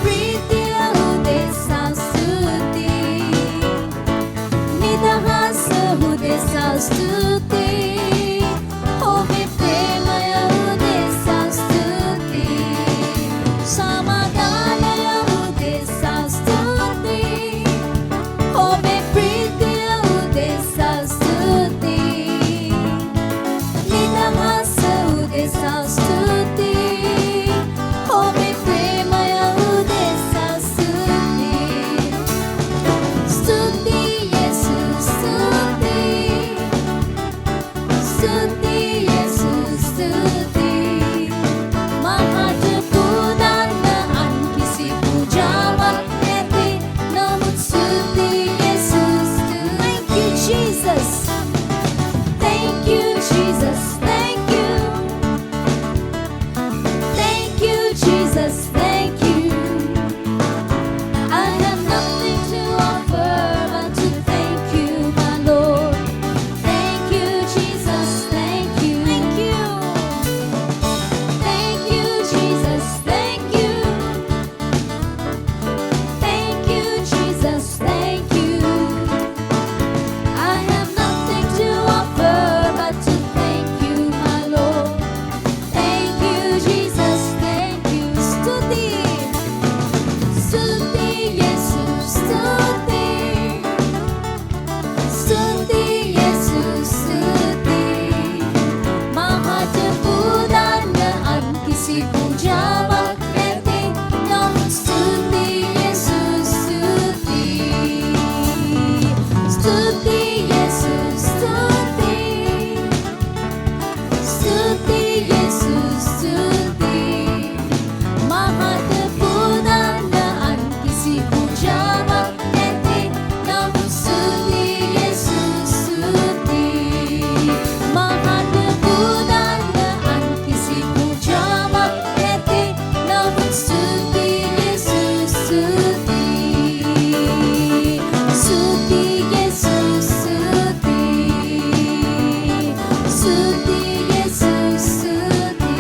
प्रीतिय उदेसा स्तुति निदहास उदेसा स्तुति ओवे प्रेमय उदेसा स्तुति समाधानय उदेसा स्तुति ओवे प्रीतिय उदेसा स्तुति निदहास उदेसा स्तुति ओवे प्रेमय उदेसा स्तुति स्तुति येसु स्तुति स्तुति येसु स्तुति महाजपुदान आणखी पूजावा येते नमूद स्तुति येसु स्तुति Thank you Jesus Thank you Jesus Thank you I have nothing to offer but to thank you my Lord Thank you Jesus Thank you Jesus Thank you Jesus Thank you I have nothing to offer but to thank you my Lord Thank you Jesus Thank you स्तुति स्तुति येसु स्तुति स्तुति येसु स्तुति महाजपुदान आणखी पूजावा येते नमूद स्तुति येसु स्तुति स्तुति येसु स्तुति स्तुति येसु स्तुति महाजपुदान आणखी पूजावा येते नमूद स्तुति येसु स्तुति महाजपुदान आणखी पूजावा येते नमूद स्तुति येसु स्तुति स्तुति येसु स्तुति स्तुति येसु स्तुति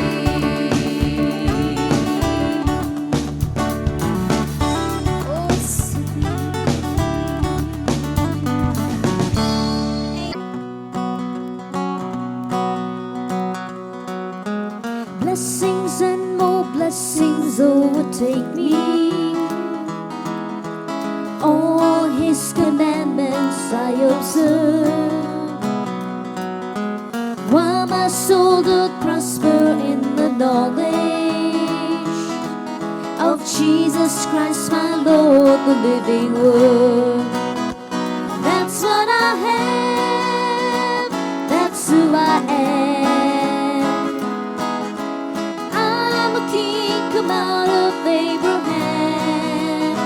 ओ स्तुति Blessings and more blessings overtake me All His commandments I observe While my soul doth prosper in the knowledge Of Jesus Christ my Lord, the living Word That's what I have, that's who I am I'm a king come out of Abraham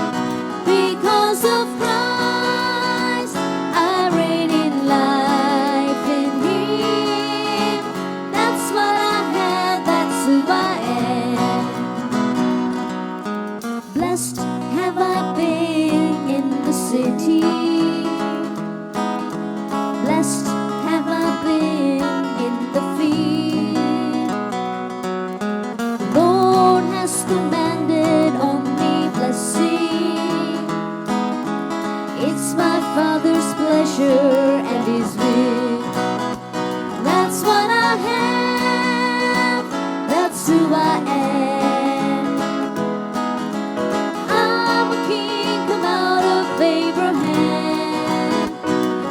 Because of Christ I reign in life in Him That's what I have, that's who I am Blessed have I been in the city Blessed have I been in the field Lord has commanded on me blessing It's my Father's pleasure and His will That's what I have, that's who I am I'm a king come out of Abraham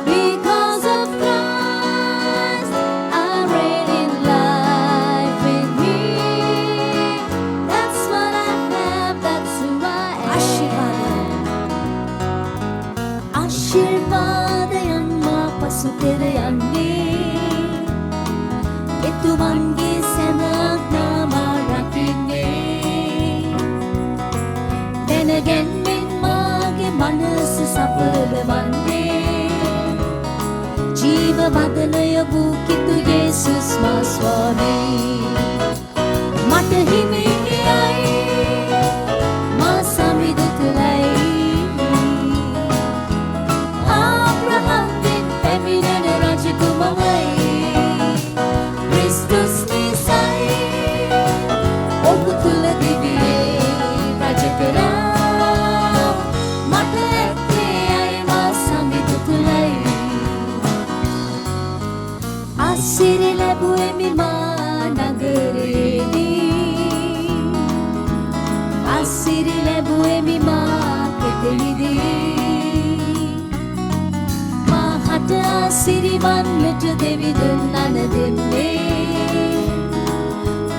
Because of Christ I reign in life in Him That's what I have, that's who I am आशीर्वादयන් मापसुतेरयන්නේ එතුමන්ගේ සැමක් නාම රකින්නේ දැනගැන්මෙන් මාගේ මනස සඵල වන්නේ ජීව බදලය වූ කිතු යේසුස් මා ස්වාමී මට හිමියයි මා සමිඳ තුලයි ආබ්‍රහම්ගෙන් පැමිණෙන රජකුමමයි Kristus නිසයි ඔහු තුල දිවියේ රජ කළා වන්නට දෙවිඳුන් අනදෙන්නේ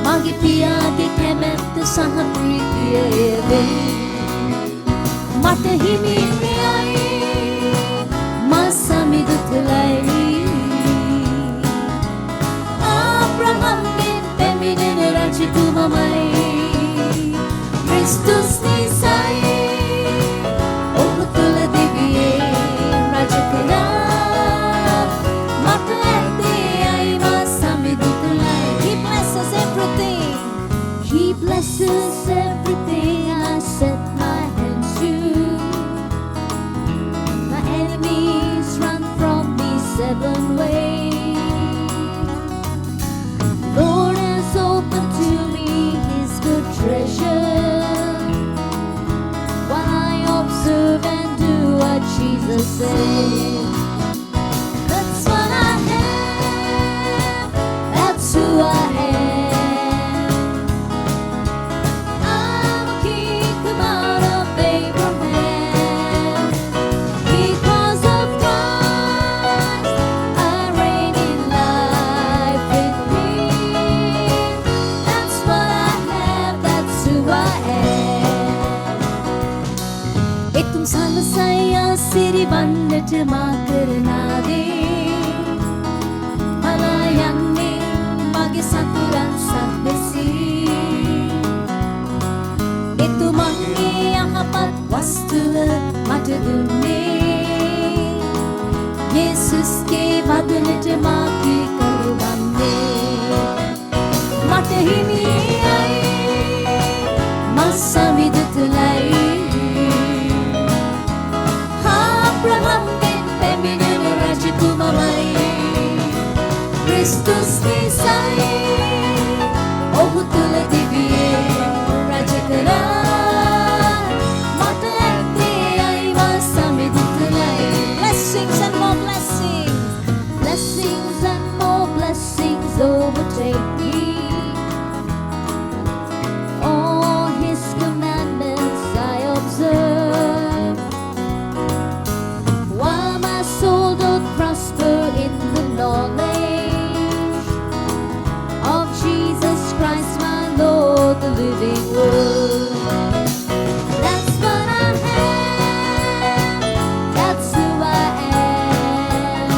මගේ පියාගේ කැමැත්ත සහ ප්‍රීතිය එය වෙයි මට හිමි මෙයයි මා සමිඳු තුලයි ආබ්‍රහම්ගෙන් පැමිණෙන රජතුමමයි ක්‍රිස්තුස් නිසයි ඔහු තුල දිවියේ රජ කළා මට ඇත්තේ අයි මා Samindu තුලයි He blesses everything He blesses everything I set my hands to My enemies run from me 7 ways Lord has opened to me His good treasure While I observe and do what Jesus said That's what I have That's who I am I'm a king come out of Abraham Because of Christ I reign in life with me That's what I have, that's who I am එතුම් සමසය සිරිවන්නට මා කරනාදේ පලා යන්නේ මගේ සතුරන් සද්දෙසී එතුමන්ගේ යහපත් වස්තුව මට දුන්නේ යේසුස්ගේ වදනට මා කීකරු වන්නේ මට හිමියයි මා සමිඳු තුලයි ආබ්‍රහම්ගෙන් පැමිණෙන රජතුමමයි ක්‍රිස්තුස් නිසයි ඔහු තුල දිවියේ රජ කළා මට ඇත්තේ අයි මා Samindu තුලයි Blessings and more blessings Blessings and more blessings overtake me All His commandments I observe While my soul doth prosper in the knowledge of Jesus Christ my Lord the living word That's what I have That's who I am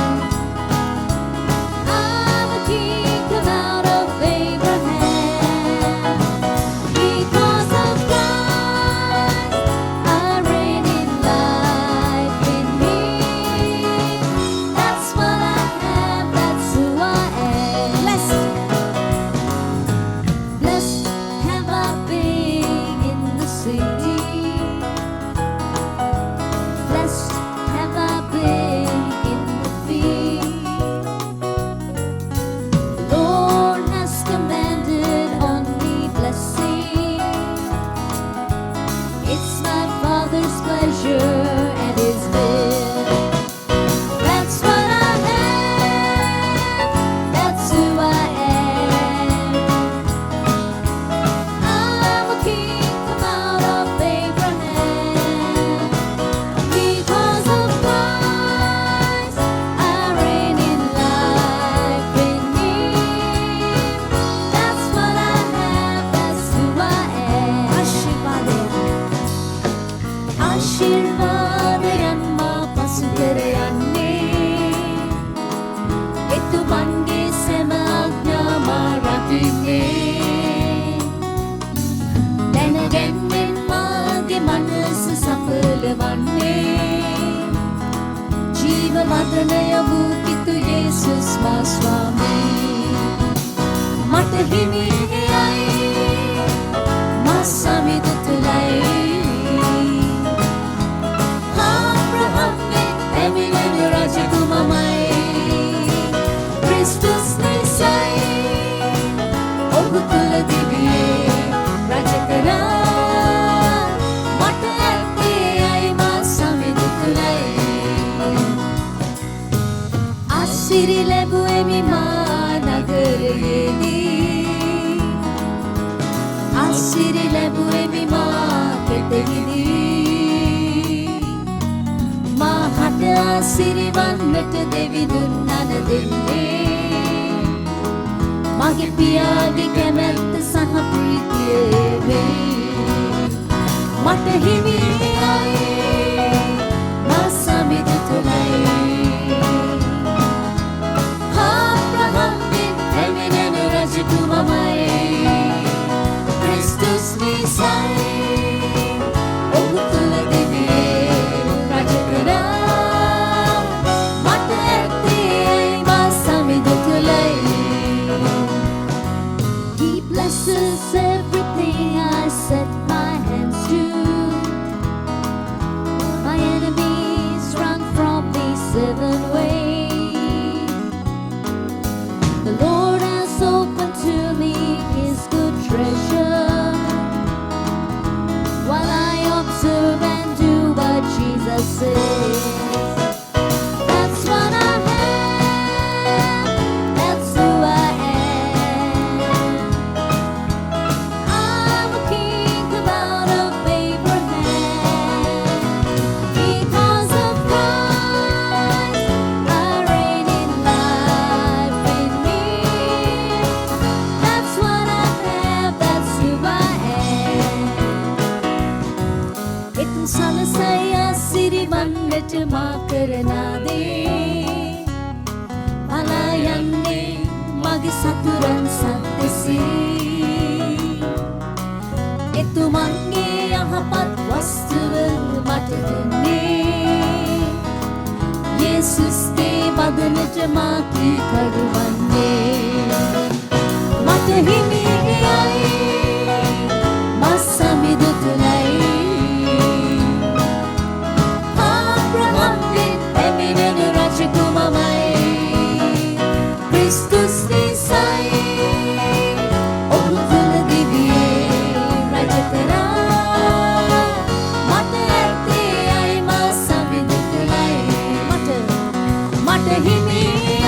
I'm a king come out of Abraham Because of Christ I reign in life in me That's what I have, that's who I am Blessed have I been in the city Blessed have I been in the field Lord has commanded on me blessing It's my Father's pleasure and His will That's what I have That's who I am I'm a king come out of Abraham Because of Christ I reign in life in me That's what I have That's who I am ආශිර්වාදයන් මා පසු කර යන්නේ එතුමන්ගේ සෑම ආඥා මා රකින්නේ දැනගැන්මෙන් මාගේ මනස සඵල වන්නේ ජීව වදනය වූ කිතු යේසුස් මා ස්වාමී මට හිමි එයයි මා සමිඳු තුලයි ආබ්‍රහම්ගෙන් පැමිණෙන රජතුමමයි ක්‍රිස්තුස් නිසයි ඔහු තුල දිවියේ රජ කළා මට ඇත්තේ අයි මා සමිඳු තුලයි අසිරි ලැබුවෙමි මා නගරයේදී අසිරි ලැබුවෙමි මා කෙතෙහිදී මා හට සිරිවන්නට දෙවිඳුන් අන දෙන්නේ මගේ පියාගේ කැමැත්ත සහ ප්‍රීතිය වෙයි මට හිමි අයි මා සමිඳ තුලයි ආබ්‍රහම්ගෙන් පැමිණෙන රජෙකු මමයි ක්‍රිස්තුස් නිසයි ඔහු තුල දිවියේ රජ කරා මට ඇත්තේ මා සමිඳ තුලයි He blesses everything I set my hands to My enemies run from me 7 ways The Lord has opened to me His good treasure While I observe and do what Jesus says That's what I have That's who I am I'm a king come out of Abraham Because of Christ I reign in life in me That's what I have, that's who I am Itun salasaya siriwannට මා කරනා දේ පලා යන්නේ මගේ සතුරන් සද්දෙසේ එතුමන්ගේ යහපත් වස්තුව මට දෙන්නේ යේසුස්ගේ වදනට මා කීකරු වන්නේ මට හිමි අයි මා සමිඳ තුලයි ආබ්‍රහම්ගෙන් පැමිණෙන රජෙකු මමයි ක්‍රිස්තුස් නිසයි ඔහු තුල දිවියේ රජ කරා මට ඇත්තේ අයි මා සමිඳ තුලයි මට හිමි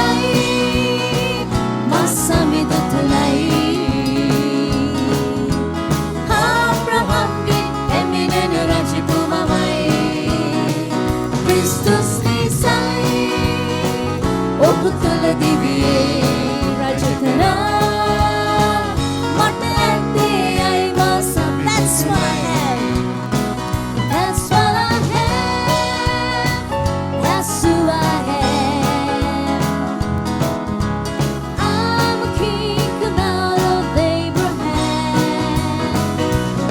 අයි මා සමිඳ තුලයි ආබ්‍රහම්ගෙන් පැමිණෙන රජෙකු මමයි ක්‍රිස්තුස් නිසයි ඔහු තුල දිවියේ රජ කරා මට ඇත්තේ අයි මා That's what I have That's what I have That's who I am I'm a king come out of Abraham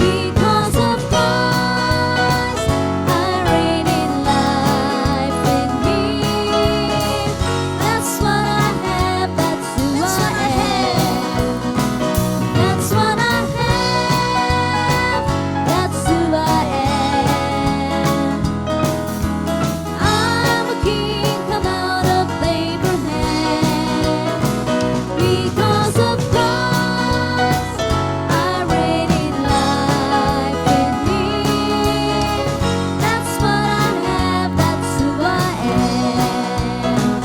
Because of Christ I reign in life in me That's what I have, that's who I am That's what I have, that's who I am I'm a king come out of Abraham Because of Christ I reign in life in me That's what I have, that's who I am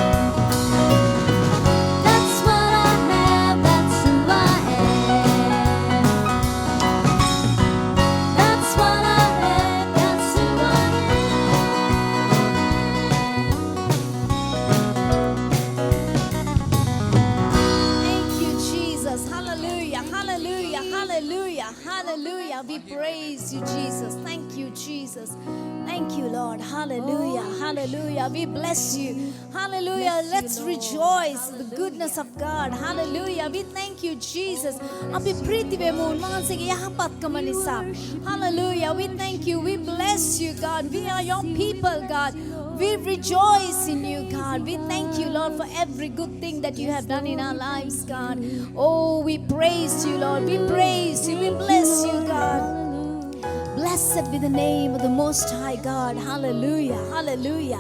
That's what I have, that's who I am That's what I have, that's who I Thank you, Jesus. Hallelujah, hallelujah, hallelujah, hallelujah. We praise you, Jesus. Thank you, Jesus. Thank you, Lord. Hallelujah, hallelujah. We bless you. Hallelujah. Let's rejoice in the goodness of God. Hallelujah. We thank you, Jesus. අපි ප්‍රීති වෙමු උන්වහන්සේගේ යහපත්කම නිසා. Hallelujah. We thank you. We bless you, God. We are your people, God. We rejoice in you, God. We thank you, Lord, for every good thing that you have done in our lives, God. Oh, we praise you, Lord. We praise you. We bless you, God. Blessed be the name of the Most High God. Hallelujah. Hallelujah.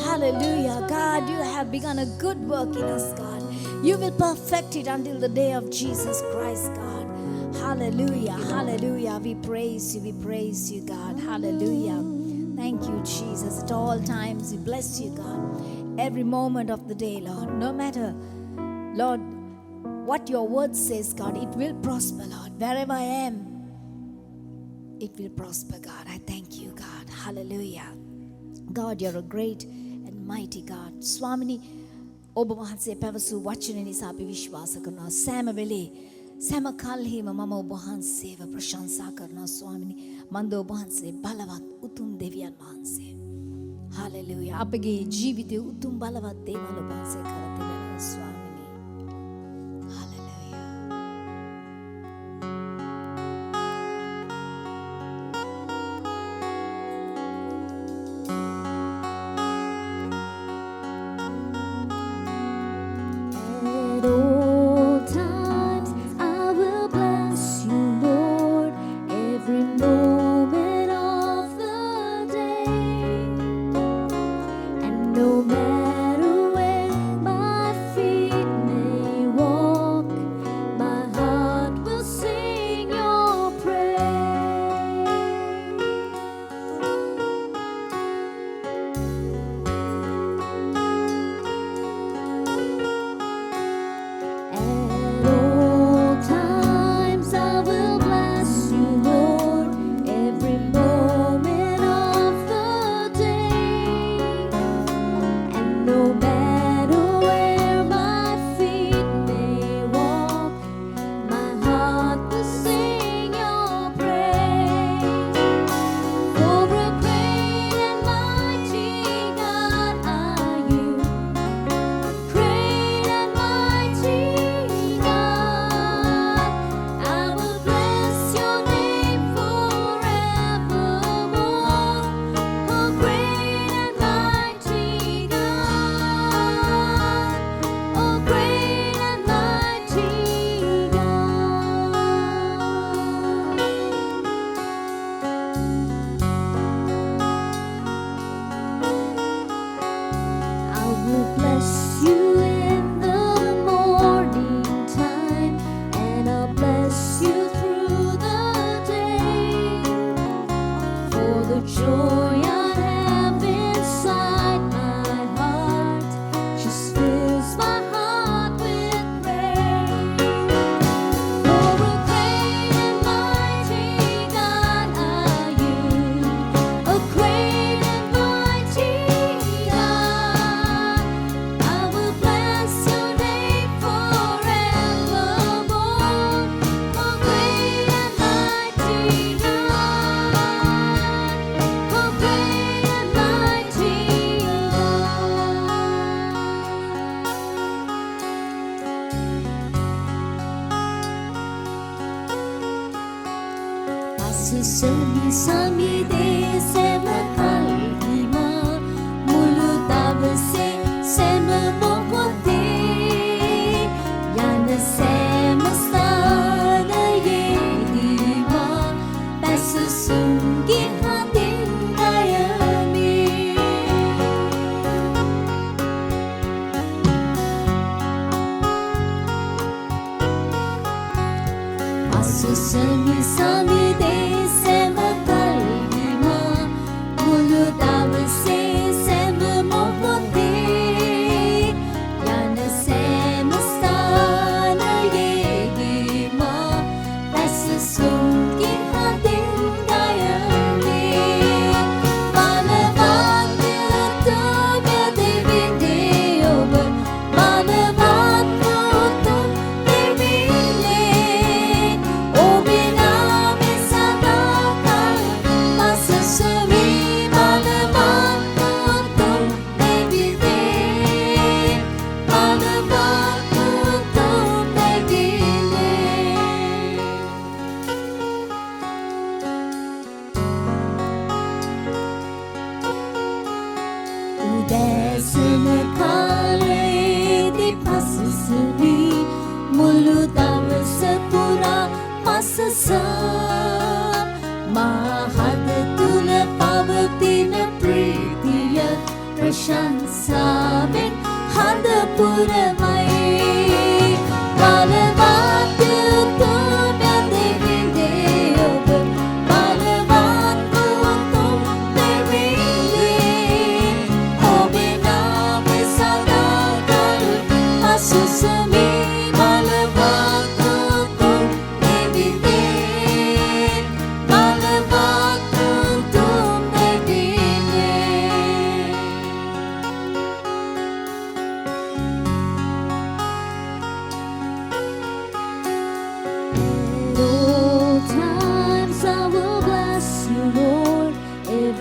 Hallelujah. God, you have begun a good work in us, God. You will perfect it until the day of Jesus Christ, God. Hallelujah. Hallelujah. We praise you. We praise you, God. Hallelujah. Thank you, Jesus. At all times, we bless you, God. Every moment of the day, Lord. No matter, Lord, what your word says, God, it will prosper, Lord. Wherever I am, it will prosper, God. I thank you, God. Hallelujah. God, you're a great and mighty God. ස්වාමිනී ඔබ වහන්සේ පැවසූ වචන නිසා අපි විශ්වාස කරනවා සෑම වෙලේ සෑම කල්හිම මම ඔබ වහන්සේව ප්‍රශංසා කරනවා ස්වාමිනී මන්ද ඔබ වහන්සේ බලවත් උතුම් දෙවියන් වහන්සේ හලෙලූයා අපගේ ජීවිතයේ උතුම් බලවත් දේවල් ඔබ වහන්සේ කර තිබෙනවා ස්වාමිනී hallelujah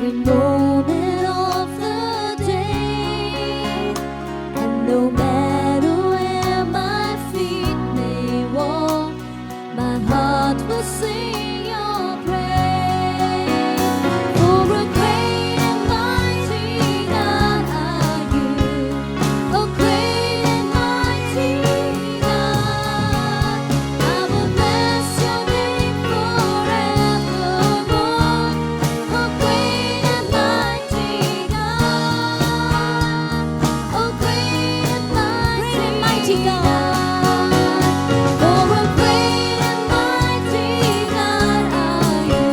every moment of the day. And no matter where my feet may walk, my heart will sing your praise. For a great and mighty God are you, a great and mighty God. I will bless your name forevermore. A great and mighty God, a great and mighty God. For a great and mighty God are you,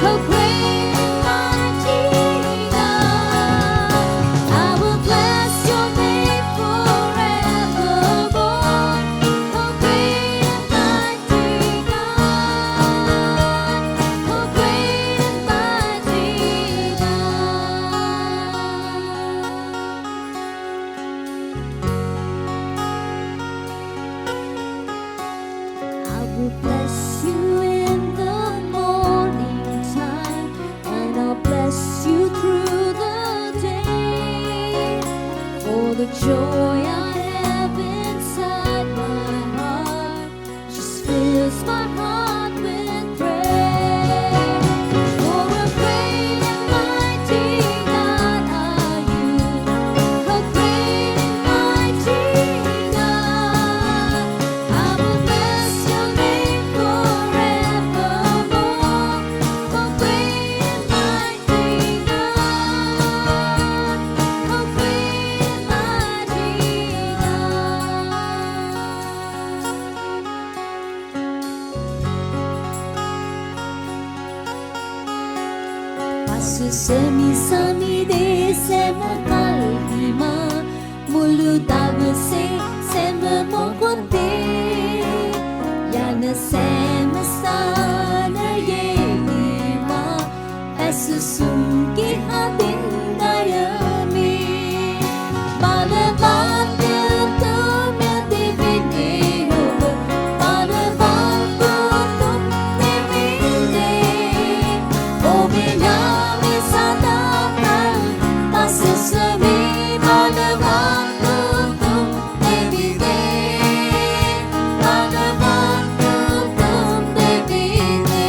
a great and mighty God. I will bless your name forevermore. A great and mighty God, a great and mighty God. I will bless you in the morning time, and I'll bless you through the day. For the joy I have inside my heart just fills my heart with praise. For a great and mighty God are you, a great and mighty God. I will bless your name forevermore. A great and mighty God, a great and mighty God. Pasusemi de semukalima mulu tavse semukonte yana semasana yema pasusumki hadindayami balabatu tumya divine balabatu tum divine ominami sadakal pasusami balabatu tum divine balabatu tum divine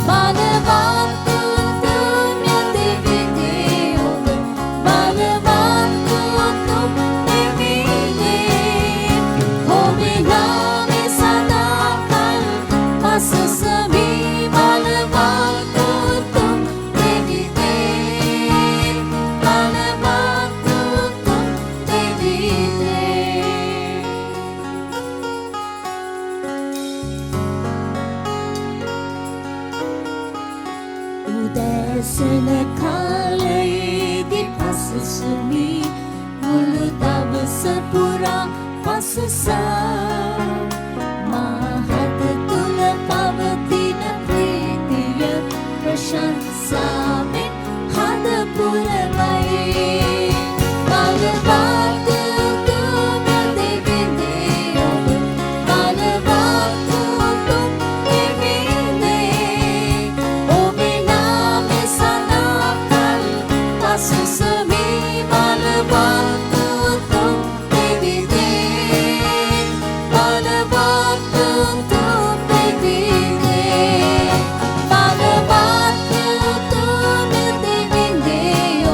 balabatu tum ya divine balabatu tum divine ominami sadakal pasusami balabatu tum divine balabatu tum divine. Udesana kalai di pasusumi mulu tabasapura pasusa mahatatula pavatina pritiya prashansamin hadapura mai balabatu tumya divine balabatu tum divine ominami sanakal pasusami balabatu tum divine balabatu tum divine balabatu tum divine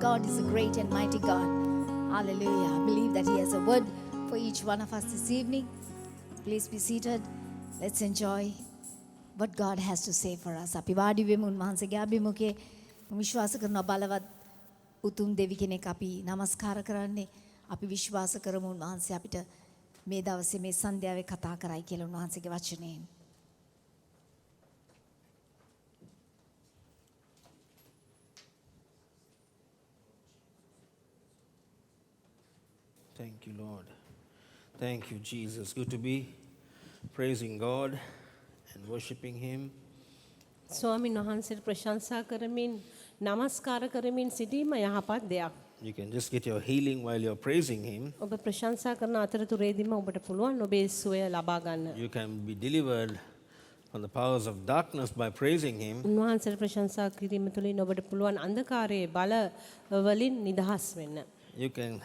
God is a great and mighty God. Hallelujah. I believe that He has a word for each one of us this evening. Please be seated. Let's enjoy what God has to say for us. අපි වාඩි වෙමු උන්වහන්සේගේ අභිමුඛයේ විශ්වාස කරන බලවත් උතුම් දෙවි කෙනෙක් අපි নমස්කාර කරන්නේ. අපි විශ්වාස කරමු උන්වහන්සේ අපිට මේ දවසේ මේ සන්ධ්‍යාවේ කතා කරයි කියලා උන්වහන්සේගේ වචනයෙන්. Thank you, Lord. Thank you, Jesus. Good to be praising God and worshiping Him. ස්වාමීන් වහන්සේට ප්‍රශංසා කරමින් নমස්කාර කරමින් සිටීම යහපත් දෙයක්. You can just get your healing while you're praising Him. ඔබ ප්‍රශංසා කරන අතරතුරේදීම ඔබට පුළුවන් ඔබේ සුවය ලබා ගන්න. You can be delivered from the powers of darkness by praising Him. උන්වහන්සේට ප්‍රශංසා කිරීම තුළින් ඔබට පුළුවන් අන්ධකාරයේ බල වලින් නිදහස් වෙන්න. You can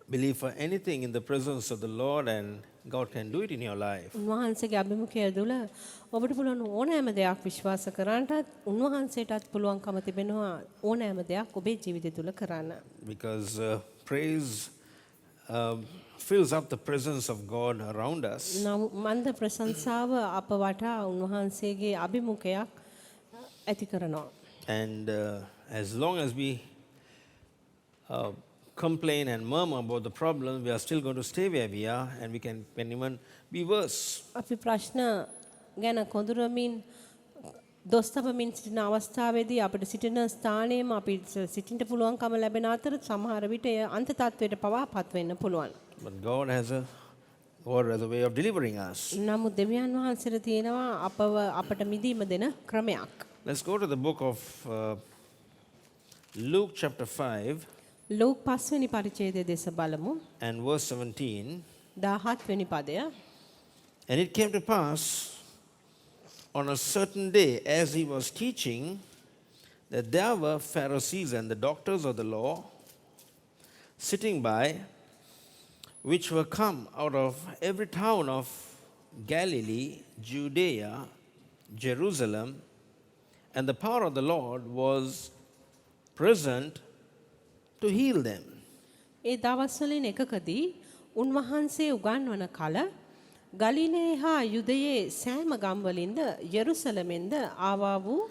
believe for anything in the presence of the Lord and God can do it in your life. උන්වහන්සේගේ අභිමුඛය තුළ ඔබට පුළුවන් ඕනෑම දෙයක් විශ්වාස කරන්නටත් උන්වහන්සේටත් පුළුවන්කම තිබෙනවා ඕනෑම දෙයක් ඔබේ ජීවිතය තුළ කරන්න. Because praise fills up the presence of God around us. මන්ද ප්‍රශංසාව අප වටා උන්වහන්සේගේ අභිමුඛයක් ඇති කරනවා. And as long as we complain and murmur about the problem, we are still going to stay where we are and we can even be worse. අපි ප්‍රශ්න ගැන කොඳුරමින් දොස් තබමින් සිටින අවස්ථාවේදී අපිට සිටින ස්ථානයේම අපි සිටින්න පුළුවන්කම ලැබෙන අතර සමහර විට එය අන්ත තත්වයට පවා පත් වෙන්න පුළුවන්. But God has a way of delivering us. නමුත් දෙවියන් වහන්සේට තියෙනවා අපට මිදීම දෙන ක්‍රමයක්. Let's go to the book of Luke chapter 5 Luke 5 වෙනි පරිච්ඡේදයේ දෙස බලමු. and verse 17. 17 වෙනි පදය. And it came to pass on a certain day as he was teaching that there were Pharisees and the doctors of the law sitting by, which were come out of every town of Galilee, Judea, Jerusalem, and the power of the Lord was present to heal them. ඒ දවස්වලින් එකකදී උන්වහන්සේ උගන්වන කල ගලිලේ හා යුදයේ සෑම ගම්වලින්ද යෙරුසලමෙන්ද ආවා වූ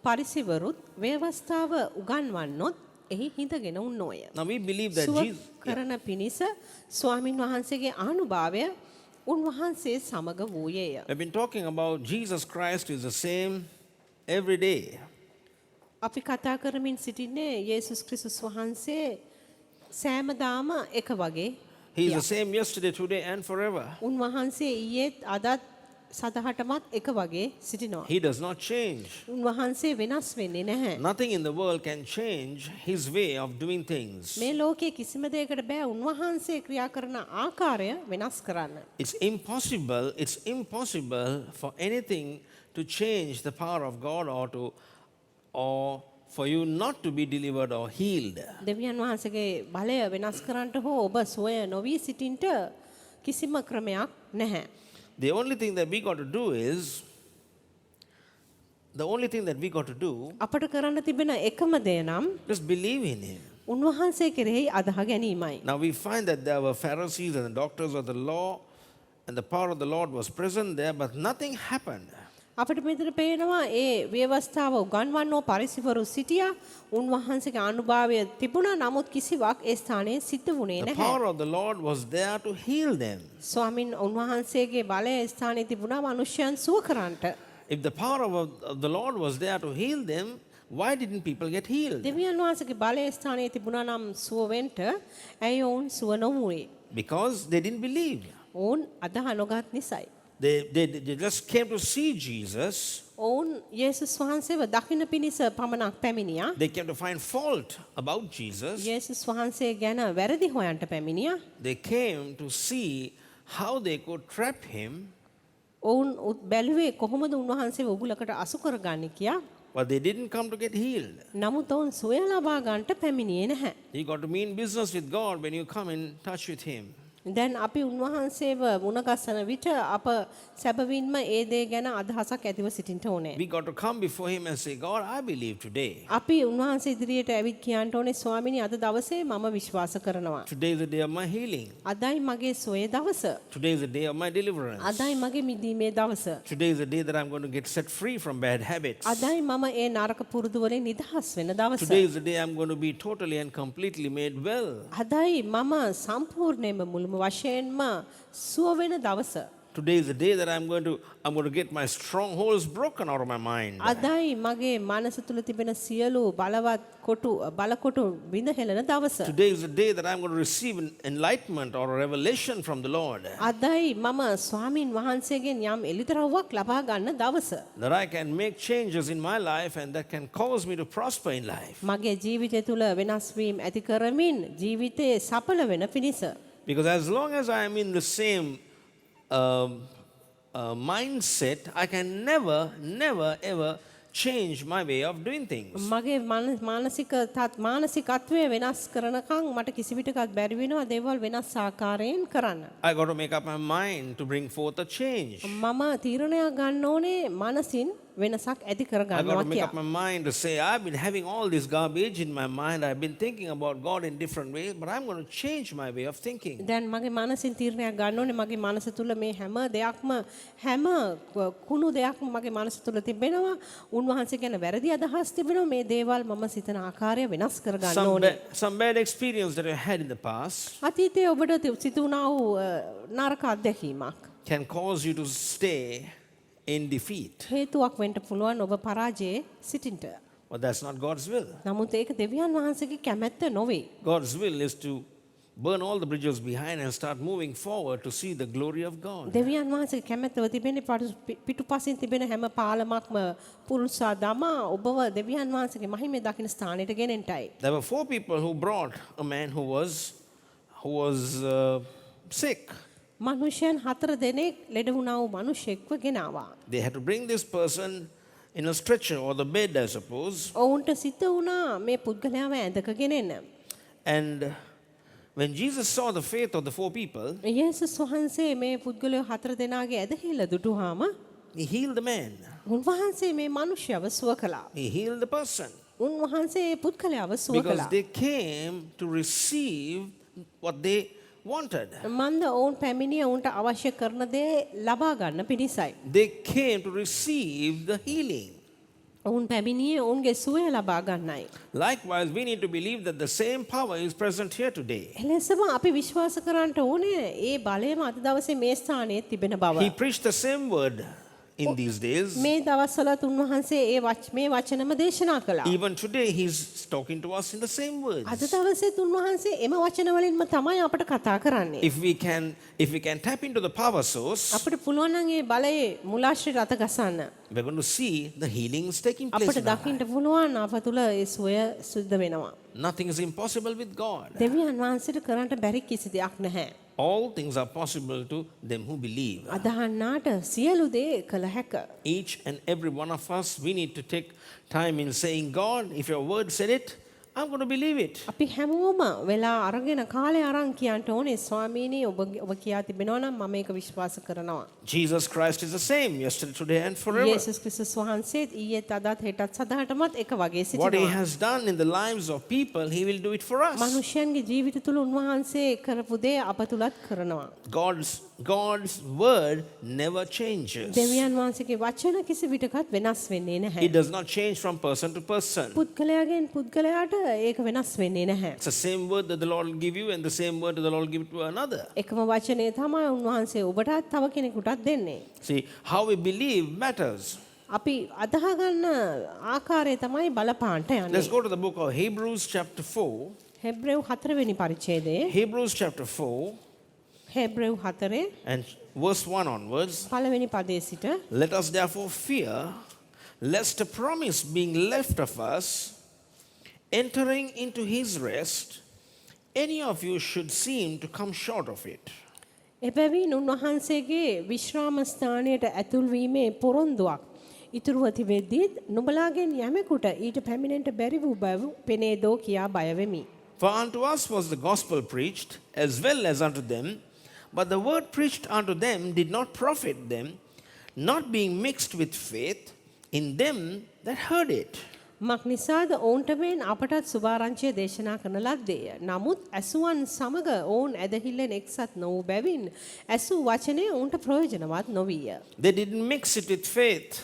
පරිසෙවරුත් ව්‍යවස්ථාව උගන්වන්නොත් එහි හිඳගෙන උන්නෝය. Now we believe that සුව Jesus, කරන පිණිස ස්වාමින් වහන්සේගේ ආනුභාවය උන්වහන්සේ සමග වූයේය. I've been talking about Jesus Christ is the same every day. අපි කතා කරමින් සිටින්නේ යේසුස් ක්‍රිස්තුස් වහන්සේ සෑමදාම එක වගේ. He is the same yesterday, today and forever. උන්වහන්සේ ඊයේත් අදත් සදහටමත් එක වගේ සිටිනවා. He does not change. උන්වහන්සේ වෙනස් වෙන්නේ නැහැ. Nothing in the world can change his way of doing things. මේ ලෝකයේ කිසිම දෙයකට බෑ උන්වහන්සේ ක්‍රියා කරන ආකාරය වෙනස් කරන්න. It's impossible for anything to change the power of God or for you not to be delivered or healed. දෙවියන් වහන්සේගේ බලය වෙනස් කරන්නට හෝ ඔබ සොය නොවි සිටින්නට කිසිම ක්‍රමයක් නැහැ. The only thing that we got to do අපට කරන්න තිබෙන එකම දේ නම් just believe in him. උන්වහන්සේ කෙරෙහි අදහ ගැනීමයි. Now we find that there were Pharisees and the doctors of the law and the power of the Lord was present there, but nothing happened. අපිට මෙතන පේනවා ඒ ව්‍යවස්ථාව උගන්වන්නෝ පරිසවරු සිටියා උන්වහන්සේගේ අනුභවය තිබුණා නමුත් කිසිවක් ඒ ස්ථානයේ සිද්ධ වුණේ The නැහැ. power of the Lord was there to heal them. ස්වාමින් උන්වහන්සේගේ බලය ස්ථානයේ තිබුණා මනුෂ්‍යයන් සුව කරන්නට. If the power of the Lord was there to heal them, why didn't people get healed? දෙවියන් වහන්සේගේ බලය ස්ථානයේ තිබුණා නම් සුව වෙන්න ඇයි ඔවුන් සුව නොවුනේ? Because they didn't believe. ඔවුන් අදහ නොගත් නිසායි. They just came to see Jesus. ඔවුන් යේසුස් වහන්සේව දකින්න පිණිස පමණක් පැමිණියා. They came to find fault about Jesus. යේසුස් වහන්සේ ගැන වැරදි හොයන්ට පැමිණියා. They came to see how they could trap him. ඔවුන් බැලුවේ කොහොමද උන්වහන්සේව උගුලකට අසු කරගන්නේ කියා. But they didn't come to get healed. නමුත් ඔවුන් සුවය ලබා ගන්නට පැමිණියේ නැහැ. You got to mean business with God when you come in touch with him. දැන් අපි උන්වහන්සේව මුණගස්සන විට අප සැබවින්ම ඒ දේ ගැන අදහසක් ඇතිව සිටින්න ඕනේ. We got to come before Him and say, God, I believe today. අපි උන්වහන්සේ ඉදිරියට ඇවිත් කියන්න ඕනේ ස්වාමිනී අද දවසේ මම විශ්වාස කරනවා. Today is the day of my healing. අදයි මගේ සොයේ දවස. Today is the day of my deliverance. අදයි මගේ මිදීමේ දවස. Today is the day that I'm going to get set free from bad habits. අදයි මම ඒ නරක පුරුදු වලින් නිදහස් වෙන දවස. Today is the day I'm going to be totally and completely made well. අදයි මම සම්පූර්ණයෙන්ම මුළුම වශයෙන්ම සුව වෙන දවස. Today is the day that I'm going to get my strongholds broken out of my mind. අදයි මගේ මනස තුල තිබෙන සියලු බලකොටු විඳ හෙළන දවස. Today is the day that I'm going to receive an enlightenment or a revelation from the Lord. අදයි මම ස්වාමින් වහන්සේගෙන් යම් එළිදරව්වක් ලබා ගන්න දවස. That I can make changes in my life and that can cause me to prosper in life. මගේ ජීවිතය තුල වෙනස් වීම ඇති කරමින් ජීවිතේ සඵල වෙන පිණිස. Because as long as I am in the same mindset, I can never ever change my way of doing things. මගේ මානසිකත්වය වෙනස් කරනකම් මට කිසි විටකත් බැරි වෙනවා දේවල් වෙනස් ආකාරයෙන් කරන්න. I got to make up my mind to bring forth a change. මම තීරණයක් ගන්න ඕනේ මනසින් වෙනසක් ඇති කර I got ගන්නවා to make up කියලා. my mind to say, I've been having all this garbage in my mind. I've been thinking about God in different ways, but I'm going to change my way of thinking. දැන් මගේ මනසින් තීරණයක් ගන්න ඕනේ මගේ මනස තුල මේ හැම කුණු දෙයක්ම මගේ මනස තුල තිබෙනවා. උන්වහන්සේ ගැන වැරදි අදහස් තිබෙනවා. මේ දේවල් මම සිතන ආකාරය වෙනස් කර ගන්න ඕනේ. Some bad experience that I had in the past අතීතයේ ඔබට සිදුණා වූ නරක අත්දැකීමක් can cause you to stay in defeat. හේතුවක් වෙන්න පුළුවන් ඔබ පරාජයේ සිටින්න. But that's not God's will. නමුත් ඒක දෙවියන් වහන්සේගේ කැමැත්ත නොවේ. God's will is to burn all the bridges behind and start moving forward to see the glory of God. දෙවියන් වහන්සේගේ කැමැත්තව තිබෙන්නේ පිටුපසින් තිබෙන හැම පාලමක්ම පුරුසා දමා ඔබව දෙවියන් වහන්සේගේ මහිමේ දකින්න ස්ථානෙට ගෙනෙන්නයි. There were 4 people who brought a man who was sick. මනුෂ්‍යයන් 4 දෙනෙක් ලෙඩ වුණා වූ මිනිසෙක්ව ගෙනාවා. They had to bring this person in a stretcher or the bed, I suppose. ඔවුන්ට සිත වුණා මේ පුද්ගලයාව ඇඳක ගෙනෙන්න. And when Jesus saw the faith of the 4 people, යේසුස් වහන්සේ මේ පුද්ගලයෝ 4 දෙනාගේ ඇදහිල්ල දුටුවාම He healed the man. උන්වහන්සේ මේ මිනිසයව සුව කළා. He healed the person. උන්වහන්සේ මේ පුද්ගලයාව සුව Because කළා. they came to receive what they wanted. මන්ද ඔවුන් පැමිණිය ඔවුන්ට අවශ්‍ය කරන දේ ලබා ගන්න පිණිසයි. They came to receive the healing. ඔවුන් පැමිණියේ ඔවුන්ගේ සුවය ලබා ගන්නයි. Likewise, we need to believe that the same power is present here today. එලෙසම අපි විශ්වාස කරන්නට ඕනේ ඒ බලයම අද දවසේ මේ ස්ථානයේ තිබෙන බව. He preached the same word in these days. මේ දවස්වලත් උන්වහන්සේ මේ වචනම දේශනා කළා. Even today, He's talking to us in the same words. අද දවසේත් උන්වහන්සේ එම වචන වලින්ම තමයි අපට කතා කරන්නේ. If we can tap into the power source, අපිට පුළුවන් නම් ඒ බලයේ මුලාශ්‍රයට අත ගසන්න. we're going to see the healings taking place. අපිට in our දකින්න පුළුවන් අප තුල ඒ සුවය සුද්ධ වෙනවා. life. Nothing is impossible with God. දෙවියන් වහන්සේට කරන්න බැරි කිසි දෙයක් නැහැ. All things are possible to them who believe. අදහන්නාට සියලු දේ කළ හැක. Each and every one of us, we need to take time in saying, God, if your word said it, I'm going to believe it. අපි හැමෝම වෙලා අරගෙන කාලේ අරන් කියන්න ඕනේ ස්වාමීනි ඔබ කියා තිබෙනවා නම් මම ඒක විශ්වාස කරනවා. Jesus Christ is the same yesterday, today and forever. යේසුස් ක්‍රිස්තුස් වහන්සේත් ඊයේත් අදත් හෙටත් සදාටමත් එක වගේ What he සිටිනවා. has done in the lives of people, he will do it for us. මනුෂ්‍යයන්ගේ ජීවිත තුල උන්වහන්සේ කරපු දේ අප තුලත් කරනවා. God's word never changes. දෙවියන් වහන්සේගේ වචන කිසි විටකත් වෙනස් වෙන්නේ නැහැ. It does not change from person to person. පුද්ගලයාගෙන් පුද්ගලයාට ඒක වෙනස් වෙන්නේ නැහැ. It's the same word that the Lord will give you and the same word that the Lord will give to another. එකම වචනේ තමයි උන්වහන්සේ ඔබටත් තව කෙනෙකුටත් දෙන්නේ. See, how we believe matters. අපි අදහ ගන්න ආකාරය තමයි බලපාන්නට Let's යන්නේ. go to the book of Hebrews chapter 4. Hebrew 4 වෙනි පරිච්ඡේදයේ Hebrews chapter 4 Hebrew 4 and verse 1 onwards. පළවෙනි පදයේ සිට Let us therefore fear, lest a promise being left of us, entering into his rest, any of you should seem to come short of it. එබැවින් උන්වහන්සේගේ විශ්‍රාම ස්ථානයට ඇතුල් වීමේ පොරොන්දුවක් ඉතුරුව තිබෙද්දීත් නුඹලාගෙන් යමෙකුට ඊට පැමිණෙන්න බැරි වූ බව පෙනේදෝ කියා බය වෙමි. For unto us was the gospel preached, as well as unto them, But the word preached unto them did not profit them, not being mixed with faith in them that heard it. මක් නිසාද ඔවුන්ට මෙන් අපටත් සුභාරංචිය දේශනා කරන ලද්දේය. නමුත් ඇසුවන් සමග ඔවුන් ඇදහිල්ලෙන් එක්සත් නොවූ බැවින් ඇසූ වචනය ඔවුන්ට ප්‍රයෝජනවත් නොවිය. They didn't mix it with faith.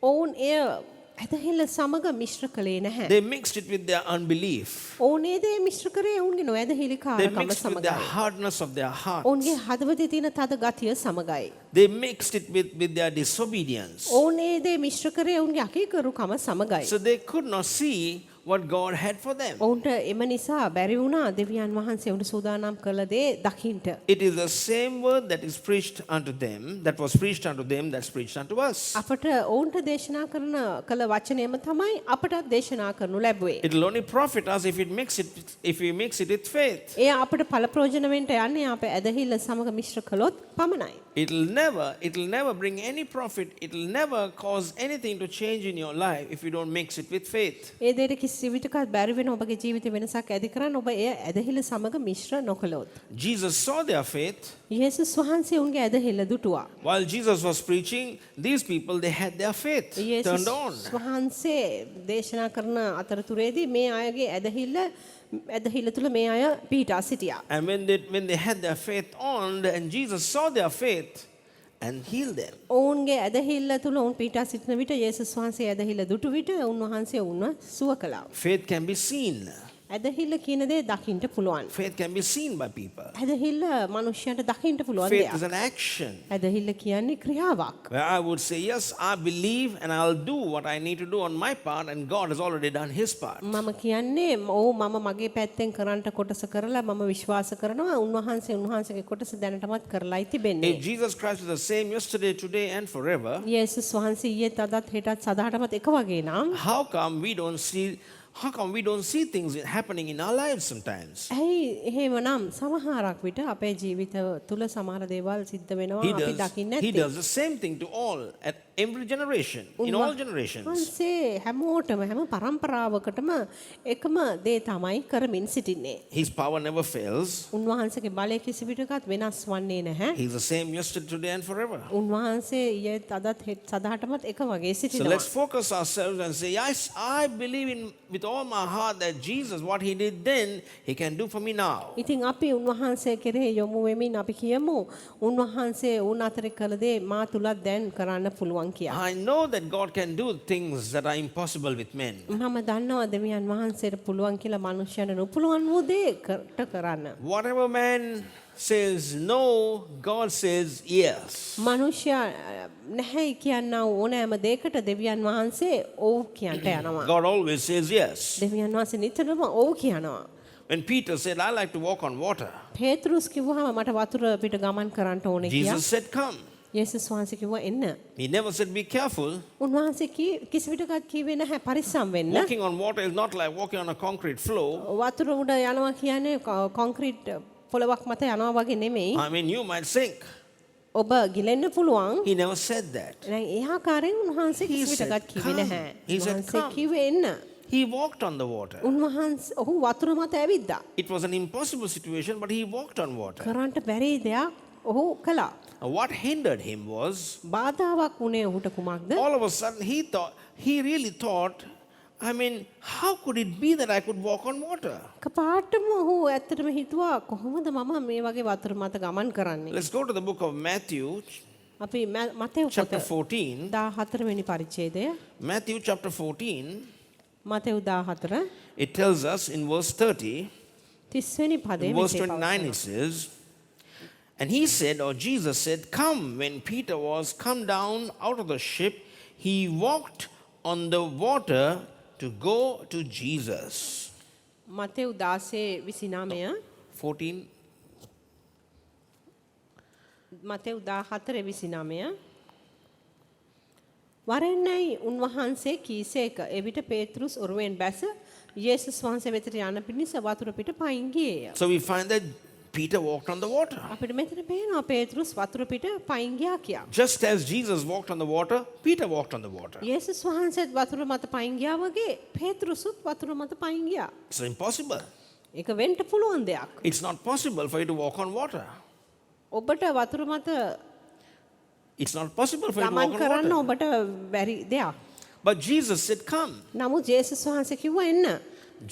ඔවුන් එය ඇදහිල්ල සමග මිශ්‍ර කළේ නැහැ. They mixed it with their unbelief. ඔවුන් ඒ දේ මිශ්‍ර කරේ ඔවුන්ගේ They නොඇදහිලිකාරකම mixed it with the සමගයි. hardness of their heart. ඔවුන්ගේ හදවතේ තියෙන තද ගතිය සමගයි. They mixed it with their disobedience. ඔවුන් ඒ දේ මිශ්‍ර කරේ ඔවුන්ගේ අකීකරුකම සමගයි. So they could not see what God had for them. ඔවුන්ට එම නිසා බැරි වුණා දෙවියන් වහන්සේ උන්ට සූදානම් කළ දේ දකින්ට. It is the same word that is preached unto them, that was preached unto them, that's preached unto us. අපට ඔවුන්ට දේශනා කරන කළ වචනයම තමයි අපටත් දේශනා කරනු ලැබුවේ. It will only profit us if we mix it with faith. ඒ අපට ඵල ප්‍රයෝජන වෙන්න යන්නේ අපේ ඇදහිල්ල සමග මිශ්‍ර කළොත් පමණයි. It will never bring any profit. It will never cause anything to change in your life if you don't mix it with faith. ඒ දෙයට කිසි විටකත් බැරි වෙන ඔබගේ ජීවිතේ වෙනසක් ඇති කරන්න ඔබ එය ඇදහිල්ල සමග මිශ්‍ර නොකළොත්. Jesus saw their faith. යේසුස් වහන්සේ උන්ගේ ඇදහිල්ල දුටුවා. While Jesus was preaching, these people, they had their faith turned on. යේසුස් වහන්සේ දේශනා කරන අතරතුරේදී මේ අයගේ ඇදහිල්ල තුල මේ අය පිහිටා සිටියා. And when they had their faith on, and Jesus saw their faith and healed them. ඔවුන්ගේ ඇදහිල්ල තුල ඔවුන් පිහිටා සිටින විට යේසුස් වහන්සේ ඇදහිල්ල දුටු විට උන්වහන්සේ ඔවුන්ව සුව කළා. Faith can be seen. ඇදහිල්ල කියන දේ දකින්න පුළුවන්. Faith can be seen by people. ඇදහිල්ල මිනිස්යාට දකින්න පුළුවන් Faith දෙයක්. is an action. ඇදහිල්ල කියන්නේ ක්‍රියාවක්. Where I would say, yes, I believe and I'll do what I need to do on my part, and God has already done his part. මම කියන්නේ ඔව් මම මගේ පැත්තෙන් කරන්නට කොටස කරලා මම විශ්වාස කරනවා උන්වහන්සේගේ කොටස දැනටමත් කරලායි තිබෙන්නේ. If Jesus Christ is the same yesterday, today, and forever, යේසුස් වහන්සේ ඊයේත් අදත් හෙටත් සදාටමත් එක වගේ නම් how come we don't see things happening in our lives sometimes? ඇයි එහෙමනම් සමහරක් විට අපේ ජීවිත තුල සමහර දේවල් සිද්ධ වෙනවා අපි දකින්නේ He නැත්තේ. does the same thing to all, at every generation, in all generations. උන්වහන්සේ හැමෝටම හැම පරම්පරාවකටම එකම දේ තමයි කරමින් සිටින්නේ. His power never fails. උන්වහන්සේගේ බලය කිසි විටකත් වෙනස් වන්නේ නැහැ. He's the same yesterday, today, and forever. උන්වහන්සේ ඊයේත් අදත් සදාටමත් එක වගේ So සිටිනවා. let's focus ourselves and say, yes, I believe with all my heart that Jesus, what he did then, he can do for me now. ඉතින් අපි උන්වහන්සේ කෙරෙහි යොමු වෙමින් අපි කියමු උන්වහන්සේ උන් අතර කළ දේ මා තුලත් දැන් කරන්න පුළුවන් කියලා. I know that God can do things that are impossible with men. මම දන්නවා දෙවියන් වහන්සේට පුළුවන් කියලා මනුෂ්‍යයන්ට නොපුළුවන් වූ දේ කරන්න. Whatever man says no, God says yes. මනුෂ්‍යයා නැහැ කියනා ඕනෑම දෙයකට දෙවියන් වහන්සේ ඔව් කියන්ට යනවා. God always says yes. දෙවියන් වහන්සේ නිතරම ඔව් කියනවා. When Peter said, I like to walk on water, පේතෘස් කිව්වහම මට වතුර පිට ගමන් කරන්න ඕනේ කියලා. Jesus said, come. යේසුස් වහන්සේ කිව්වා එන්න. He never said, be careful. උන්වහන්සේ කිසි විටකත් කිව්වේ නැහැ පරිස්සම් වෙන්න. Walking on water is not like walking on a concrete floor. වතුර උඩ යනවා කියන්නේ කොන්ක්‍රීට් පොළවක් මත යනවා වගේ නෙමෙයි. I mean, you might sink. ඔබ ගිලෙන්න පුළුවන්. He never said that. දැන් ඒ ආකාරයෙන් උන්වහන්සේ He කිසි said, විටකත් කිව්වේ "Come." නැහැ. He said, උන්වහන්සේ "Come." කිව්වේ එන්න. He walked on the water. උන්වහන්සේ ඔහු වතුර මත ඇවිද්දා. It was an impossible situation, but he walked on water. කරන්ට බැරි දෙයක් ඔහු කළා. What hindered him was, බාධාවක් වුණේ ඔහුට කුමක්ද? all of a sudden, he really thought, I mean, how could it be that I could walk on water? කපාටම ඔහු ඇත්තටම හිතුවා කොහොමද මම මේ වගේ වතුර මත ගමන් කරන්නේ? Let's go to the book of Matthew, අපි මතෙව් chapter පොත 14. 14 වෙනි පරිච්ඡේදය Matthew chapter 14, Matthew 14 it tells us in verse 30, 30 වෙනි පදයේ in verse මෙසේ 29 it පවසනවා. says, and he said, or Jesus said, come. When Peter was come down out of the ship, he walked on the water to go to Jesus. Matthew 16:29 14. Matthew 14:29 වරෙන්නයි උන්වහන්සේ කීසේක එවිට පේතෘස් ඔරුවෙන් බැස යේසුස් වහන්සේ වෙතට යන පිණිස වතුර පිට පයින් ගියේය. So we find that Peter walked on the water. අපිට මෙතන පේනවා පේතෘස් වතුර පිට පයින් ගියා කියලා. Just as Jesus walked on the water, Peter walked on the water. යේසුස් වහන්සේත් වතුර මත පයින් ගියා වගේ පේතෘසුත් වතුර මත පයින් ගියා. It's impossible. ඒක වෙන්න පුළුවන් දෙයක්. It's not possible for you to walk on water. ඔබට වතුර මත It's not possible for you to ගමන් walk on කරන්න water. ඔබට බැරි දෙයක්. But Jesus said, come. නමුත් ජේසුස් වහන්සේ කිව්වා එන්න.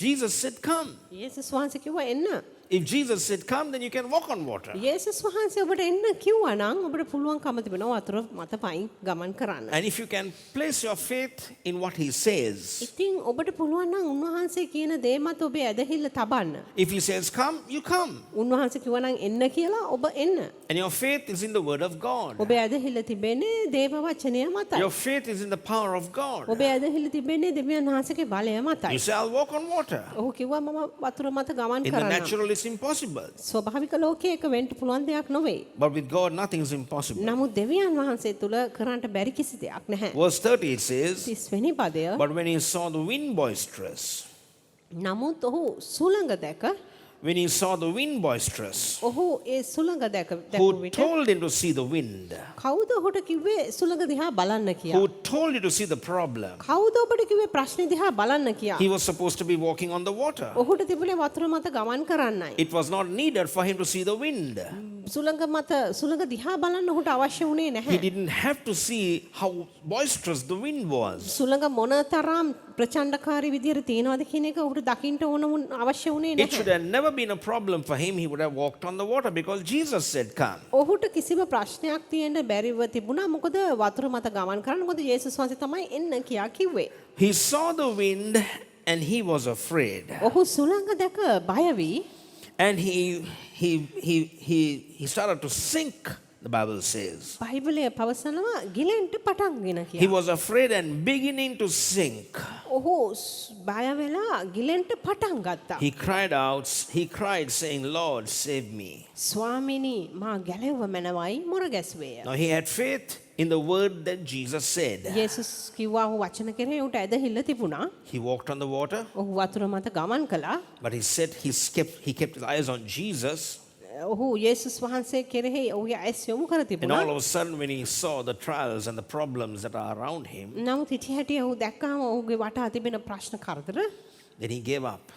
Jesus said, come. යේසුස් වහන්සේ කිව්වා එන්න. If Jesus said, come, then you can walk on water. යේසුස් වහන්සේ ඔබට එන්න කිව්වා නම් ඔබට පුළුවන්කම තිබෙනවා වතුර මත පයින් ගමන් කරන්න. And if you can place your faith in what he says, ඉතින් ඔබට පුළුවන් නම් උන්වහන්සේ කියන දේ මත ඔබේ ඇදහිල්ල තබන්න. if he says, come, you come. උන්වහන්සේ කිව්වා නම් එන්න කියලා ඔබ එන්න. And your faith is in the word of God. ඔබේ ඇදහිල්ල තිබෙන්නේ දේව වචනය මතයි. Your faith is in the power of God. ඔබේ ඇදහිල්ල තිබෙන්නේ දෙවියන් වහන්සේගේ බලය මතයි. You say, I'll walk on water. ඔහු කිව්වා මම වතුර මත ගමන් In the කරන්න. natural, it's impossible. ස්වභාවික ලෝකයේ එක වෙන්න පුළුවන් දෙයක් නොවේ. But with God, nothing is impossible. නමුත් දෙවියන් වහන්සේ තුල කරන්නට බැරි කිසි දෙයක් නැහැ. Verse 30, it says, 30 වෙනි පදය. but when he saw the wind boisterous, නමුත් ඔහු සුළඟ දැක when he saw the wind boisterous, ඔහු ඒ සුළඟ දැකපු who විට told him to see the wind? කවුද ඔහුට කිව්වේ සුළඟ දිහා බලන්න කියලා? Who told you to see the problem? කවුද ඔබට කිව්වේ ප්‍රශ්නේ දිහා බලන්න කියලා? He was supposed to be walking on the water. ඔහුට තිබුණේ වතුර මත ගමන් කරන්නයි. It was not needed for him to see the wind. සුළඟ දිහා බලන්න ඔහුට අවශ්‍ය වුණේ He නැහැ. didn't have to see how boisterous the wind was. සුළඟ මොනතරම් ප්‍රචණ්ඩකාරී විදියට තියෙනවද කියන එක ඔහුට දකින්න අවශ්‍ය වුණේ It should නැහැ. have never been a problem for him. He would have walked on the water because Jesus said, come. ඔහුට කිසිම ප්‍රශ්නයක් තියෙන්න බැරිව තිබුණා. මොකද වතුර මත ගමන් කරන්න මොකද යේසුස් වහන්සේ තමයි එන්න කියා කිව්වේ. He saw the wind and he was afraid. ඔහු සුළඟ දැක බය වී And he started to sink, the Bible says. බයිබලයේ පවසනවා ගිලෙන්ට පටන්ගෙන He කියලා. was afraid and beginning to sink. ඔහු බය වෙලා ගිලෙන්ට පටන් ගත්තා. He cried saying, Lord, save me. ස්වාමිනී මා ගැලෙව මැනවයි මොර ගැසුවේය. Now he had faith in the word that Jesus said. යේසුස් කිව්වා ඔහු වචන කෙරේ උට ඇදහිල්ල තිබුණා. He walked on the water, ඔහු වතුර මත ගමන් කළා. but he said he kept his eyes on Jesus. ඔහු යේසුස් වහන්සේ කෙරෙහි ඔහුගේ ඇස් යොමු කර And තිබුණා. all of a sudden, when he saw the trials and the problems that are around him, නමුත් හිටිය හැටිය ඔහු දැක්කාම ඔහුගේ වටා තිබෙන ප්‍රශ්න කරදර then he gave up.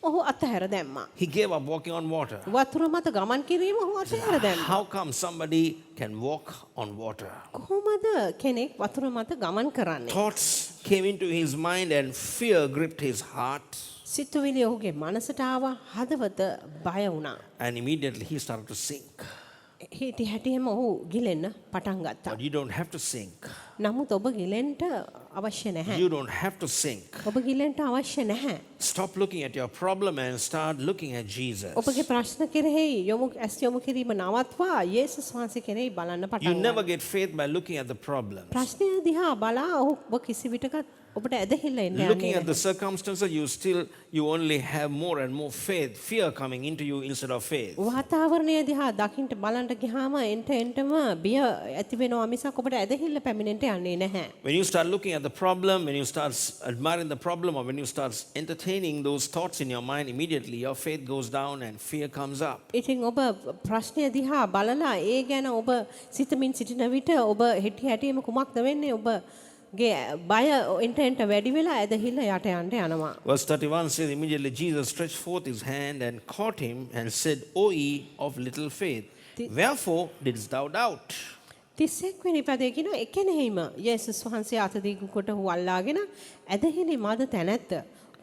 ඔහු අතහැර දැම්මා. He gave up walking on water. වතුර මත ගමන් කිරීම ඔහු අතහැර දැම්මා. How come somebody can walk on water? කොහොමද කෙනෙක් වතුර මත ගමන් කරන්නේ? Thoughts came into his mind and fear gripped his heart. සිතුවිලි ඔහුගේ මනසට ආවා, හදවත බය වුණා. And immediately he started to sink. හිටිය හැටියෙම ඔහු ගිලෙන්න පටන් ගත්තා. But you don't have to sink. නමුත් ඔබ ගිලෙන්ට අවශ්‍ය නැහැ. You don't have to sink. ඔබ ගිලෙන්ට අවශ්‍ය නැහැ. Stop looking at your problem and start looking at Jesus. ඔබගේ ප්‍රශ්න කෙරෙහි ඇස් යොමු කිරීම නවත්වා යේසුස් වහන්සේ කෙරෙහි බලන්න You පටන් never ගන්න. get faith by looking at the problems. ප්‍රශ්නය දිහා බලා ඔබ කිසි විටකත් ඔබට ඇදහිල්ල එන්න Looking යන්නේ at the නැහැ. circumstances, you only have more and more faith, fear coming into you instead of faith. වාතාවරණය දිහා දකින්ට බලන්න ගියාම එන්ටම බිය ඇති වෙනවා මිසක් ඔබට ඇදහිල්ල පැමිණෙන්න යන්නේ නැහැ. When you start looking at the problem, when you start admiring the problem, or when you start entertaining those thoughts in your mind, immediately your faith goes down and fear comes up. ඉතින් ඔබ ප්‍රශ්නය දිහා බලලා ඒ ගැන ඔබ සිතමින් සිටින විට ඔබ හිටිය හැටියෙම කුමක්ද වෙන්නේ? ඔබගේ බය එන්ට වැඩි වෙලා ඇදහිල්ල යට යන්න යනවා. Verse 31 says, immediately Jesus stretched forth his hand and caught him and said, O ye of little faith, wherefore didst thou doubt? 31 වෙනි පදයේ කියනවා එකෙනෙහිම යේසුස් වහන්සේ අත දීගු කොට ඔහු අල්ලාගෙන ඇදහිලි මද තැනැත්ත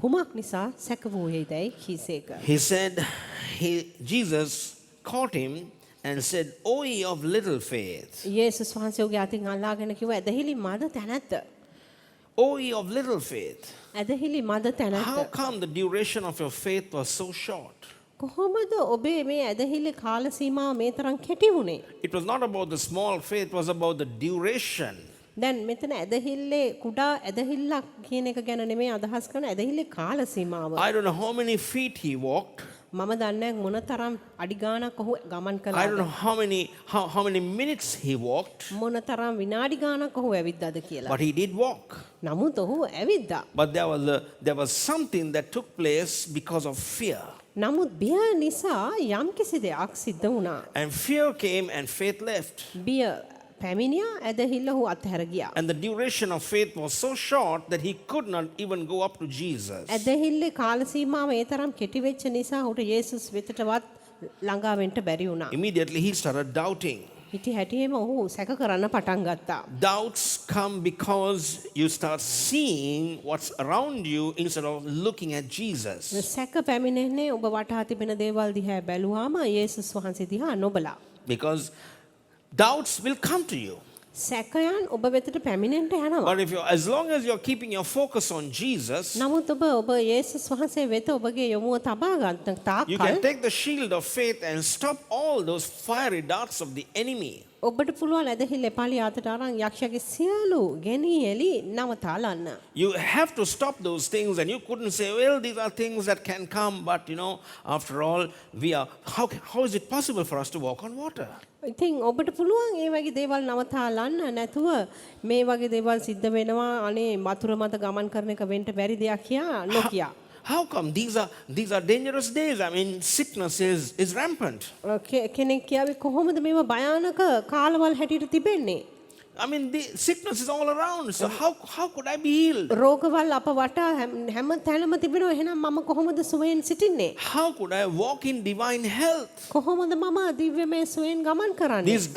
කුමක් නිසා සැක වූයේදයි කීසේක. He said, Jesus caught him and said, O ye of little faith. යේසුස් වහන්සේ ඔහුගේ අතින් අල්ලාගෙන කිව්වා ඇදහිලි මද තැනැත්ත. O ye of little faith. ඇදහිලි මද How තැනැත්ත. come the duration of your faith was so short? කොහොමද ඔබේ මේ ඇදහිලි කාල සීමාව මේ තරම් කෙටි වුණේ? It was not about the small faith, it was about the duration. දැන් මෙතන ඇදහිල්ලේ කුඩා ඇදහිල්ලක් කියන එක ගැන නෙමෙයි අදහස් කරන ඇදහිල්ලේ කාල සීමාව. I don't know how many feet he walked. මම දන්නේ මොන තරම් අඩි ගාණක් ඔහු ගමන් I don't කළාද? know how many minutes he walked, මොන තරම් විනාඩි ගාණක් ඔහු ඇවිද්දාද කියලා. but he did walk. නමුත් ඔහු ඇවිද්දා. But there was something that took place because of fear. නමුත් බිය නිසා යම් කිසි දෙයක් සිද්ධ වුණා. And fear came and faith left. බිය පැමිණියා ඇදහිල්ල ඔහු අත්හැර ගියා. And the duration of faith was so short that he could not even go up to Jesus. ඇදහිල්ලේ කාල සීමාව ඒ තරම් කෙටි වෙච්ච නිසා ඔහුට යේසුස් වෙතටවත් ළඟා වෙන්න බැරි වුණා. Immediately he started doubting. හිටි හැටියේම ඔහු සැක කරන්න පටන් ගත්තා. Doubts come because you start seeing what's around you instead of looking at Jesus. සැක පැමිණෙන්නේ ඔබ වටා තිබෙන දේවල් දිහා බැලුවාම යේසුස් වහන්සේ දිහා නොබලා. Because doubts will come to you. සැකයන් ඔබ වෙතට පැමිණෙන්න යනවා. But as long as you're keeping your focus on Jesus, නමුත් ඔබ යේසුස් වහන්සේ වෙත ඔබගේ යොමුව තබා ගන්න you තාක්කල් can take the shield of faith and stop all those fiery darts of the enemy. ඔබට පුළුවන් ඇදහිල්ල එපාලි අතට අරන් යක්ෂයාගේ සියලු ගෙනියලි නවතාලන්න. You have to stop those things, and you couldn't say, well, these are things that can come, but after all, how is it possible for us to walk on water? ඉතින් ඔබට පුළුවන් ඒ වගේ දේවල් නවතාලන්න නැතුව මේ වගේ දේවල් සිද්ධ වෙනවා අනේ වතුර මත ගමන් කරන එක වෙන්න බැරි දෙයක් කියා නොකියා. How come these are dangerous days? I mean, sickness is rampant. කෙනෙක් කියාවේ කොහොමද මේව භයානක කාලවල් හැටියට තිබෙන්නේ? I mean, the sickness is all around. So how could I be healed? රෝගවල් අප වටා හැම තැනම තිබෙනවා. එහෙනම් මම කොහොමද සුවයෙන් සිටින්නේ? How could I walk in divine health? කොහොමද මම දිව්‍යමය සුවයෙන් ගමන් කරන්නේ? These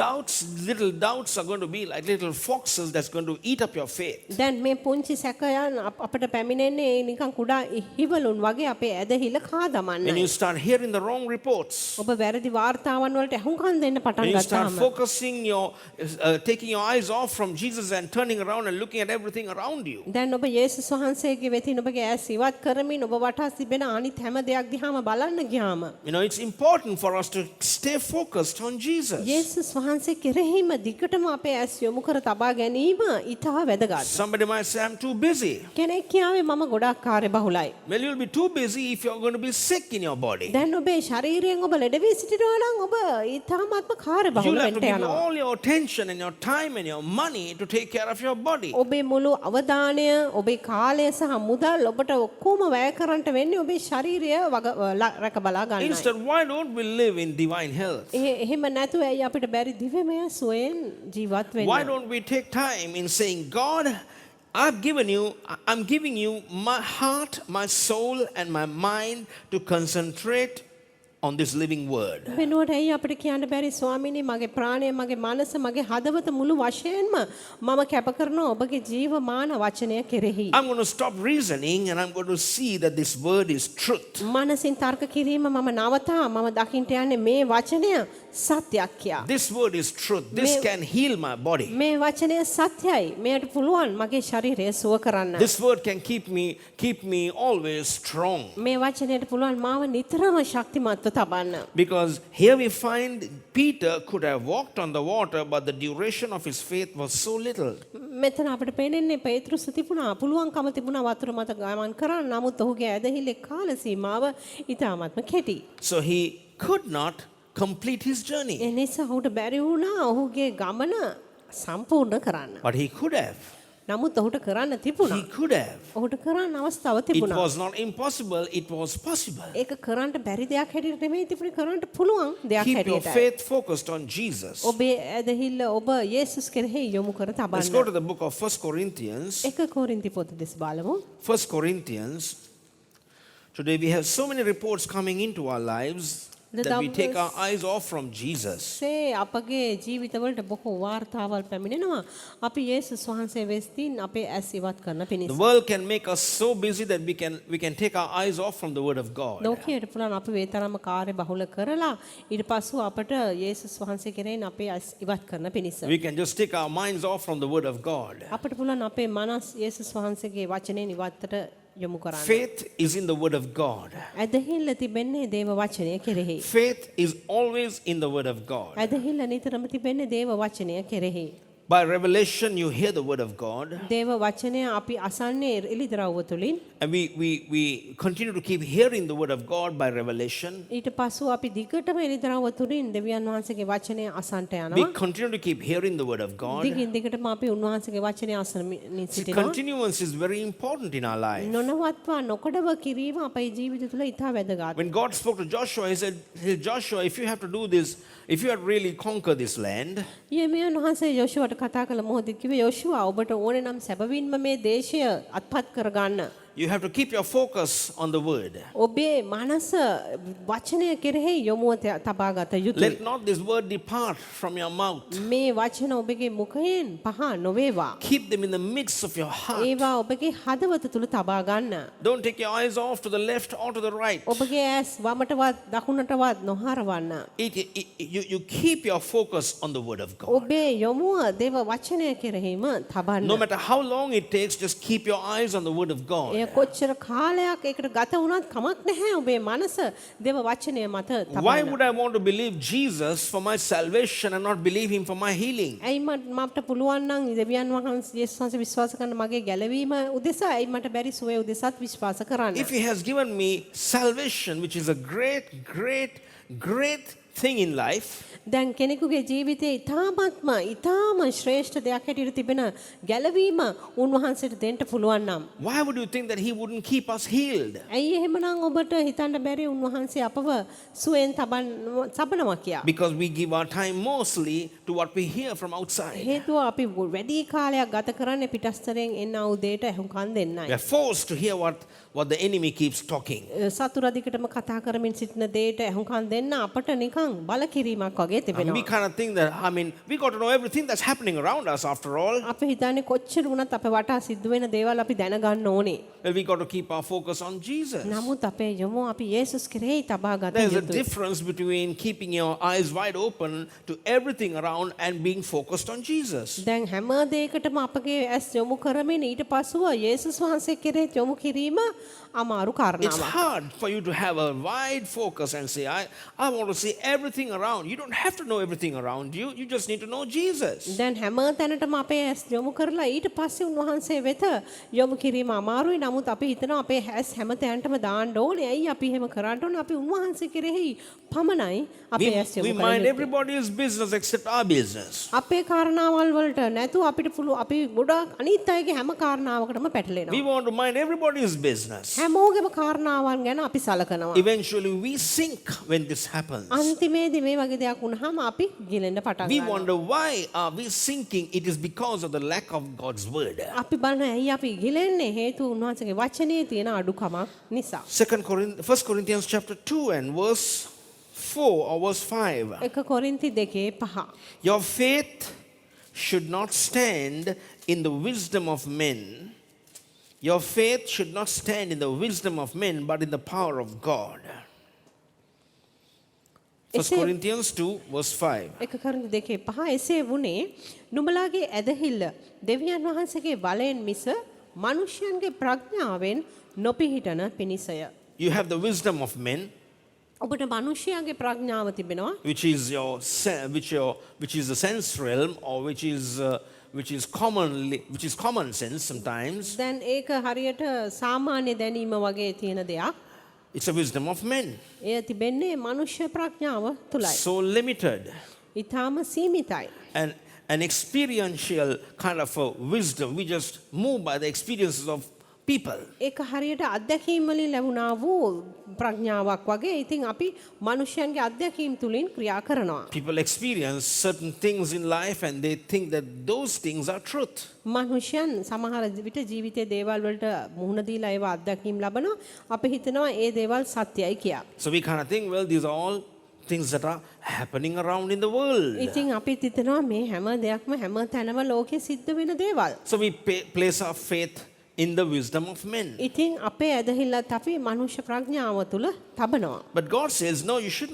little doubts are going to be like little foxes that's going to eat up your faith. දැන් මේ පුංචි සැකයන් අපට පැමිණෙන්නේ නිකන් කුඩා හිවලුන් වගේ අපේ ඇදහිල්ල කා When දමන්න. you start hearing the wrong reports, ඔබ වැරදි වාර්තාවන් වලට ඇහුම්කන් දෙන්න when පටන් you start ගත්තාම focusing taking your eyes off from Jesus and turning around and looking at everything around you, දැන් ඔබ යේසුස් වහන්සේගේ වෙතින් ඔබගේ ඇස් ඉවත් කරමින් ඔබ වටා තිබෙන අනිත් හැම දෙයක් දිහාම බලන්න ගියාම it's important for us to stay focused on Jesus. යේසුස් වහන්සේ කෙරෙහිම දිගටම අපේ ඇස් යොමු කර තබා ගැනීම ඉතා වැදගත්. Somebody might say, I'm too busy. කෙනෙක් කියාවේ මම ගොඩාක් කාර්යබහුලයි. Well, you'll be too busy if you're going to be sick in your body. දැන් ඔබේ ශරීරයෙන් ඔබ ලෙඩ වී සිටිනවා නම් ඔබ ඉතාමත්ම කාර්යබහුල You'll have to වෙන්න give යනවා. all your attention and your time and your money to take care of your body. ඔබේ මුළු අවධානය ඔබේ කාලය සහ මුදල් ඔබට ඔක්කොම වැය කරන්නට වෙන්නේ ඔබේ ශරීරය රැක බලා ගන්නයි. Instead, why don't we live in divine health? එහෙම නැතුව ඇයි අපිට බැරි දිව්‍යමය සුවයෙන් ජීවත් වෙන්න? Why don't we take time in saying, God, I'm giving you my heart, my soul, and my mind to concentrate on this living word. වෙනුවට ඇයි අපිට කියන්න බැරි ස්වාමීනි මගේ ප්‍රාණය මගේ මනස මගේ හදවත මුළු වශයෙන්ම මම කැප කරනවා ඔබගේ ජීවමාන වචනය කෙරෙහි. I'm going to stop reasoning and I'm going to see that this word is truth. මනසින් තර්ක කිරීම මම නවතා මම දකින්ට යන්නේ මේ වචනය සත්‍යයක් කියා. This word is truth. This can heal my body. මේ වචනය සත්‍යයි. මෙයට පුළුවන් මගේ ශරීරය සුව කරන්න. This word can keep me always strong. මේ වචනයට පුළුවන් මාව නිතරම ශක්තිමත්ව තබන්න. Because here we find Peter could have walked on the water, but the duration of his faith was so little. මෙතන අපිට පේන්නේ පේතෘස් තිබුණා පුළුවන්කම තිබුණා වතුර මත ගමන් කරන්න. නමුත් ඔහුගේ ඇදහිල්ලේ කාල සීමාව ඉතාමත්ම කෙටි. So he could not complete his journey. ඒ නිසා ඔහුට බැරි වුණා ඔහුගේ ගමන සම්පූර්ණ කරන්න. But he could have. නමුත් ඔහුට කරන්න තිබුණා. He could have. ඔහුට කරන්න අවස්ථාව It තිබුණා. was not impossible, it was possible. ඒක කරන්න බැරි දෙයක් හැටියට නෙමෙයි තිබුණේ කරන්න පුළුවන් දෙයක් Keep your හැටියට. faith focused on Jesus. ඔබේ ඇදහිල්ල ඔබ යේසුස් කෙරෙහි යොමු කර Let's go to තබන්න. the book of 1 Corinthians. 1 කොරින්ති පොත දෙස බලමු. 1 Corinthians. Today we have so many reports coming into our lives The that we take numbers- our eyes off from Jesus. සේ අපගේ ජීවිතවලට බොහෝ වාර්තාවල් පැමිණෙනවා. අපි යේසුස් වහන්සේ වෙස්තින් අපේ ඇස් ඉවත් කරන The පිණිස. world can make us so busy that we can take our eyes off from the word of God. ලෝකයට පුළුවන් අපි මේ තරම කාර්ය බහුල කරලා ඊට පස්සෙ අපට යේසුස් වහන්සේ කෙරෙහින් අපේ ඇස් ඉවත් කරන පිණිස. We can just take our minds off from the word of God. අපට පුළුවන් අපේ මනස් යේසුස් වහන්සේගේ වචනයෙන් ඉවත්තට යොමු කරන්න. Faith is in the word of God. ඇදහිල්ල තිබෙන්නේ දේව වචනය කෙරෙහි. Faith is always in the word of God. ඇදහිල්ල නිතරම තිබෙන්නේ දේව වචනය කෙරෙහි. By revelation, you hear the word of God. දේව වචනය අපි අසන්නේ එළිදරව්ව තුලින්. And we continue to keep hearing the word of God by revelation. ඊට පස්සෙ අපි දිගටම එළිදරව්ව තුලින් දෙවියන් වහන්සේගේ වචනය අසන්නට We යනවා. continue to keep hearing the word of God. දිගින් දිගටම අපි උන්වහන්සේගේ වචනය අසමින් See, සිටිනවා. continuance is very important in our life. නොනවත්වා නොකඩව කිරීම අපේ ජීවිත තුළ ඉතා වැදගත්. When God spoke to Joshua, he said, "Hey, Joshua, if you have to do this, if you have to really conquer this land, යේමියන් වහන්සේ යෝෂුවට කතා කළ මොහොතේ කිව්වේ යෝෂුවා ඔබට ඕනේ නම් සැබවින්ම මේ දේශය අත්පත් කරගන්න. you have to keep your focus on the word. ඔබේ මනස වචනය කෙරෙහි යොමුව තබා ගත යුතුයි. Let not this word depart from your mouth. මේ වචන ඔබගේ මුඛයෙන් පහ නොවේවා. Keep them in the midst of your heart. ඒවා ඔබගේ හදවත තුල තබා ගන්න. Don't take your eyes off to the left or to the right. ඔබගේ ඇස් වමටවත් දකුණටවත් නොහරවන්න. You keep your focus on the word of God. ඔබේ යොමුව දේව වචනය කෙරෙහිම තබන්න. No matter how long it takes, just keep your eyes on the word of God. එය කොච්චර කාලයක් ඒකට ගත වුණත් කමක් නැහැ. ඔබේ මනස දේව වචනය මත Why තබන්න. would I want to believe Jesus for my salvation and not believe him for my healing? ඇයි මට පුළුවන් නම් දෙවියන් වහන්සේ යේසුස් වහන්සේ විශ්වාස කරන මගේ ගැලවීම උදෙසා ඇයි මට බැරි සුවය උදෙසාත් විශ්වාස කරන්න. If he has given me salvation, which is a great thing in life, දැන් කෙනෙකුගේ ජීවිතයේ ඊ타ම ශ්‍රේෂ්ඨ දෙයක් හැටියට තිබෙන ගැලවීම උන්වහන්සේට දෙන්න පුළුවන් නම් why would you think that he wouldn't keep us healed? ඇයි එහෙමනම් ඔබට හිතන්න බැරි උන්වහන්සේ අපව සුවෙන් තබනවා කියා? Because we give our time mostly to what we hear from outside. හේතුව අපි වැඩි කාලයක් ගත කරන්නේ පිටස්තරෙන් එන උදේට අහුම්කන් දෙන්නයි. We are forced to hear what the enemy keeps talking. සතුරාදිකටම කතා කරමින් සිටින දෙයට අහුම්කන් දෙන්න අපට නිකන් බලකිරීමක් වගේ And we තිබෙනවා. kind of think that, we got to know everything that's happening around us after all. අපි හිතන්නේ කොච්චර වුණත් අපේ වටා සිද්ධ වෙන දේවල් අපි දැනගන්න ඕනේ. Well, we got to keep our focus on Jesus. නමුත් අපේ යොමුව අපි යේසුස් කෙරෙහි තබා ගත There's a යුතුයි. difference between keeping your eyes wide open to everything around and being focused on Jesus. දැන් හැම දෙයකටම අපගේ ඇස් යොමු කරමින් ඊට පසුව යේසුස් වහන්සේ කෙරෙහි යොමු කිරීම අමාරු It's කාරණාවක්. hard for you to have a wide focus and say, I want to see everything around. You don't have to know everything around you. You just need to know Jesus. දැන් හැම තැනටම අපේ ඇස් යොමු කරලා ඊට පස්සේ උන්වහන්සේ වෙත යොමු කිරීම අමාරුයි. නමුත් අපි හිතනවා අපේ ඇස් හැම තැනටම දාන්න ඕනේ. ඇයි අපි එහෙම කරන්න ඕනේ? අපි උන්වහන්සේ කෙරෙහි පමණයි අපේ ඇස් We යොමු mind කරන්නේ. everybody's business except our business. අපේ කාරණාවල් වලට නැතුව අපිට පුළුවන් අපි ගොඩක් අනිත් අයගේ හැම කාරණාවකටම We පැටලෙනවා. want to mind everybody's business. හැමෝගේම කාරණාවන් ගැන අපි සලකනවා. Eventually, we sink when this happens. අන්තිමේදී මේ වගේ දෙයක් වුණාම අපි ගිලෙන්න පටන් We ගන්නවා. wonder why are we sinking? It is because of the lack of God's word. අපි බලන ඇයි අපි ගිලෙන්නේ? හේතුව උන්වහන්සේගේ වචනේ තියෙන අඩුකමක් නිසා. 1 Corinthians chapter 2 and verse 4 or verse 5. 1 කොරින්ති 2:5. Your faith should not stand in the wisdom of men. Your faith should not stand in the wisdom of men, but in the power of God. 1 Corinthians 2 verse 5. 1 කොරින්ති 2:5 එසේ වුණේ නුඹලාගේ ඇදහිල්ල දෙවියන් වහන්සේගේ බලයෙන් මිස මිනිසයන්ගේ ප්‍රඥාවෙන් නොපිහිටන පිණිසය. You have the wisdom of men, ඔබට මිනිසයාගේ ප්‍රඥාව තිබෙනවා. which is the sense realm, or which is common sense sometimes. දැන් ඒක හරියට සාමාන්‍ය දැනීම වගේ තියෙන දෙයක්. It's a wisdom of men, එය තිබෙන්නේ මනුෂ්‍ය ප්‍රඥාව තුලයි. so limited, ඊටාම සීමිතයි. and an experiential kind of a wisdom. We just move by the experiences of people. ඒක හරියට අත්දැකීම් වලින් ලැබුණා වූ ප්‍රඥාවක් වගේ. ඉතින් අපි මනුෂ්‍යයන්ගේ අත්දැකීම් තුලින් ක්‍රියා කරනවා. People experience certain things in life and they think that those things are truth. මනුෂ්‍යයන් සමහර විට ජීවිතයේ දේවල් වලට මුහුණ දීලා ඒවා අත්දැකීම් ලබනවා. අපි හිතනවා ඒ දේවල් සත්‍යයි කියලා. So we kind of think, well, these are all things that are happening around in the world. ඉතින් අපි හිතනවා මේ හැම දෙයක්ම හැම තැනම ලෝකේ සිද්ධ වෙන දේවල්. So we place our faith in the wisdom of men. ඉතින් අපේ ඇදහිල්ලත් අපි මනුෂ්‍ය ප්‍රඥාව තුල තබනවා. But God says, no, you should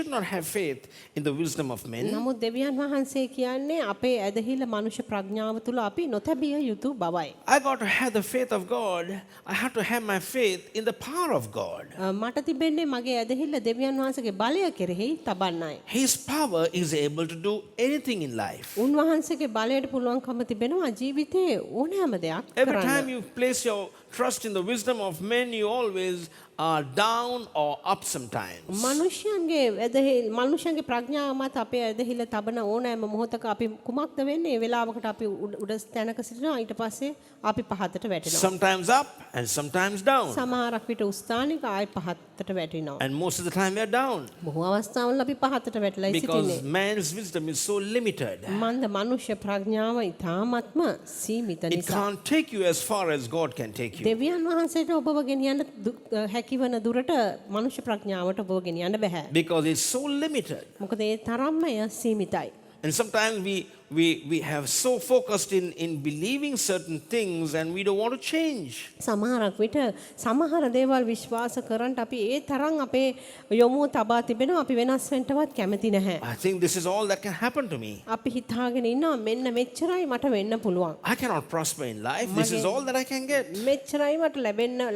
not have faith in the wisdom of men. නමුත් දෙවියන් වහන්සේ කියන්නේ අපේ ඇදහිල්ල මනුෂ්‍ය ප්‍රඥාව තුල අපි නොතැබිය යුතු බවයි. I got to have the faith of God. I have to have my faith in the power of God. මට තිබෙන්නේ මගේ ඇදහිල්ල දෙවියන් වහන්සේගේ බලය කෙරෙහි තබන්නයි. His power is able to do anything in life. උන්වහන්සේගේ බලයට පුළුවන්කම තිබෙනවා ජීවිතේ ඕනෑම දෙයක් Every කරන්න. time you place your trust in the wisdom of men, you always are down or up sometimes. මනුෂ්‍යයන්ගේ ප්‍රඥාව මත අපේ ඇදහිල්ල තබන ඕනෑම මොහොතක අපි කුමක්ද වෙන්නේ? ඒ වෙලාවකට අපි උඩ තැනක සිටිනවා, ඊට පස්සේ අපි පහතට වැටෙනවා. Sometimes up and sometimes down. සමහරක් විට උස්ථානික ආයි පහතට වැටෙනවා. And most of the time we are down. බොහෝ අවස්ථාවල අපි පහතට වැටලා Because සිටින්නේ. man's wisdom is so limited. මනුෂ්‍ය ප්‍රඥාව ඉතාමත්ම සීමිත It නිසා. can't take you as far as God can take you. දෙවියන් වහන්සේට ඔබව ගෙනියන්න හැකිවන දුරට මනුෂ්‍ය ප්‍රඥාවට ඔබව ගෙනියන්න බෑ. Because it's so limited. මොකද ඒ තරම්ම එය සීමිතයි. And sometimes we have so focused in believing certain things and we don't want to change. සමහරක් විට සමහර දේවල් විශ්වාස කරන්ට අපි ඒ තරම් අපේ යොමුව තබා තිබෙනවා, අපි වෙනස් වෙන්නවත් කැමති නැහැ. I think this is all that can happen to me. අපි හිතාගෙන ඉන්නවා මෙන්න මෙච්චරයි මට වෙන්න පුළුවන්. I cannot prosper in life. This is all that I can get. මෙච්චරයි මට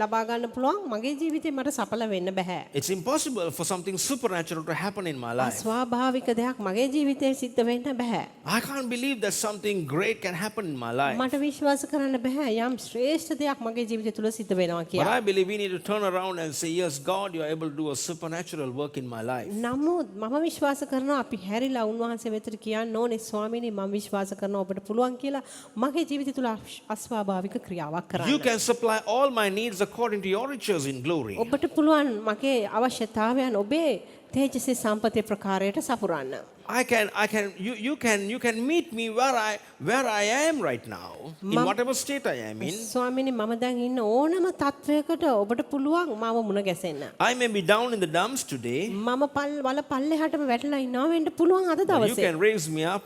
ලබා ගන්න පුළුවන්. මගේ ජීවිතේ මට සඵල වෙන්න බෑ. It's impossible for something supernatural to happen in my life. අස්වාභාවික දෙයක් මගේ ජීවිතේ සිද්ධ වෙන්න බෑ. I can't believe that something great can happen in my life. මට විශ්වාස කරන්න බෑ යම් ශ්‍රේෂ්ඨ දෙයක් මගේ ජීවිතය තුල සිද්ධ වෙනවා But කියලා. I believe we need to turn around and say, yes, God, you are able to do a supernatural work in my life. නමුත් මම විශ්වාස කරනවා අපි හැරිලා උන්වහන්සේ වෙතට කියන්න ඕනේ ස්වාමීනි මම විශ්වාස කරනවා ඔබට පුළුවන් කියලා මගේ ජීවිතය තුල අස්වාභාවික ක්‍රියාවක් You කරන්න. can supply all my needs according to your riches in glory. ඔබට පුළුවන් මගේ අවශ්‍යතාවයන් ඔබේ තේජසේ සම්පතේ ප්‍රකාරයට සපුරන්න. You can meet me where I am right now, in whatever state I am in. ස්වාමීනි මම දැන් ඉන්න ඕනම තත්වයකට ඔබට පුළුවන් මාව මුණ ගැසෙන්න. I may be down in the dumps today. මම වල පල්ලෙහාටම වැටලා ඉන්නවා වෙන්න පුළුවන් අද But you දවසේ. can raise me up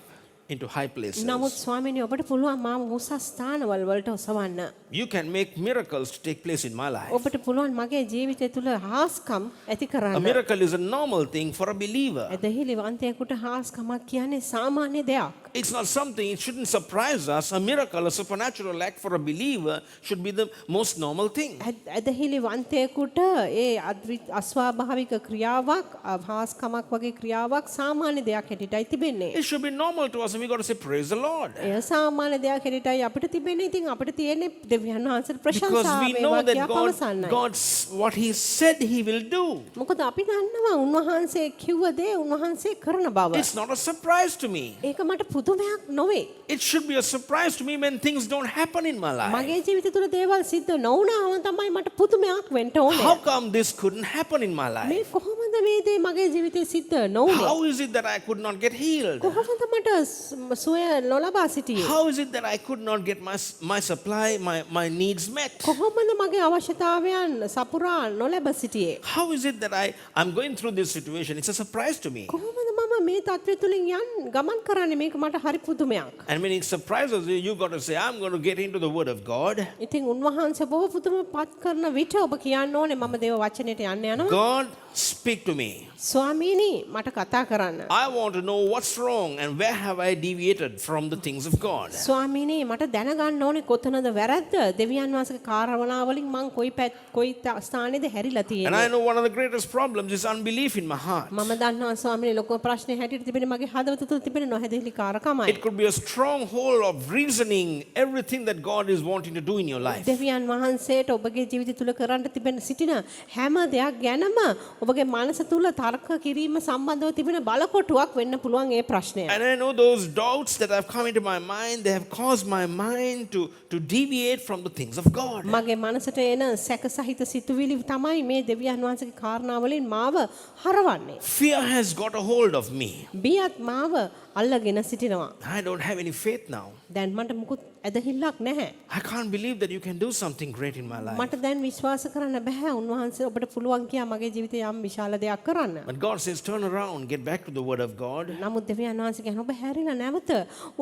into high places. නමුත් ස්වාමීනි ඔබට පුළුවන් මාව උසස් ස්ථානවල වලට ඔසවන්න. You can make miracles to take place in my life. ඔබට පුළුවන් මගේ ජීවිතය තුල හාස්කම් ඇති A කරන්න. miracle is a normal thing for a believer. ඇදහිලිවන්තයෙකුට හාස්කමක් කියන්නේ සාමාන්‍ය දෙයක්. It's not something, it shouldn't surprise us. A miracle, a supernatural act for a believer should be the most normal thing. ඇදහිලිවන්තයෙකුට ඒ අස්වාභාවික ක්‍රියාවක් හාස්කමක් වගේ ක්‍රියාවක් සාමාන්‍ය දෙයක් හැටියටයි තිබෙන්නේ. It should be normal to us and we got to say, praise the Lord. එය සාමාන්‍ය දෙයක් හැටියටයි අපිට තිබෙන්නේ. ඉතින් අපිට තියෙන්නේ දෙවියන් වහන්සේට Because ප්‍රශංසාව we know වේවා that කියලා පවසන්නයි. God's what He said He will do. මොකද අපි දන්නවා උන්වහන්සේ කිව්ව දේ උන්වහන්සේ කරන බව. It's not a surprise to me. ඒක මට පුදුමයක් නොවේ. It should be a surprise to me when things don't happen in my life. මගේ ජීවිතය තුළ දේවල් සිද්ධ නොවුනහම තමයි මට පුදුමයක් වෙන්න ඕනේ. How come this couldn't happen in my මේ life? කොහොමද මේ දේ මගේ ජීවිතේ සිද්ධ නොවුනේ? How is it that I could not get healed? කොහොමද මට සුවය නොලබා සිටියේ? How is it that I could not get my supply, my needs met? කොහොමද මගේ අවශ්‍යතාවයන් සපුරා නොලැබ සිටියේ? How is it that I'm going through this situation? It's a surprise to me. කොහොමද මම මේ තත්ත්වය තුලින් ගමන් කරන්නේ? මේක මට හරි පුදුමයක්. And when it surprises you, you got to say, I'm going to get into the Word of God. ඉතින් උන්වහන්සේ බොහෝ පුදුමපත් කරන විට ඔබ කියන්න ඕනේ මම දේව වචනයට යන්න යනවා. God, speak to me. ස්වාමීනි මට කතා කරන්න. I want to know what's wrong and where have I deviated from the things of God. ස්වාමීනි මට දැනගන්න ඕනේ කොතනද වැරද්ද? දෙවියන් වහන්සේගේ කාර්යවලාවලින් මං කොයි ස්ථානේද හැරිලා And තියෙන්නේ? I know one of the greatest problems is unbelief in my heart. මම දන්නවා ස්වාමීනි ලොකු ප්‍රශ්නේ හැටියට තිබෙන මගේ හදවත තුළ තිබෙන නොහැදහිලි කාරකමයි. It could be a stronghold of reasoning everything that God is wanting to do in your life. දෙවියන් වහන්සේට ඔබගේ ජීවිතය තුළ කරන්න තිබෙන සිටින හැම දෙයක් ගැනම ඔබගේ මනස තුළ තර්ක කිරීම සම්බන්ධව තිබෙන බලකොටුවක් වෙන්න පුළුවන් ඒ ප්‍රශ්නය. And I know those doubts that have come into my mind, they have caused my mind to deviate from the things of God. මගේ මනසට එන සැක සහිත සිතුවිලි තමයි මේ දෙවියන් වහන්සේගේ කාරණාවලින් මාව හරවන්නේ. Fear has got a hold of me. බියත් මාව අල්ලගෙන සිටිනවා. I don't have any faith now. දැන් මට මුකුත් ඇදහිල්ලක් නැහැ. I can't believe that you can do something great in my life. මට දැන් විශ්වාස කරන්න බෑ උන්වහන්සේ ඔබට පුළුවන් කියා මගේ ජීවිතේ යම් විශාල දෙයක් කරන්න. But God says, turn around, get back to the Word of God. නමුත් දෙවියන් වහන්සේ කියන ඔබ හැරිලා නැවත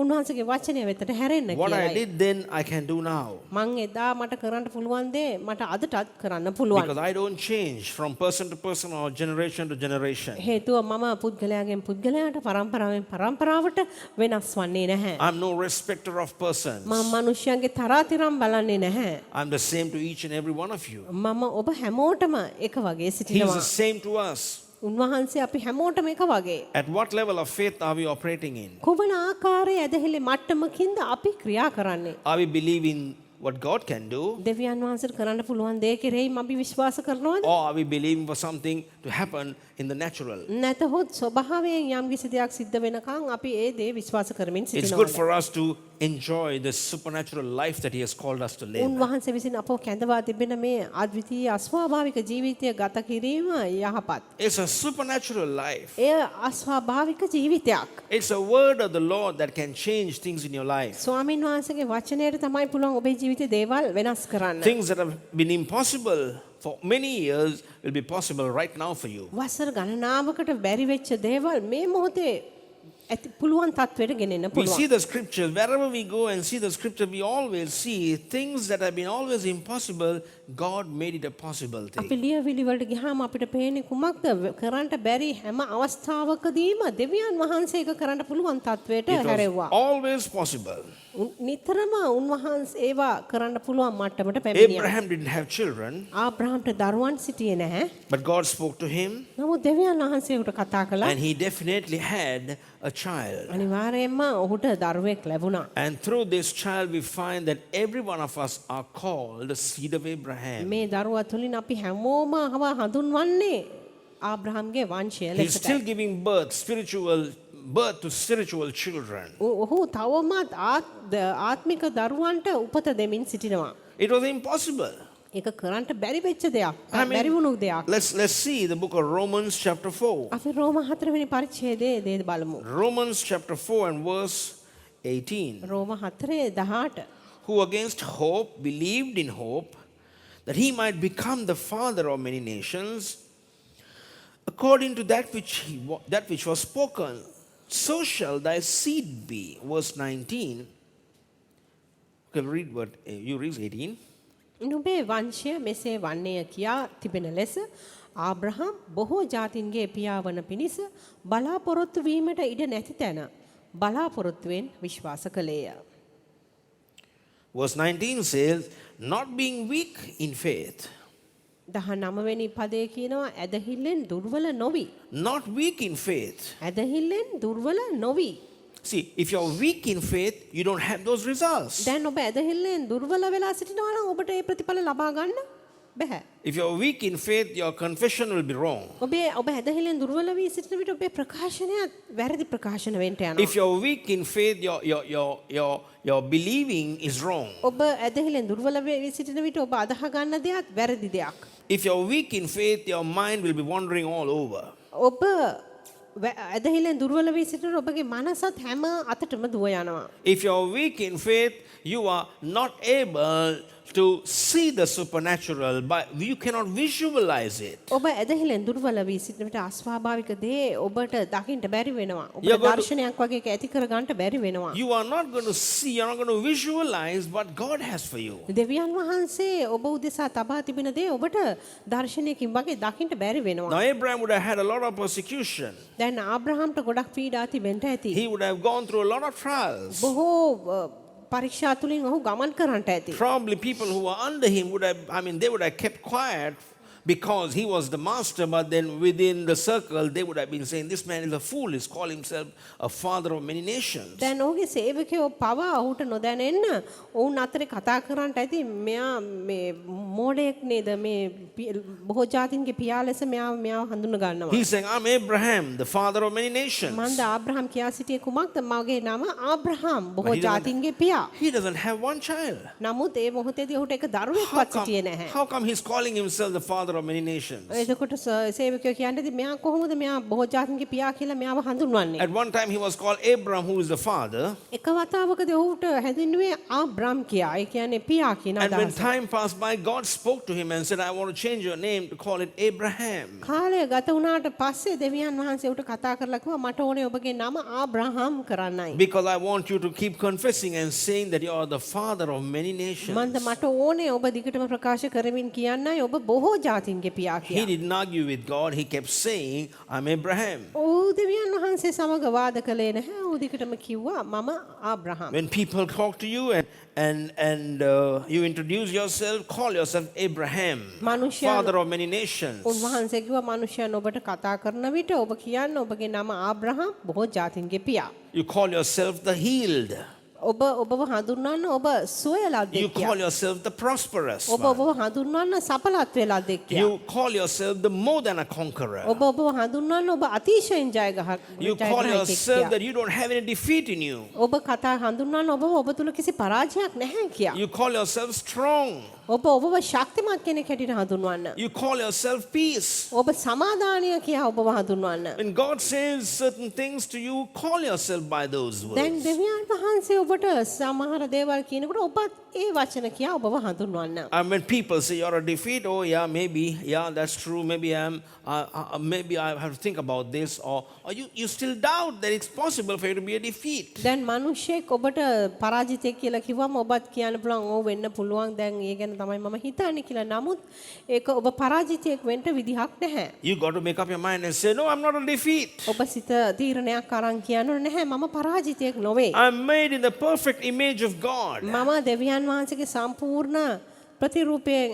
උන්වහන්සේගේ වචනය වෙතට හැරෙන්න What I කියලායි. did then, I can do now. මං එදා මට කරන්න පුළුවන් දේ මට අදටත් කරන්න පුළුවන්. Because I don't change from person to person or generation to generation. හේතුව මම පුද්ගලයාගෙන් පුද්ගලයාට පරම්පරාවෙන් පරම්පරාවට වෙනස් වන්නේ නැහැ. I'm no respecter of persons. මම මිනිස්යන්ගේ තරාතිරම් බලන්නේ නැහැ. I'm the same to each and every one of you. මම ඔබ හැමෝටම එක වගේ He is සිටිනවා. the same to us. උන්වහන්සේ අපි හැමෝටම එක වගේ. At what level of faith are we operating in? කොබන ආකාරයේ ඇදහිලි මට්ටමකින්ද අපි ක්‍රියා කරන්නේ? Are we believing what God can do, දෙවියන් වහන්සේට කරන්න පුළුවන් දේ කෙරෙහි අපි විශ්වාස කරනවද? or are we believing for something to happen in the natural? නැතහොත් ස්වභාවයෙන් යම් කිසි දෙයක් සිද්ධ වෙනකන් අපි ඒ දේ විශ්වාස කරමින් It's good සිටිනවා. for us to enjoy the supernatural life that He has called us to live. උන්වහන්සේ විසින් අපව කැඳවා තිබෙන මේ අද්විතීය අස්වාභාවික ජීවිතය ගත කිරීම යහපත්. It's a supernatural life. එය අස්වාභාවික ජීවිතයක්. It's a word of the Lord that can change things in your life. ස්වාමීන් වහන්සේගේ වචනයට තමයි පුළුවන් ඔබේ ජීවිතේ දේවල් වෙනස් කරන්න. Things that have been impossible for many years will be possible right now for you. වසර ගණනාවකට බැරි වෙච්ච දේවල් මේ මොහොතේ ඇති පුළුවන් තත්වෙට ගෙනෙන්න We see පුළුවන්. the scriptures, wherever we go and see the scripture, we always see things that have been always impossible, God made it a possible අපි thing. ලියවිලි වලට ගියාම අපිට පේන්නේ කුමක්ද? කරන්න බැරි හැම අවස්ථාවකදීම දෙවියන් වහන්සේ ඒක කරන්න පුළුවන් තත්වයට It was හැරෙව්වා. always possible. නිතරම උන්වහන්සේ ඒවා කරන්න පුළුවන් මට්ටමට පැමිණියා. Abraham didn't have children, ආබ්‍රහම්ට දරුවන් සිටියේ නැහැ. but God spoke to him, නමුත් දෙවියන් වහන්සේ උට කතා කළා. and he definitely had a child. අනිවාර්යයෙන්ම ඔහුට දරුවෙක් ලැබුණා. And through this child, we find that every one of us are called the seed of Abraham. මේ දරුවා තුලින් අපි හැමෝම හඳුන්වන්නේ ආබ්‍රහම්ගේ වංශය He's ලෙසට. still giving birth to spiritual children. ඔහු තවමත් ආත්මික දරුවන්ට උපත දෙමින් සිටිනවා. It was impossible. ඒක කරන්න බැරි වෙච්ච දෙයක්. I mean, බැරි වුණු දෙයක්. Let's see the book of Romans chapter 4. අපි රෝම 4 වෙනි පරිච්ඡේදයේ දේ බලමු. Romans chapter 4 and verse 18. රෝම 4:18. Who against hope believed in hope that he might become the father of many nations, according to that which was spoken, so shall thy seed be. Verse 19. Okay, read what you read 18. නුඹේ වංශය මෙසේ වන්නේය කියා තිබෙන ලෙස ආබ්‍රහම් බොහෝ ජාතීන්ගේ පියා වන පිණිස බලාපොරොත්තු වීමට ඉඩ නැති තැන බලාපොරොත්තුවෙන් විශ්වාස කළේය. Verse 19 says, not being weak in faith. 19 වෙනි පදයේ කියනවා ඇදහිල්ලෙන් දුර්වල නොවි. Not weak in faith. ඇදහිල්ලෙන් දුර්වල නොවි. See, if you're weak in faith, you don't have those results. දැන් ඔබ ඇදහිල්ලෙන් දුර්වල වෙලා සිටිනවා නම් ඔබට ඒ ප්‍රතිඵල ලබා ගන්න බැහැ. If you're weak in faith, your confession will be wrong. ඔබ ඇදහිල්ලෙන් දුර්වල වී සිටින විට ඔබේ ප්‍රකාශනය වැරදි ප්‍රකාශන වෙන්න If යනවා. you're weak in faith, your believing is wrong. ඔබ ඇදහිල්ලෙන් දුර්වල වී සිටින විට ඔබ අදහ ගන්න දෙයක් වැරදි දෙයක්. If you're weak in faith, your mind will be wandering all over. ඔබ ඇදහිල්ලෙන් දුර්වල වී සිටින ඔබගේ මනසත් හැම අතටම දුව යනවා. If you're weak in faith, you are not able to see the supernatural, but you cannot visualize it. ඔබ ඇදහිල්ලෙන් දුර්වල වී සිටින විට අස්වාභාවික දේ ඔබට දකින්න බැරි වෙනවා. You're ඔබට going to- දර්ශනයක් වගේ එක ඇති කර ගන්නට බැරි වෙනවා. You are not going to see, you're not going to visualize what God has for you. දෙවියන් වහන්සේ ඔබ උදෙසා තබා තිබෙන දේ ඔබට දර්ශනයකින් වගේ දකින්න බැරි Now, වෙනවා. Abraham would have had a lot of persecution. දැන් ආබ්‍රහම්ට ගොඩක් පීඩා තිබෙන්න ඇති. He would have gone through a lot of trials. බොහෝ පරීක්ෂා තුලින් ඔහු ගමන් කරන්නට ඇති. Probably people who were under him would have, they would have kept quiet because he was the master, but then within the circle, they would have been saying, this man is a fool, he's called himself a father of many nations. දැන් ඔහුගේ සේවකයෝ පවා ඔහුට නොදැනෙන්න ඔවුන් අතරේ කතා කරන්නට ඇති මෙයා මේ මෝඩයෙක් නේද මේ බොහෝ ජාතීන්ගේ පියා ලෙස මෙයා හඳුන ගන්නවා. He's saying, I'm Abraham, the father of many nations. මන්ද ආබ්‍රහම් කියා සිටියේ කුමක්ද? මගේ නම ආබ්‍රහම් බොහෝ But he doesn't- ජාතීන්ගේ පියා. He doesn't have one child. නමුත් ඒ මොහොතේදී ඔහුට එක How දරුවෙක්වත් come, සිටියේ නැහැ. how come he's calling himself the father of many nations? එතකොට සේවකයෝ කියන්නේ මෙයා කොහොමද මෙයා බොහෝ ජාතීන්ගේ පියා කියලා මෙයාව හඳුන්වන්නේ? At one time he was called Abram, who is the father. එක වතාවකදී ඔහුට හැඳින්වුවේ ආබ්‍රහම් කියා. ඒ කියන්නේ පියා කියන And when අදහස. time passed by, God spoke to him and said, I want to change your name to call it Abraham. කාලය ගත වුණාට පස්සේ දෙවියන් වහන්සේ උට කතා කරලා කිව්වා මට ඕනේ ඔබගේ නම ආබ්‍රහම් කරන්නයි. Because I want you to keep confessing and saying that you are the father of many nations. මන්ද මට ඕනේ ඔබ දිගටම ප්‍රකාශ කරමින් කියන්නයි ඔබ බොහෝ ජාතීන්ගේ පියා He කියලා. didn't argue with God. He kept saying, I'm Abraham. ඔහු දෙවියන් වහන්සේ සමග වාද කළේ නැහැ. ඔහු දිගටම කිව්වා මම ආබ්‍රහම්. When people talk to you and you introduce yourself, call yourself Abraham, Manushyan- father of many nations. උන්වහන්සේ කිව්වා මනුෂ්‍යයන් ඔබට කතා කරන විට ඔබ කියන්න ඔබගේ නම ආබ්‍රහම් බොහෝ ජාතීන්ගේ පියා. You call yourself the healed. ඔබ ඔබව හඳුන්වන්න ඔබ සුවයලත් You දෙක්කියා. call yourself the prosperous ඔබ one. ඔබව හඳුන්වන්න සඵලත් වෙලා දෙක්කියා. You call yourself the more than a conqueror. ඔබ ඔබව හඳුන්වන්න ඔබ අතිශයින් You call yourself ජයග්‍රහයෙක් that you don't have any defeat in you. ඔබ කතා හඳුන්වන්න ඔබ තුල කිසි පරාජයක් නැහැ කියා. You call yourself strong. ඔබව ශක්තිමත් කෙනෙක් හැටියට හඳුන්වන්න. You call yourself peace. ඔබ සමාදානය කියා ඔබව හඳුන්වන්න. When God says certain things to you, call yourself by those දැන් words. දෙවියන් වහන්සේ ඔබට සමහර දේවල් කියනකොට ඔබත් ඒ වචන කියා ඔබව හඳුන්වන්න. And when people say you're a defeat, oh yeah, maybe, yeah, that's true. Maybe maybe I have to think about this, or you still doubt that it's possible for you to be a defeat. දැන් මිනිස්සෙක් ඔබට පරාජිතයෙක් කියලා කිව්වම ඔබත් කියන්න පුළුවන් ඕ වෙන්න පුළුවන් දැන් ඒ ගැන තමයි මම හිතන්නේ කියලා. නමුත් ඒක ඔබ පරාජිතයෙක් වෙන්න විදිහක් නැහැ. You got to make up your mind and say, no, I'm not a defeat. ඔබ සිත තීරණයක් අරන් කියන්න නැහැ මම පරාජිතයෙක් නොවේ. I'm made in the perfect image of God. මම දෙවියන් වහන්සේගේ සම්පූර්ණ ප්‍රතිරූපයෙන්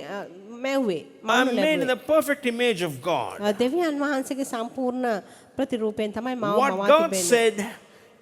මැව්වේ. I'm made in the perfect image of God. දෙවියන් වහන්සේගේ සම්පූර්ණ ප්‍රතිරූපයෙන් තමයි මම What මවා God තිබෙන්නේ. said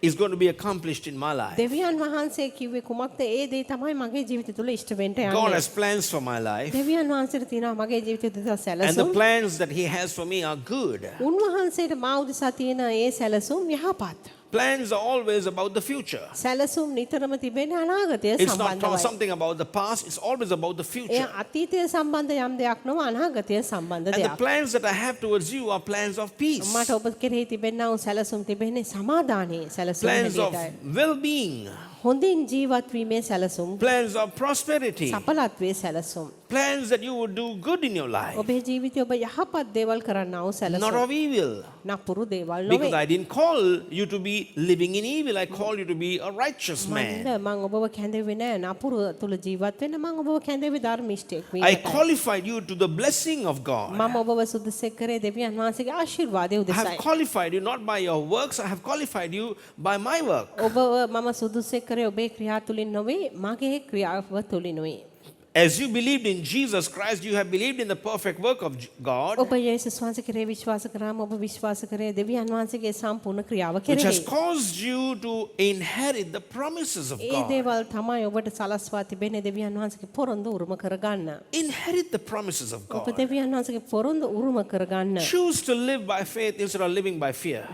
is going to be accomplished in my life. දෙවියන් වහන්සේ කිව්වේ කුමක්ද ඒ දේ තමයි මගේ ජීවිතය තුළ ඉෂ්ට වෙන්න God යන්නේ. has plans for my life, දෙවියන් වහන්සේට තියෙනවා මගේ ජීවිතය උදෙසා and the සැලසුම්. plans that He has for me are good. උන්වහන්සේට මා උදෙසා තියෙන ඒ සැලසුම් යහපත්. Plans are always about the future. සැලසුම් නිතරම තිබෙන්නේ අනාගතය It's not සම්බන්ධවයි. something about the past, it's always about the A future. අතීතය සම්බන්ධ යම් දෙයක් නොව අනාගතය සම්බන්ධ And the දෙයක්. plans that I have towards you are plans of peace, මට ඔබ කෙරෙහි තිබෙනා වූ සැලසුම් තිබෙන්නේ සමාදානයේ සැලසුම් plans of හැටියටයි. well-being, හොඳින් ජීවත් වීමේ සැලසුම්, plans of prosperity, සඵලත්වයේ සැලසුම්. plans that you would do good in your life, ඔබේ ජීවිතයේ ඔබ යහපත් දේවල් කරන්නා වූ not සැලසුම්. of evil. නපුරු දේවල් Because නොවේ. I didn't call you to be living in evil, I called you to be a righteous man. මම ඔබව කැඳෙන්නේ නැහැ නපුරු තුල ජීවත් වෙන්න. මම ඔබව කැඳෙන්නේ ධර්මිෂ්ඨයෙක් I වීමටයි. qualified you to the blessing of God. මම ඔබව සුදුසෙක් කරේ දෙවියන් වහන්සේගේ ආශිර්වාදය I උදෙසයි. have qualified you not by your works, I have qualified you by my work. ඔබව මම සුදුසෙක් කරේ ඔබේ ක්‍රියා තුලින් නොවේ මගේ ක්‍රියාව තුලිනුයි. As you believed in Jesus Christ, you have believed in the perfect work of God, ඔබ යේසුස් වහන්සේ කෙරේ විශ්වාස කරාම ඔබ විශ්වාස කරේ දෙවියන් වහන්සේගේ සම්පූර්ණ ක්‍රියාව which has කෙරෙහි. caused you to inherit the promises of A God. දේවල් තමයි ඔබට සලස්වා තිබෙන්නේ දෙවියන් වහන්සේගේ පොරොන්දු උරුම කරගන්න. Inherit the promises of ඔබ God. දෙවියන් වහන්සේගේ පොරොන්දු උරුම කරගන්න. Choose to live by faith instead of living by fear.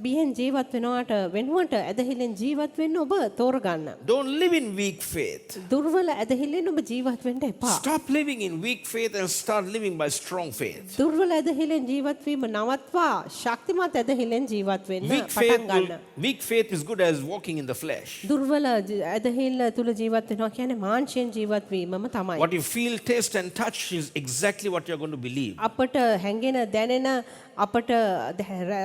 බියෙන් ජීවත් වෙනවට වෙනුවට ඇදහිල්ලෙන් ජීවත් වෙන්න ඔබ තෝරගන්න. Don't live in weak faith. දුර්වල ඇදහිල්ලෙන් ඔබ ජීවත් වෙන්න එපා. Stop living in weak faith and start living by strong faith. දුර්වල ඇදහිල්ලෙන් ජීවත් වීම නවත්වා ශක්තිමත් ඇදහිල්ලෙන් ජීවත් වෙන්න Weak පටන් ගන්න. faith is good as walking in the flesh. දුර්වල ඇදහිල්ල තුල ජීවත් වෙනවා කියන්නේ මාංශයෙන් ජීවත් වීමම තමයි. What you feel, taste, and touch is exactly what you're going to believe. අපට හැඟෙන දැනෙන අපට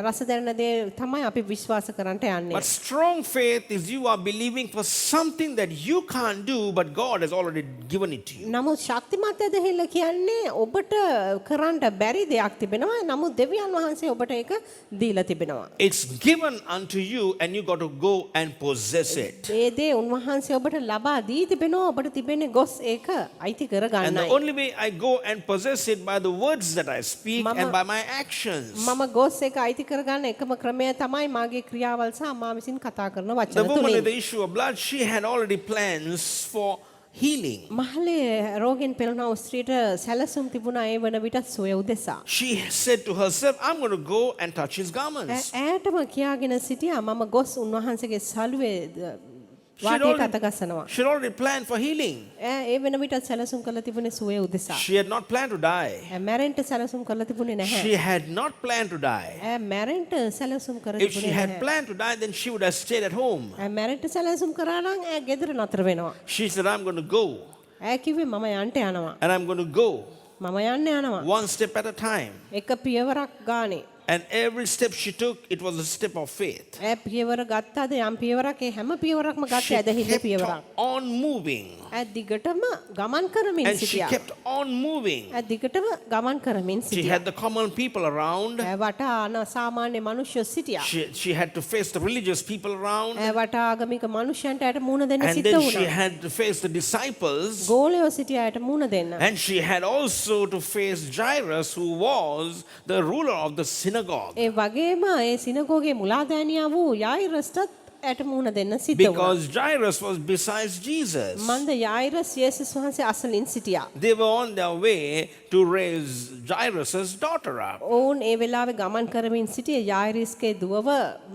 රස දැනෙන දේ තමයි අපි විශ්වාස කරන්නට යන්නේ. But strong faith is you are believing for something that you can't do, but God has already given it to you. නමුත් ශක්තිමත් ඇදහිල්ල කියන්නේ ඔබට කරන්න බැරි දෙයක් තිබෙනවා. නමුත් දෙවියන් වහන්සේ ඔබට ඒක දීලා තිබෙනවා. It's given unto you, and you got to go and possess it. ඒ දේ උන්වහන්සේ ඔබට ලබා දී තිබෙනවා. ඔබට තිබෙන්නේ ගොස් ඒක අයිති And the කරගන්නයි. only way I go and possess it by the words that I speak and by my actions. මම ගොස් එක අයිති කරගන්න එකම ක්‍රමය තමයි මාගේ ක්‍රියාවල් සහ මා විසින් කතා කරන The වචන woman with තුලින්. the issue of blood, she had already plans for healing. මහලේ රෝගෙන් පෙළෙනා ස්ත්‍රීට සැලසුම් තිබුණා ඒ වන විට සුවය උදෙසා. She said to herself, I'm going to go and touch his garments. ඈටම කියාගෙන සිටියා මම ගොස් උන්වහන්සේගේ සලුවේ වාටයට අත ගසනවා. She'd already planned for healing. ඒ වෙන විට සැලසුම් කරලා තිබුණේ සුවය උදෙසා. She had not planned to die. මැරෙන්න සැලසුම් කරලා තිබුණේ නැහැ. She had not planned to die. මැරෙන්න සැලසුම් කර If she තිබුණේ had නැහැ. planned to die, then she would have stayed at home. මැරෙන්න සැලසුම් කරා නම් ගෙදර නතර වෙනවා. She said, I'm going to go, කිව්වේ මම යන්න යනවා. and I'm going to go මම යන්න යනවා. one step at a time. එක පියවරක් ගානේ. And every step she took, it was a step of faith. පියවර ගත්තාද යම් පියවරක් ඒ හැම පියවරක්ම She ගත්ත ඇදහිල්ල kept පියවරක්. on moving. දිගටම ගමන් කරමින් And she සිටියා. kept on moving. දිගටම ගමන් කරමින් She සිටියා. had the common people around. වටා සාමාන්‍ය මිනිස්සු සිටියා. She had to face the religious people around. වටා ආගමික මිනිසයන්ට අයට මුණ දෙන්න And සිද්ධ then she වුණා. had to face the disciples. ගෝලයෝ සිටියා අයට මුණ දෙන්න. And she had also to face Jairus, who was the ruler of the synagogue. ඒ වගේම ඒ සිනගෝගේ මුලාදෑනියා වූ යායිරස්ටත් ඇයට මුහුණ දෙන්න සිද්ධ වුණා. because Jairus was besides Jesus. මන්ද යායිරස් යේසුස් වහන්සේ අසලින් සිටියා. They were on their way to raise Jairus' daughter up. ඔවුන් ඒ වෙලාවේ ගමන් කරමින් සිටියේ යායිරස්ගේ දුවව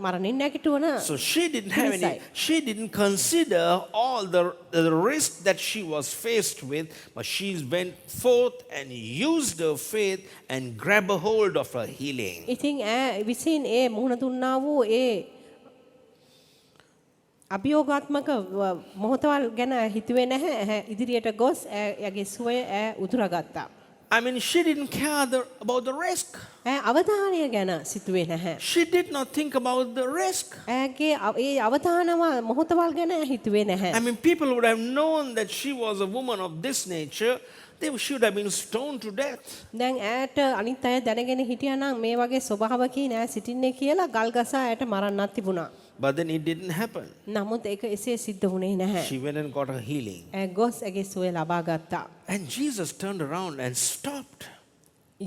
මරණින් නැගිටවන. So she didn't consider all the risk that she was faced with, but she went forth and used her faith and grabbed a hold of her healing. ඉතින් විසින් ඒ මුහුණ දුන්නා වූ ඒ අභියෝගාත්මක මොහොතවල් ගැන හිතුවේ නැහැ. ඉදිරියට ගොස් එයාගේ සුවය උදුරාගත්තා. I mean, she didn't care about the risk. අවධානය ගැන සිතුවේ නැහැ. She did not think about the risk. ඇගේ ඒ අවධානම මොහොතවල් ගැන හිතුවේ නැහැ. I mean, people would have known that she was a woman of this nature. They should have been stoned to death. දැන් ඈට අනිත් අය දැනගෙන හිටියා නම් මේ වගේ ස්වභාවකින් ඈ සිටින්නේ කියලා ගල් ගසා ඈට මරන්නත් තිබුණා. But then it didn't happen. නමුත් ඒක එසේ සිද්ධ වුණේ නැහැ. She went and got her healing. ගොස් ඇගේ සුවය ලබා ගත්තා. And Jesus turned around and stopped.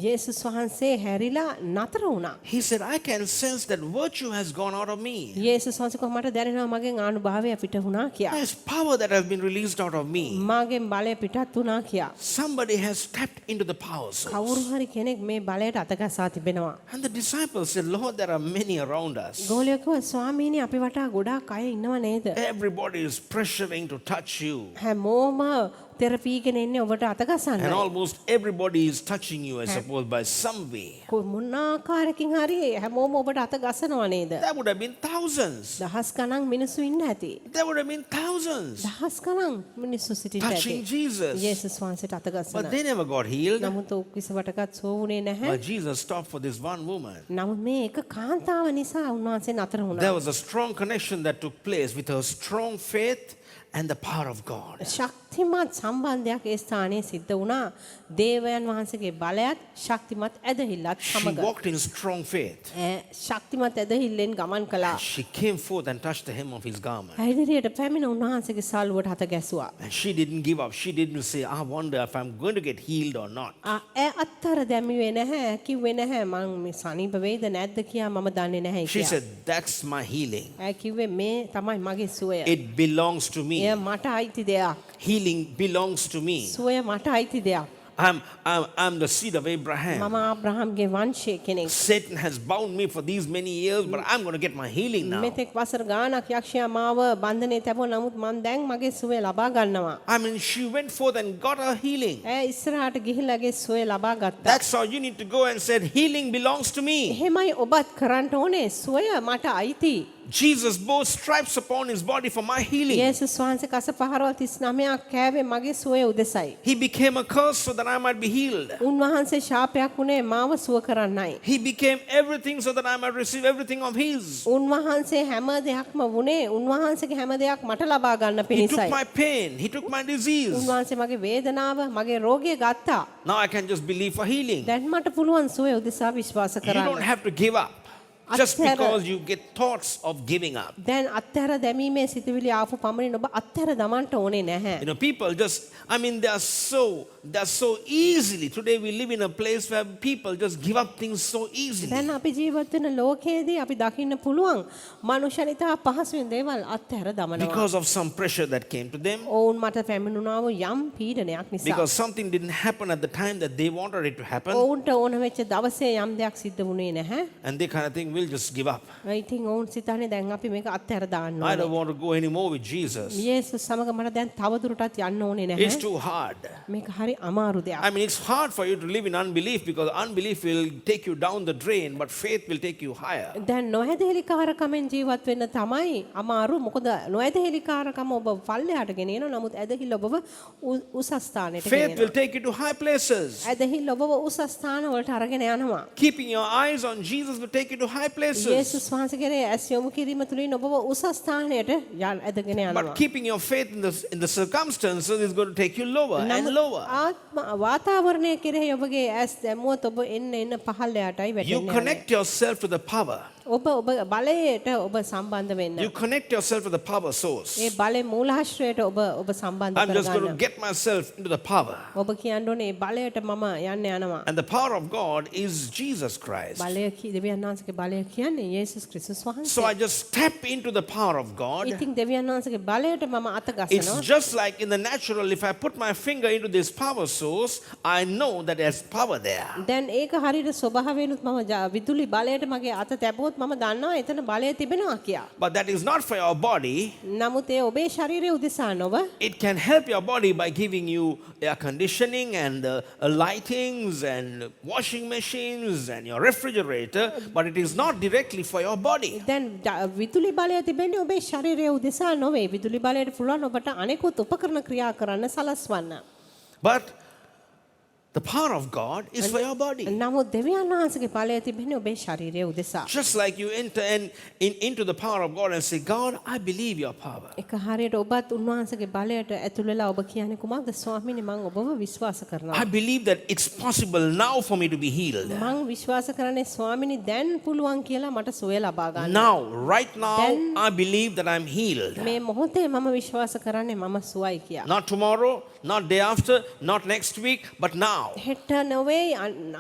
යේසුස් වහන්සේ හැරිලා නතර වුණා. He said, I can sense that virtue has gone out of me. යේසුස් වහන්සේ කොහොමද දැනෙනවා මගෙන් ආනුභාවය පිට වුණා කියලා. There's power that has been released out of me. මාගෙන් බලය පිටත් වුණා කියලා. Somebody has stepped into the power source. කවුරු හරි කෙනෙක් මේ බලයට අතගසා තිබෙනවා. And the disciples said, Lord, there are many around us. ගෝලියෝ කිව්වා ස්වාමීනි අපි වටා ගොඩාක් අය ඉන්නව නේද? Everybody is pressuring to touch you. හැමෝම තෙරපීගෙන ඉන්නේ ඔබට අතගසන්න. And almost everybody is touching you, I suppose, by some way. මොන ආකාරකින් හරි හැමෝම ඔබට අතගසනවා නේද? There would have been thousands. දහස් ගණන් මිනිස්සු ඉන්න ඇති. There would have been thousands දහස් ගණන් මිනිස්සු සිටින්න ඇති. touching Jesus. යේසුස් වහන්සේට අතගසන. But they never got healed. නමුත් ඔක්කිසවටකත් සෝවුනේ නැහැ. But Jesus stopped for this one woman. නමුත් මේ එක කාන්තාව නිසා උන්වහන්සේ නතර වුණා. There was a strong connection that took place with her strong faith and the power of God. ශක්තිමත් සම්බන්ධයක් ඒ ස්ථානයේ සිද්ධ වුණා. දේවයන් වහන්සේගේ බලයත් ශක්තිමත් ඇදහිල්ලත් She සමග. walked in strong faith. ශක්තිමත් ඇදහිල්ලෙන් ගමන් කළා. She came forth and touched the hem of his garment. ඉදිරියට පැමිණ උන්වහන්සේගේ සල්ුවට හත ගැසුවා. And she didn't give up. She didn't say, I wonder if I'm going to get healed or not. අත්තර දැමුවේ නැහැ. කිව්වේ නැහැ මං මේ සනීප වෙයිද නැද්ද කියලා මම දන්නේ නැහැ She කියලා. said, that's my healing. කිව්වේ මේ තමයි මගේ සුවය. It belongs to me. එය මට අයිති දෙයක්. Healing belongs to me. සුවය මට අයිති දෙයක්. I'm the seed of Abraham. මම ආබ්‍රහම්ගේ වංශයේ කෙනෙක්. Satan has bound me for these many years, but I'm going to get my healing now. මෙතෙක් වසර ගාණක් යක්ෂයා මාව බන්ධනේ තැබුවා නමුත් මම දැන් මගේ සුවය ලබා ගන්නවා. I mean, she went forth and got her healing. ඉස්සරහට ගිහිල්ලාගේ සුවය ලබා ගත්තා. That's how you need to go and say, healing belongs to me. එහෙමයි ඔබත් කරන්න ඕනේ. සුවය මට අයිති. Jesus bore stripes upon his body for my healing. යේසුස් වහන්සේ කස පහරවල් 39ක් කෑවේ මගේ සුවය උදෙසයි. He became a curse so that I might be healed. උන්වහන්සේ ශාපයක් වුණේ මාව සුව කරන්නයි. He became everything so that I might receive everything of his. උන්වහන්සේ හැම දෙයක්ම වුණේ උන්වහන්සේගේ හැම දෙයක් මට ලබා ගන්න He took පිණිසයි. my pain. He took my disease. උන්වහන්සේ මගේ වේදනාව මගේ රෝගය ගත්තා. Now I can just believe for healing. දැන් මට පුළුවන් සුවය උදෙසා විශ්වාස You don't කරන්න. have to give up just අත්හැර- because you get thoughts of giving up. දැන් අත්හැර දැමීමේ සිතුවිලි ආපු පමණින් ඔබ අත්හැර දමන්න ඕනේ නැහැ. You know, people just, I mean, they're so easily. Today we live in a place where people just give up things so easily. දැන් අපි ජීවත් වෙන ලෝකයේදී අපි දකින්න පුළුවන් මනුෂ්‍යනිතා පහසුවෙන් දේවල් අත්හැර දමනවා. Because of some pressure that came to them. ඔවුන් මට පැමිණුණා වූ යම් පීඩනයක් නිසා. Because something didn't happen at the time that they wanted it to happen. ඔවුන්ට ඕන වෙච්ච දවසේ යම් දෙයක් සිද්ධ වුණේ නැහැ. And they kind of think, we'll just give up. ඉතින් ඔවුන් සිතන්නේ දැන් අපි මේක අත්හැර දාන්න I ඕනේ. don't want to go anymore with Jesus. යේසුස් සමග මට දැන් තවදුරටත් යන්න ඕනේ නැහැ. It's too hard. මේක හරි අමාරු දෙයක්. I mean, it's hard for you to live in unbelief because unbelief will take you down the drain, but faith will take you higher. දැන් නොඇදහිලිකාරකමෙන් ජීවත් වෙන්න තමයි අමාරු. මොකද නොඇදහිලිකාරකම ඔබ පල්ලෙහාට ගෙනියනවා. නමුත් ඇදහිල්ල ඔබව උසස් ස්ථානයට Faith will ගෙනියනවා. take you to high places. ඇදහිල්ල ඔබව උසස් ස්ථාන වලට අරගෙන යනවා. Keeping your eyes on Jesus will take you to high places. යේසුස් වහන්සේ කෙරේ ඇස් යොමු කිරීම තුළින් ඔබව උසස් ස්ථානයට ඇදගෙන යනවා. But keeping your faith in the circumstances is going to take you lower and නමුත් lower. ආත්ම වාතාවරණය කෙරෙහි ඔබගේ ඇස් දැමුවොත් ඔබ එන්න පහළයටයි You වැටෙන්නේ. connect yourself to the power. ඔබ බලයට ඔබ සම්බන්ධ වෙන්න. You connect yourself with the power source. ඒ බලේ මූලාශ්‍රයට ඔබ සම්බන්ධ I'm just going to කරගන්න. get myself into the power. ඔබ කියන්න ඕනේ ඒ බලයට මම යන්න යනවා. And the power of God is Jesus Christ. බලය දෙවියන් වහන්සේගේ බලය කියන්නේ යේසුස් ක්‍රිස්තුස් So වහන්සේ. I just step into the power of God. ඉතින් දෙවියන් වහන්සේගේ බලයට මම අත It's ගසනවා. just like in the natural, if I put my finger into this power source, I know that there's power there. දැන් ඒක හරියට ස්වභාවයෙන්ුත් මම විදුලි බලයට මගේ අත තැබුවොත් මම දන්නවා එතන බලය තිබෙනවා කියලා. But that is not for your body. නමුත් ඒ ඔබේ ශරීරය උදෙසා නොව It can help your body by giving you air conditioning and lightings and washing machines and your refrigerator, but it is not directly for your body. දැන් විදුලි බලය තිබෙන්නේ ඔබේ ශරීරය උදෙසා නොවේ. විදුලි බලයට පුළුවන් ඔබට අනෙකුත් උපකරණ ක්‍රියා කරන්න සලස්වන්න. But the power of God is for your body. නමුත් දෙවියන් වහන්සේගේ බලය තිබෙන්නේ ඔබේ ශරීරය උදෙසා. Just like you enter into the power of God and say, God, I believe your power. එක හරියට ඔබත් උන්වහන්සේගේ බලයට ඇතුල් වෙලා ඔබ කියන්නේ කුමක්ද? ස්වාමීනි මම ඔබව විශ්වාස කරනවා. I believe that it's possible now for me to be healed. මම විශ්වාස කරන්නේ ස්වාමීනි දැන් පුළුවන් කියලා මට සුවය ලබා ගන්න. Now, right now, Then- I believe that I'm healed. මේ මොහොතේ මම විශ්වාස කරන්නේ මම සුවයි කියලා. Not tomorrow, not day after, not next week, but now. හෙට නොවේ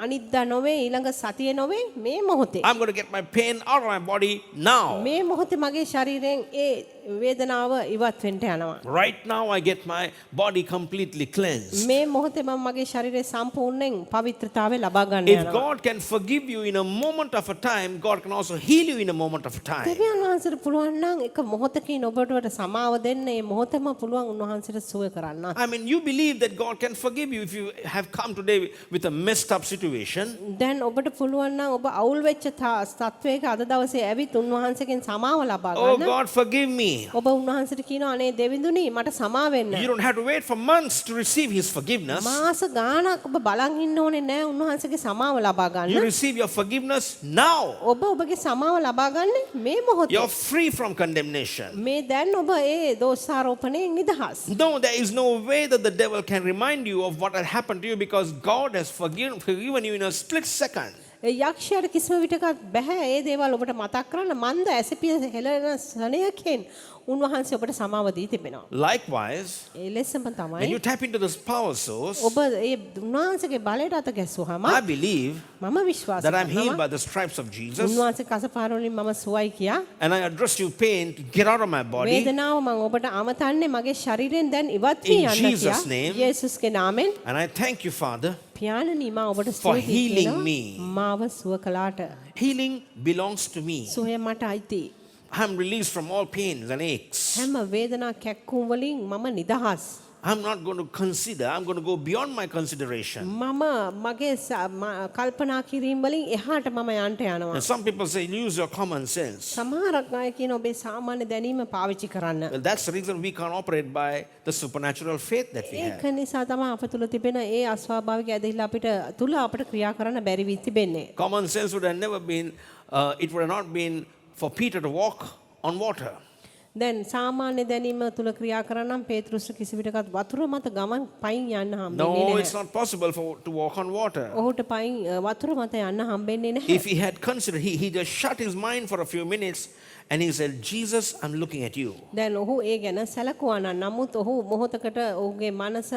අනිද්දා නොවේ ඊළඟ සතියේ නොවේ මේ මොහොතේ. I'm going to get my pain out of my body now. මේ මොහොතේ මගේ ශරීරයෙන් ඒ වේදනාව ඉවත් වෙන්න යනවා. Right now, I get my body completely cleansed. මේ මොහොතේ මම මගේ ශරීරය සම්පූර්ණයෙන් පවිත්‍රතාවය ලබා ගන්න If යනවා. God can forgive you in a moment of a time, God can also heal you in a moment of a time. දෙවියන් වහන්සේට පුළුවන් නම් එක මොහොතකින් ඔබට සමාව දෙන්න ඒ මොහොතේම පුළුවන් උන්වහන්සේට සුවය කරන්න. I mean, you believe that God can forgive you if you have come today with a messed up situation. දැන් ඔබට පුළුවන් නම් ඔබ අවුල් වෙච්ච තත්වයක අද දවසේ ඇවිත් උන්වහන්සේගෙන් සමාව ලබා Oh, ගන්න. God, forgive me. ඔබ උන්වහන්සේට කියනවා අනේ දෙවිඳුනි මට සමාව වෙන්න. You don't have to wait for months to receive His forgiveness. මාස ගාණක් ඔබ බලන් ඉන්න ඕනේ නෑ උන්වහන්සේගේ සමාව ලබා You ගන්න. receive your forgiveness now. ඔබ ඔබගේ සමාව ලබා ගන්න මේ මොහොතේ. You're free from condemnation. මේ දැන් ඔබ ඒ දෝෂාරෝපණයෙන් නිදහස්. No, there is no way that the devil can remind you of what had happened to you because God has forgiven you in a split second. ඒ යක්ෂයාට කිසිම විටකත් බෑ ඒ දේවල් ඔබට මතක් කරන්න මන්ද ඇසපිය හෙළන සනයකින් උන්වහන්සේ ඔබට සමාව දී තිබෙනවා. Likewise, ඒ ලෙසම when තමයි you tap into this power source, ඔබ ඒ උන්වහන්සේගේ බලයට අත ගැස්සුවාම I believe මම විශ්වාස that I'm healed කරනවා by the stripes of Jesus, උන්වහන්සේ කසපාරවලින් මම සුවයි කියා and I address you pain to get out of my body. වේදනාව මම ඔබට අමතන්නේ මගේ ශරීරයෙන් දැන් ඉවත් වී In යන්න Jesus' කියා name. යේසුස්ගේ නාමයෙන් And I thank you, Father. පියාණනි මම ඔබට For ස්තුතියි healing කියනවා. me. මාව සුව කළාට Healing belongs to me. සුවය මට අයිති. I'm released from all pains and aches. හැම වේදනා කැක්කුම් වලින් මම නිදහස්. I'm not going to consider, I'm going to go beyond my consideration. මම මගේ කල්පනා කිරීම වලින් එහාට මම යන්න යනවා. And some people say, use your common sense. සමහරක් අය කියන ඔබේ සාමාන්‍ය දැනීම පාවිච්චි කරන්න. Well, that's the reason we can't operate by the supernatural faith that we ඒක have. නිසා තමයි අප තුල තිබෙන ඒ අස්වාභාවික ඇදහිල්ල අපිට තුල අපිට ක්‍රියා කරන්න බැරි වී තිබෙන්නේ. Common sense would have never been, it would have not been for Peter to walk on water. දැන් සාමාන්‍ය දැනීම තුල ක්‍රියා කරනම් පේතෘස් කිසි විටකත් වතුර මත ගමන් පයින් යන්න හම්බෙන්නේ No, නැහැ. it's not possible to walk on water. ඔහුට පයින් වතුර මත යන්න හම්බෙන්නේ නැහැ. If he had considered, he just shut his mind for a few minutes and he said, Jesus, I'm looking at you. දැන් ඔහු ඒ ගැන සැලකුවා නම් නමුත් ඔහු මොහොතකට ඔහුගේ මනස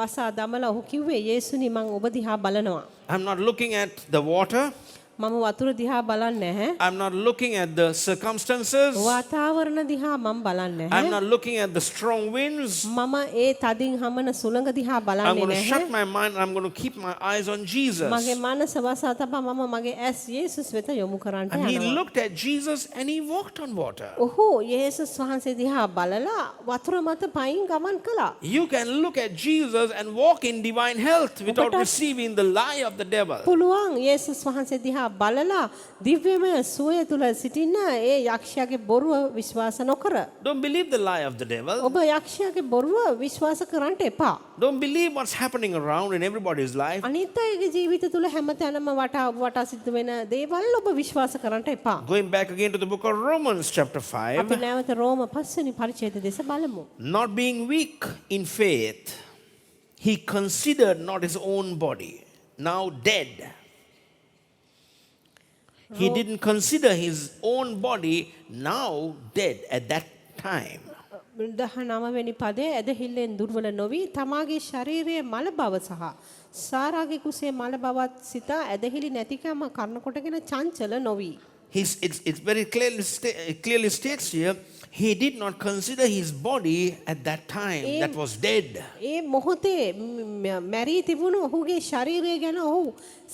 වසා දමලා ඔහු කිව්වේ යේසුනි මං ඔබ දිහා බලනවා. I'm not looking at the water. මම වතුර දිහා බලන්නේ නැහැ. I'm not looking at the circumstances. වාතාවරණ දිහා මම බලන්නේ I'm නැහැ. not looking at the strong winds. මම ඒ තදින් හමන සුළඟ දිහා I'm බලන්නේ going to නැහැ. shut my mind. I'm going to keep my eyes on Jesus. මගේ මනස වසා තබා මම මගේ ඇස් යේසුස් වෙත යොමු කරන්නට And he යනවා. looked at Jesus and he walked on water. ඔහු යේසුස් වහන්සේ දිහා බලලා වතුර මත පයින් ගමන් කළා. You can look at Jesus and walk in divine health without ඔබට- receiving the lie of the devil. පුළුවන් යේසුස් වහන්සේ දිහා බලලා දිව්‍යමය සුවය තුල සිටින්න ඒ යක්ෂයාගේ බොරුව විශ්වාස නොකර. Don't believe the lie of the devil. ඔබ යක්ෂයාගේ බොරුව විශ්වාස කරන්නට එපා. Don't believe what's happening around in everybody's life. අනිත් අයගේ ජීවිත තුල හැමතැනම වටා සිද්ධ වෙන දේවල් ඔබ විශ්වාස කරන්නට එපා. Going back again to the book of Romans chapter අපි 5. නැවත රෝම 5 වෙනි පරිච්ඡේද දෙස බලමු. Not being weak in faith, he considered not his own body, now dead. He didn't consider his own body now dead at that time. 19 වෙනි පදයේ ඇදහිල්ලෙන් දුර්වල නොවි තමාගේ ශරීරයේ මල බව සහ සාරාගේ කුසේ මල බවත් සිතා ඇදහිලි නැතිකම කරන කොටගෙන චංචල නොවි. It's very clearly states here, he did not consider his body at that time that was dead. ඒ මොහොතේ මැරී තිබුණු ඔහුගේ ශරීරය ගැන ඔහු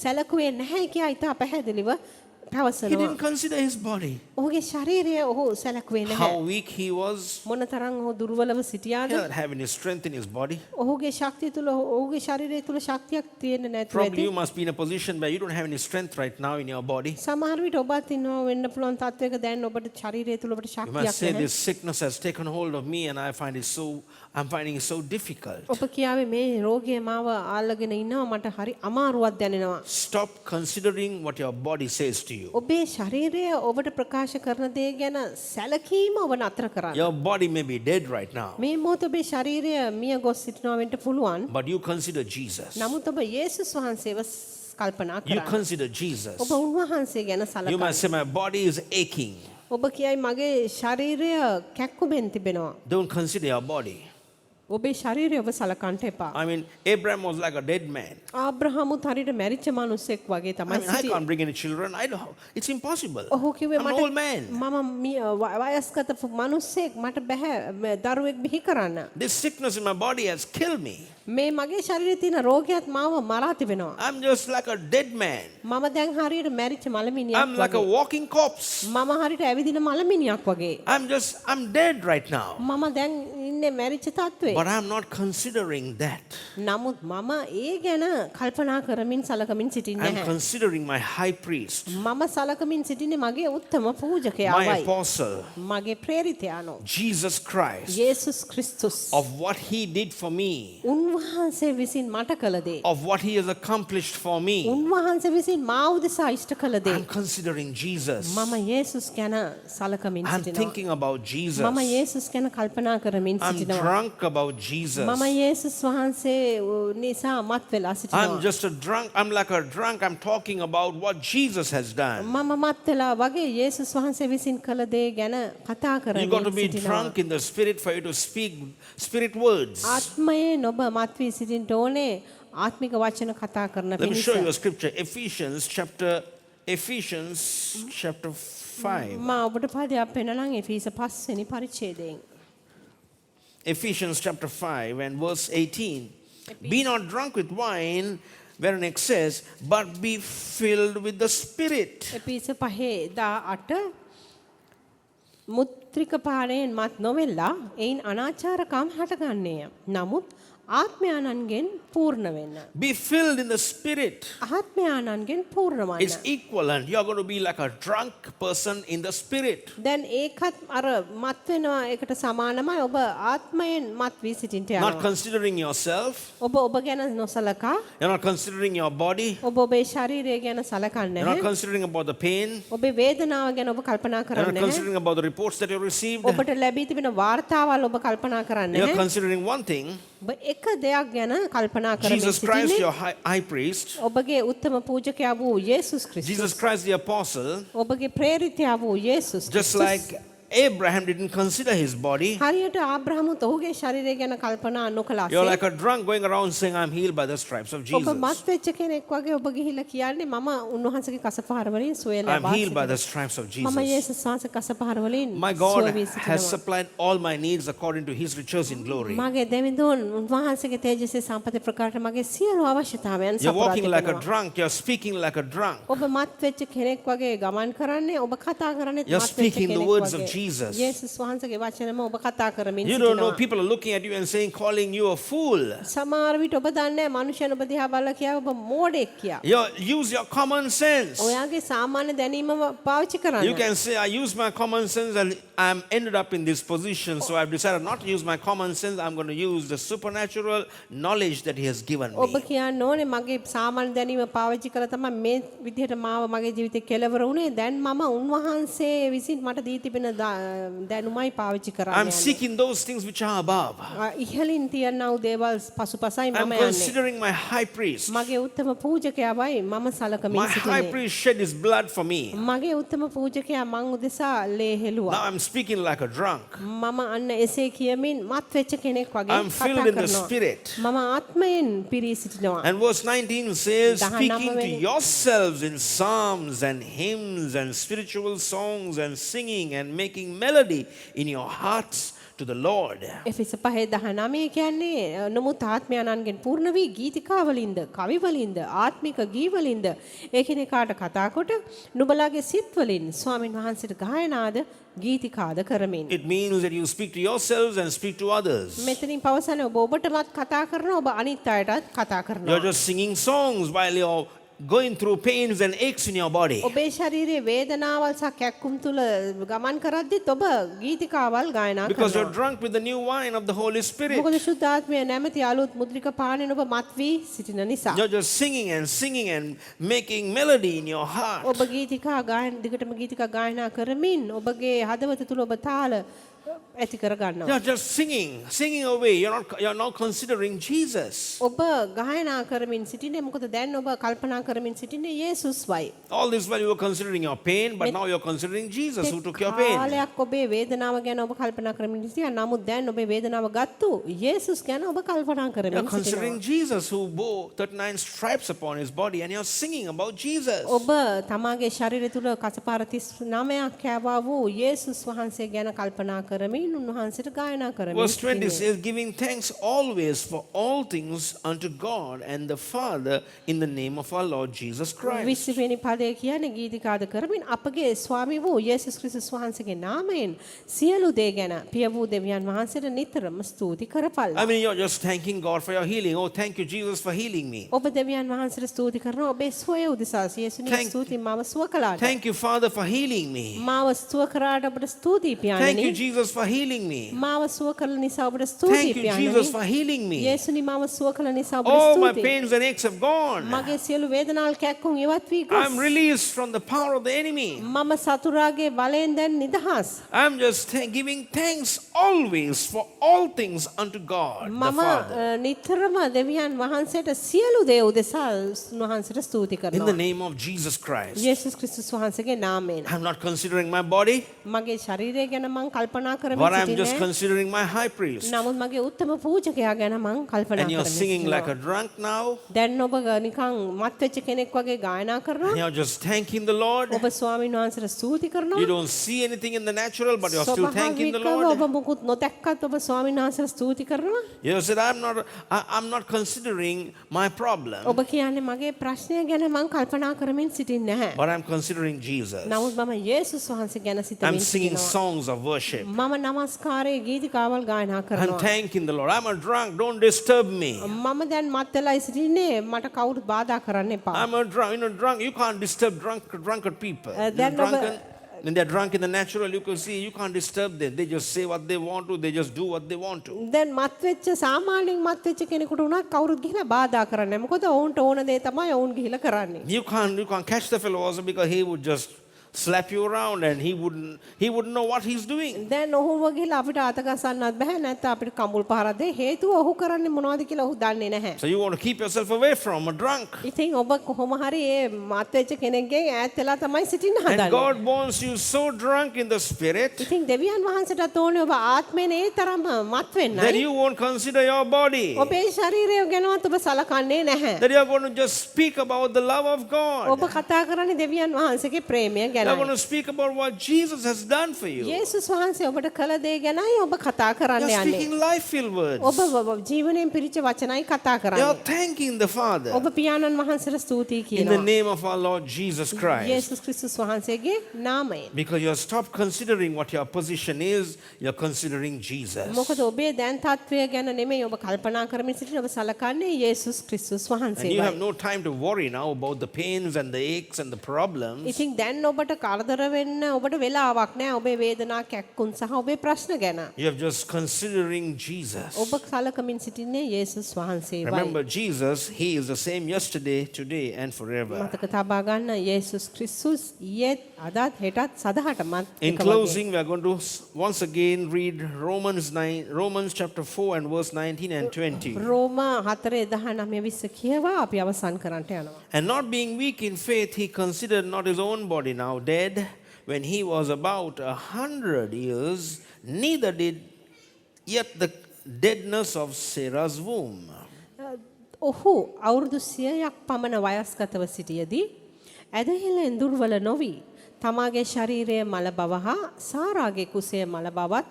සැලකුවේ නැහැ කියා ඉතා පැහැදිලිව He පවසනවා. didn't consider his body, ඔහුගේ ශරීරය ඔහු සැලකුවේ නැහැ. how weak he was. මොනතරම් ඔහු දුර්වලව He සිටියාද? didn't have any strength in his body. ඔහුගේ ශක්තිය තුල ඔහුගේ ශරීරය තුල ශක්තියක් තියෙන්නේ නැතුව Probably ඇති. you must be in a position where you don't have any strength right now in your body. සමහර විට ඔබත් ඉන්නවා වෙන්න පුළුවන් තත්වයක දැන් ඔබට ශරීරය තුල ඔබට You must ශක්තියක් say, නැහැ. this sickness has taken hold of me and I'm finding it so difficult. ඔබ කියාවේ මේ රෝගය මාව ආල්ලගෙන ඉන්නවා මට හරි අමාරුවක් දැනෙනවා. Stop considering what your body says to you. ඔබේ ශරීරය ඔබට ප්‍රකාශ කරන දේ ගැන සැලකීම ඔබ නතර කරන්න. Your body may be dead right now, මේ මොහොත ඔබේ ශරීරය මිය ගොස් සිටිනවා වෙන්න පුළුවන්. but you consider Jesus. නමුත් ඔබ යේසුස් වහන්සේව කල්පනා You කරන්න. consider Jesus. ඔබ උන්වහන්සේ ගැන You must සලකන්න. say, my body is aching. ඔබ කියයි මගේ ශරීරය කැක්කුමෙන් තිබෙනවා. Don't consider your body. ඔබේ ශරීරය ඔබ සලකන්න එපා. I mean, Abraham was like a dead man. ආබ්‍රහමුත් හරියට මැරිච්ච මිනිසෙක් වගේ I තමයි mean, I සිටියේ. can't bring any children. It's impossible. ඔහු කිව්වේ I'm an old man. මම වයස්ගත මිනිස්සෙක් මට බෑ දරුවෙක් බිහි කරන්න. This sickness in my body has killed me. මේ මගේ ශරීරයේ තියෙන රෝගයත් මාව මරා තිබෙනවා. I'm just like a dead man. මම දැන් හරියට මැරිච්ච මලමිනියක් I'm like a වගේ. walking corpse. මම හරියට ඇවිදින මලමිනියක් වගේ. I'm dead right now. මම දැන් ඉන්නේ මැරිච්ච තත්ත්වේ. But I'm not considering that. නමුත් මම ඒ ගැන කල්පනා කරමින් සලකමින් සිටින්නේ I'm නැහැ. considering my high priest, මම සලකමින් සිටින්නේ මගේ උත්තම my පූජකයාවයි. apostle, මගේ ප්‍රේරිතයාණෝ. Jesus Christ, යේසුස් ක්‍රිස්තුස්. of what he did for me, උන්වහන්සේ විසින් මට කළ දේ. of what he has accomplished for me. උන්වහන්සේ විසින් මා උදෙසා ඉෂ්ට කළ දේ. I'm considering Jesus. මම යේසුස් ගැන සලකමින් I'm සිටිනවා. thinking about Jesus. මම යේසුස් ගැන කල්පනා කරමින් I'm සිටිනවා. drunk about Jesus. මම යේසුස් වහන්සේ නිසා මත් වෙලා I'm සිටිනවා. just a drunk. I'm like a drunk. I'm talking about what Jesus has done. මම මත් වෙලා වගේ යේසුස් වහන්සේ විසින් කළ දේ ගැන කතා You got to කරමින් be සිටිනවා. drunk in the spirit for you to speak spirit words. ආත්මයෙන් ඔබ මත් වී සිටින්න ඕනේ ආත්මික වචන කතා කරන Let me පිණිස. show you a scripture. Ephesians chapter 5. මා ඔබට පදයක් පෙන්නනම් එෆීස 5 වෙනි පරිච්ඡේදයෙන්. Ephesians chapter 5 and verse 18. Be not drunk with wine wherein excess, but be filled with the Spirit. එපීස 5:18 මුත්‍රික පානයෙන් මත් නොවෙලා එයින් අනාචාරකම් හටගන්නේය. නමුත් ආත්මයානන්ගෙන් පූර්ණ වෙන්න. Be filled in the Spirit. ආත්මයානන්ගෙන් පූර්ණ It's වන්න. equivalent. You're going to be like a drunk person in the Spirit. දැන් ඒකත් අර මත් වෙනවා ඒකට සමානමයි. ඔබ ආත්මයෙන් මත් වී සිටින්න Not යනවා. considering yourself. ඔබ ඔබ ගැන නොසලකා You're not considering your body. ඔබ ඔබේ ශරීරය ගැන සලකන්නේ You're not නැහැ. considering about the pain. ඔබේ වේදනාව ගැන ඔබ කල්පනා You're not කරන්නේ නැහැ. considering about the reports that you received. ඔබට ලැබී තිබෙන වාර්තාවල් ඔබ කල්පනා කරන්නේ You're නැහැ. considering one thing. ඔබ එක දෙයක් ගැන කල්පනා කරමින් Jesus Christ, සිටින්නේ your high priest. ඔබගේ උත්තම පූජකයා වූ යේසුස් Jesus ක්‍රිස්තුස්. Christ, the apostle. ඔබගේ ප්‍රේරිතයා වූ යේසුස් Just ක්‍රිස්තුස්. like Abraham didn't consider his body. හරියට ආබ්‍රහමුත් ඔහුගේ ශරීරය ගැන කල්පනා නොකළාසේ. You're like a drunk going around saying, I'm healed by the stripes of ඔබ Jesus. මත් වෙච්ච කෙනෙක් වගේ ඔබ ගිහිල්ලා කියන්නේ මම උන්වහන්සේගේ කසපහර වලින් සුවය I'm ලබා healed by the සිටිනවා. stripes of මම Jesus. යේසුස් වහන්සේ කසපහර වලින් My සුව God වී has සිටිනවා. supplied all my needs according to his riches in glory. මගේ දෙවිඳුන් උන්වහන්සේගේ තේජසේ සම්පති ප්‍රකාශ මගේ සියලු අවශ්‍යතාවයන් You're සපුරා walking like a තිබෙනවා. drunk. You're speaking like a drunk. ඔබ මත් වෙච්ච කෙනෙක් වගේ ගමන් කරන්නේ ඔබ කතා කරන්නේ You're මත් වෙච්ච speaking the කෙනෙක් words of වගේ. Jesus. යේසුස් වහන්සේගේ වචනම ඔබ කතා කරමින් You don't know, සිටිනවා. people are looking at you and saying, calling you a fool. සමහර විට ඔබ දන්නේ නැහැ මනුෂ්‍යයන් ඔබ දිහා බලලා කියව ඔබ මෝඩෙක් කියා. Use your common sense. ඔයාගේ සාමාන්‍ය දැනීම පාවිච්චි You කරන්න. can say, I use my common sense and I'm ended up in this position. So I've decided not to use my common sense. I'm going to use the supernatural knowledge that he has given ඔබ me. කියන්න ඕනේ මගේ සාමාන්‍ය දැනීම පාවිච්චි කරලා තමයි මේ විදිහට මාව මගේ ජීවිතේ කෙලවර වුණේ. දැන් මම උන්වහන්සේ විසින් මට දී තිබෙන දැනුමයි පාවිච්චි I'm කරන්නේ. seeking those things which are above. ඉහළින් තියනා වූ දේවල් පසුපසයි I'm මම යන්නේ. considering my high priest. මගේ උත්තම පූජකයාවයි මම සලකමින් My high සිටින්නේ. priest shed his blood for me. මගේ උත්තම පූජකයා මං උදෙසා ලේ හෙළුවා. Now I'm speaking like a drunk. මම අන්න එසේ කියමින් මත් වෙච්ච කෙනෙක් වගේ I'm කතා filled in the කරනවා. spirit. මම ආත්මයෙන් පිරී සිටිනවා. And verse 19 says, 19 speaking to වෙනි. yourselves in psalms and hymns and spiritual songs and singing and making melody in your hearts to the Lord. එෆෙස 5:19 කියන්නේ නමුත් ආත්මයන්ගෙන් පූර්ණ වී ගීතිකාවලින්ද කවිවලින්ද ආත්මික ගීවලින්ද එකිනෙකාට කතා කොට නුඹලාගේ සිත්වලින් ස්වාමින් වහන්සේට ගායනාද ගීතිකාද කරමින්. It means that you speak to yourselves and speak to others. මෙතනින් පවසන්නේ ඔබ ඔබටමත් කතා කරනවා ඔබ අනිත් අයටත් කතා You're කරනවා. just singing songs while you're going through pains and aches in your body. ඔබේ ශරීරයේ වේදනාවල් සහ කැක්කුම් තුල ගමන් කරද්දිත් ඔබ ගීතිකාවල් ගායනා Because you're කරනවා. drunk with the new wine of the Holy Spirit. මොකද සුද්ධ ආත්මය නැමැති අලුත් මුද්‍රික පානයෙන් ඔබ මත් වී සිටින නිසා. You're just singing and making melody in your heart. ඔබ ගීතිකා ගායන දිගටම ගීතිකා ගායනා කරමින් ඔබගේ හදවත තුල ඔබ තාල ඇති කර ගන්නවා. You're just singing away. You're not considering Jesus. ඔබ ගායනා කරමින් සිටින්නේ මොකද දැන් ඔබ කල්පනා කරමින් සිටින්නේ යේසුස්වයි. All this while you were considering your pain, but now you're considering Jesus who took your pain. කාලයක් ඔබේ වේදනාව ගැන ඔබ කල්පනා කරමින් සිටියා. නමුත් දැන් ඔබේ වේදනාව ගත්තු යේසුස් ගැන ඔබ කල්පනා You're කරමින් considering සිටිනවා. Jesus who bore 39 stripes upon his body, and you're singing about Jesus. ඔබ තමාගේ ශරීරය තුල කසපාර 39ක් කෑවා වූ යේසුස් වහන්සේ ගැන කල්පනා කරමින් උන්වහන්සේට ගායනා කරමින් Verse 20 සිටින්නේ. says, giving thanks always for all things unto God and the Father in the name of our Lord Jesus Christ. 20 වෙනි පදයේ කියන්නේ ගීතිකාද කරමින් අපගේ ස්වාමී වූ යේසුස් ක්‍රිස්තුස් වහන්සේගේ නාමයෙන් සියලු දේ ගැන පිය වූ දෙවියන් වහන්සේට නිතරම ස්තුති කරපල්ලා. I mean, you're just thanking God for your healing. Oh, thank you, Jesus, for healing me. ඔබ දෙවියන් වහන්සේට ස්තුති කරනවා ඔබේ සුවය උදෙසා යේසුනි Thank- ස්තුති මාව සුව කළාට. Thank you, Father, for healing me. මාව සුව කරාට ඔබට ස්තුතියි Thank you, පියාණනි. Jesus, for healing me. මාව සුව කළ නිසා ඔබට ස්තුතියි Thank you, Jesus, for පියාණනි. healing me. යේසුනි මාව සුව කළ නිසා ඔබට All my ස්තුතියි. pains and aches have gone. මගේ සියලු වේදනාවල් කැක්කුම් ඉවත් වී ගොස්. I'm released from the power of the enemy. මම සතුරාගේ බලයෙන් දැන් නිදහස්. I'm just giving thanks always for all things unto God, the මම Father. නිතරම දෙවියන් වහන්සේට සියලු දේ උදෙසා උන්වහන්සේට ස්තුති In the කරනවා. name of Jesus Christ. යේසුස් ක්‍රිස්තුස් වහන්සේගේ නාමයෙන්. I'm not considering my body, මගේ ශරීරය ගැන මං කල්පනා but කරමින් I'm just සිටින්නේ. considering my high priest. නමුත් මගේ උත්තම පූජකයා ගැන මං කල්පනා And you're කරමින් singing like a සිටිනවා. drunk now. දැන් ඔබ නිකන් මත් වෙච්ච කෙනෙක් වගේ ගායනා And කරනවා. you're just thanking the Lord. ඔබ ස්වාමීන් වහන්සේට ස්තුති You කරනවා. don't see anything in the natural, but you're still thanking the ස්වභාවිකව ඔබ Lord. මුකුත් නොදැක්කත් ඔබ ස්වාමීන් වහන්සේට ස්තුති කරනවා. You said, I'm not considering my problem, ඔබ කියන්නේ මගේ ප්‍රශ්නය ගැන මං කල්පනා කරමින් සිටින්නේ නැහැ. but I'm considering Jesus. නමුත් මම යේසුස් වහන්සේ ගැන I'm සිතමින් singing සිටිනවා. songs of worship. මම නමස්කාරයේ ගීතිකාවල් ගායනා I'm කරනවා. thanking the Lord. I'm a drunk. Don't disturb me. මම දැන් මත් වෙලායි සිටින්නේ මට කවුරුත් බාධා කරන්න එපා. I'm a drunk. Drunk. You can't disturb drunkard people. then When they're drunk in the natural, you can see you can't disturb them. They just say what they want to. They just do what they want to. දැන් මත් වෙච්ච සාමාන්‍යයෙන් මත් වෙච්ච කෙනෙකුට උනත් කවුරුත් ගිහිලා බාධා කරන්නේ නැහැ. මොකද ඔවුන්ට ඕන දේ තමයි ඔවුන් ගිහිලා කරන්නේ. You can't catch the fellow also because he would just slap you around and he wouldn't know what he's doing. දැන් ඔහුව ගිහිලා අපිට අත ගසන්නත් බෑ නැත්නම් අපිට කඹුල් පහරක් දෙයි. හේතුව ඔහු කරන්නේ මොනවද කියලා ඔහු දන්නේ නැහැ. So you want to keep yourself away from a drunk. ඉතින් ඔබ කොහොම හරි මේ මත් වෙච්ච කෙනෙක්ගෙන් ඈත් වෙලා තමයි සිටින්න And හදන්නේ. God wants you so drunk in the spirit ඉතින් දෙවියන් වහන්සේටත් ඕනේ ඔබ ආත්මයෙන් ඒ තරම මත් that වෙන්නයි. you won't consider your body. ඔබේ ශරීරය ගැනවත් ඔබ සලකන්නේ නැහැ. That you're going to just speak about the love of God. ඔබ කතා කරන්නේ දෙවියන් වහන්සේගේ ප්‍රේමය You're going ගැනයි. to speak about what Jesus has done for you. යේසුස් වහන්සේ ඔබට කළ දේ ගැනයි ඔබ කතා කරන්න You're යන්නේ. speaking life-filled words. ඔබ ජීවනයෙන් පිරිච්ච වචනයි කතා You're කරන්නේ. thanking the Father ඔබ පියාණන් වහන්සේට ස්තුතියි in the කියනවා. name of our Lord Jesus Christ. යේසුස් ක්‍රිස්තුස් වහන්සේගේ නාමයෙන්. Because you're stopped considering what your position is, you're considering Jesus. මොකද ඔබේ දැන් තත්වය ගැන නෙමෙයි ඔබ කල්පනා කරමින් සිටින ඔබ සලකන්නේ යේසුස් ක්‍රිස්තුස් And you have වහන්සේවයි. no time to worry now about the pains and the aches and the problems. ඉතින් දැන් ඔබට ඔබට කරදර වෙන්න ඔබට වෙලාවක් නැහැ ඔබේ වේදනා කැක්කුම් සහ ඔබේ ප්‍රශ්න ගැන. You're just considering Jesus. ඔබ සලකමින් සිටින්නේ යේසුස් වහන්සේවයි. Remember Jesus, He is the same yesterday, today and forever. මතක තබා ගන්න යේසුස් ක්‍රිස්තුස් ඊයේත් අදත් හෙටත් සදහටමත් In එක වගේ. closing, we are going to once again read Romans chapter 4 and verse 19 and 20. රෝම 4:19-20 කියවා අපි අවසන් කරන්නට යනවා. And not being weak in faith, he considered not his own body now dead when he was about 100 years, neither did yet the deadness of Sarah's womb. ඔහු අවුරුදු 100ක් පමණ වයස්ගතව සිටියදී ඇදහිල්ලෙන් දුර්වල නොවි තමාගේ ශරීරයේ මල බව හා සාරාගේ කුසේ මල බවත්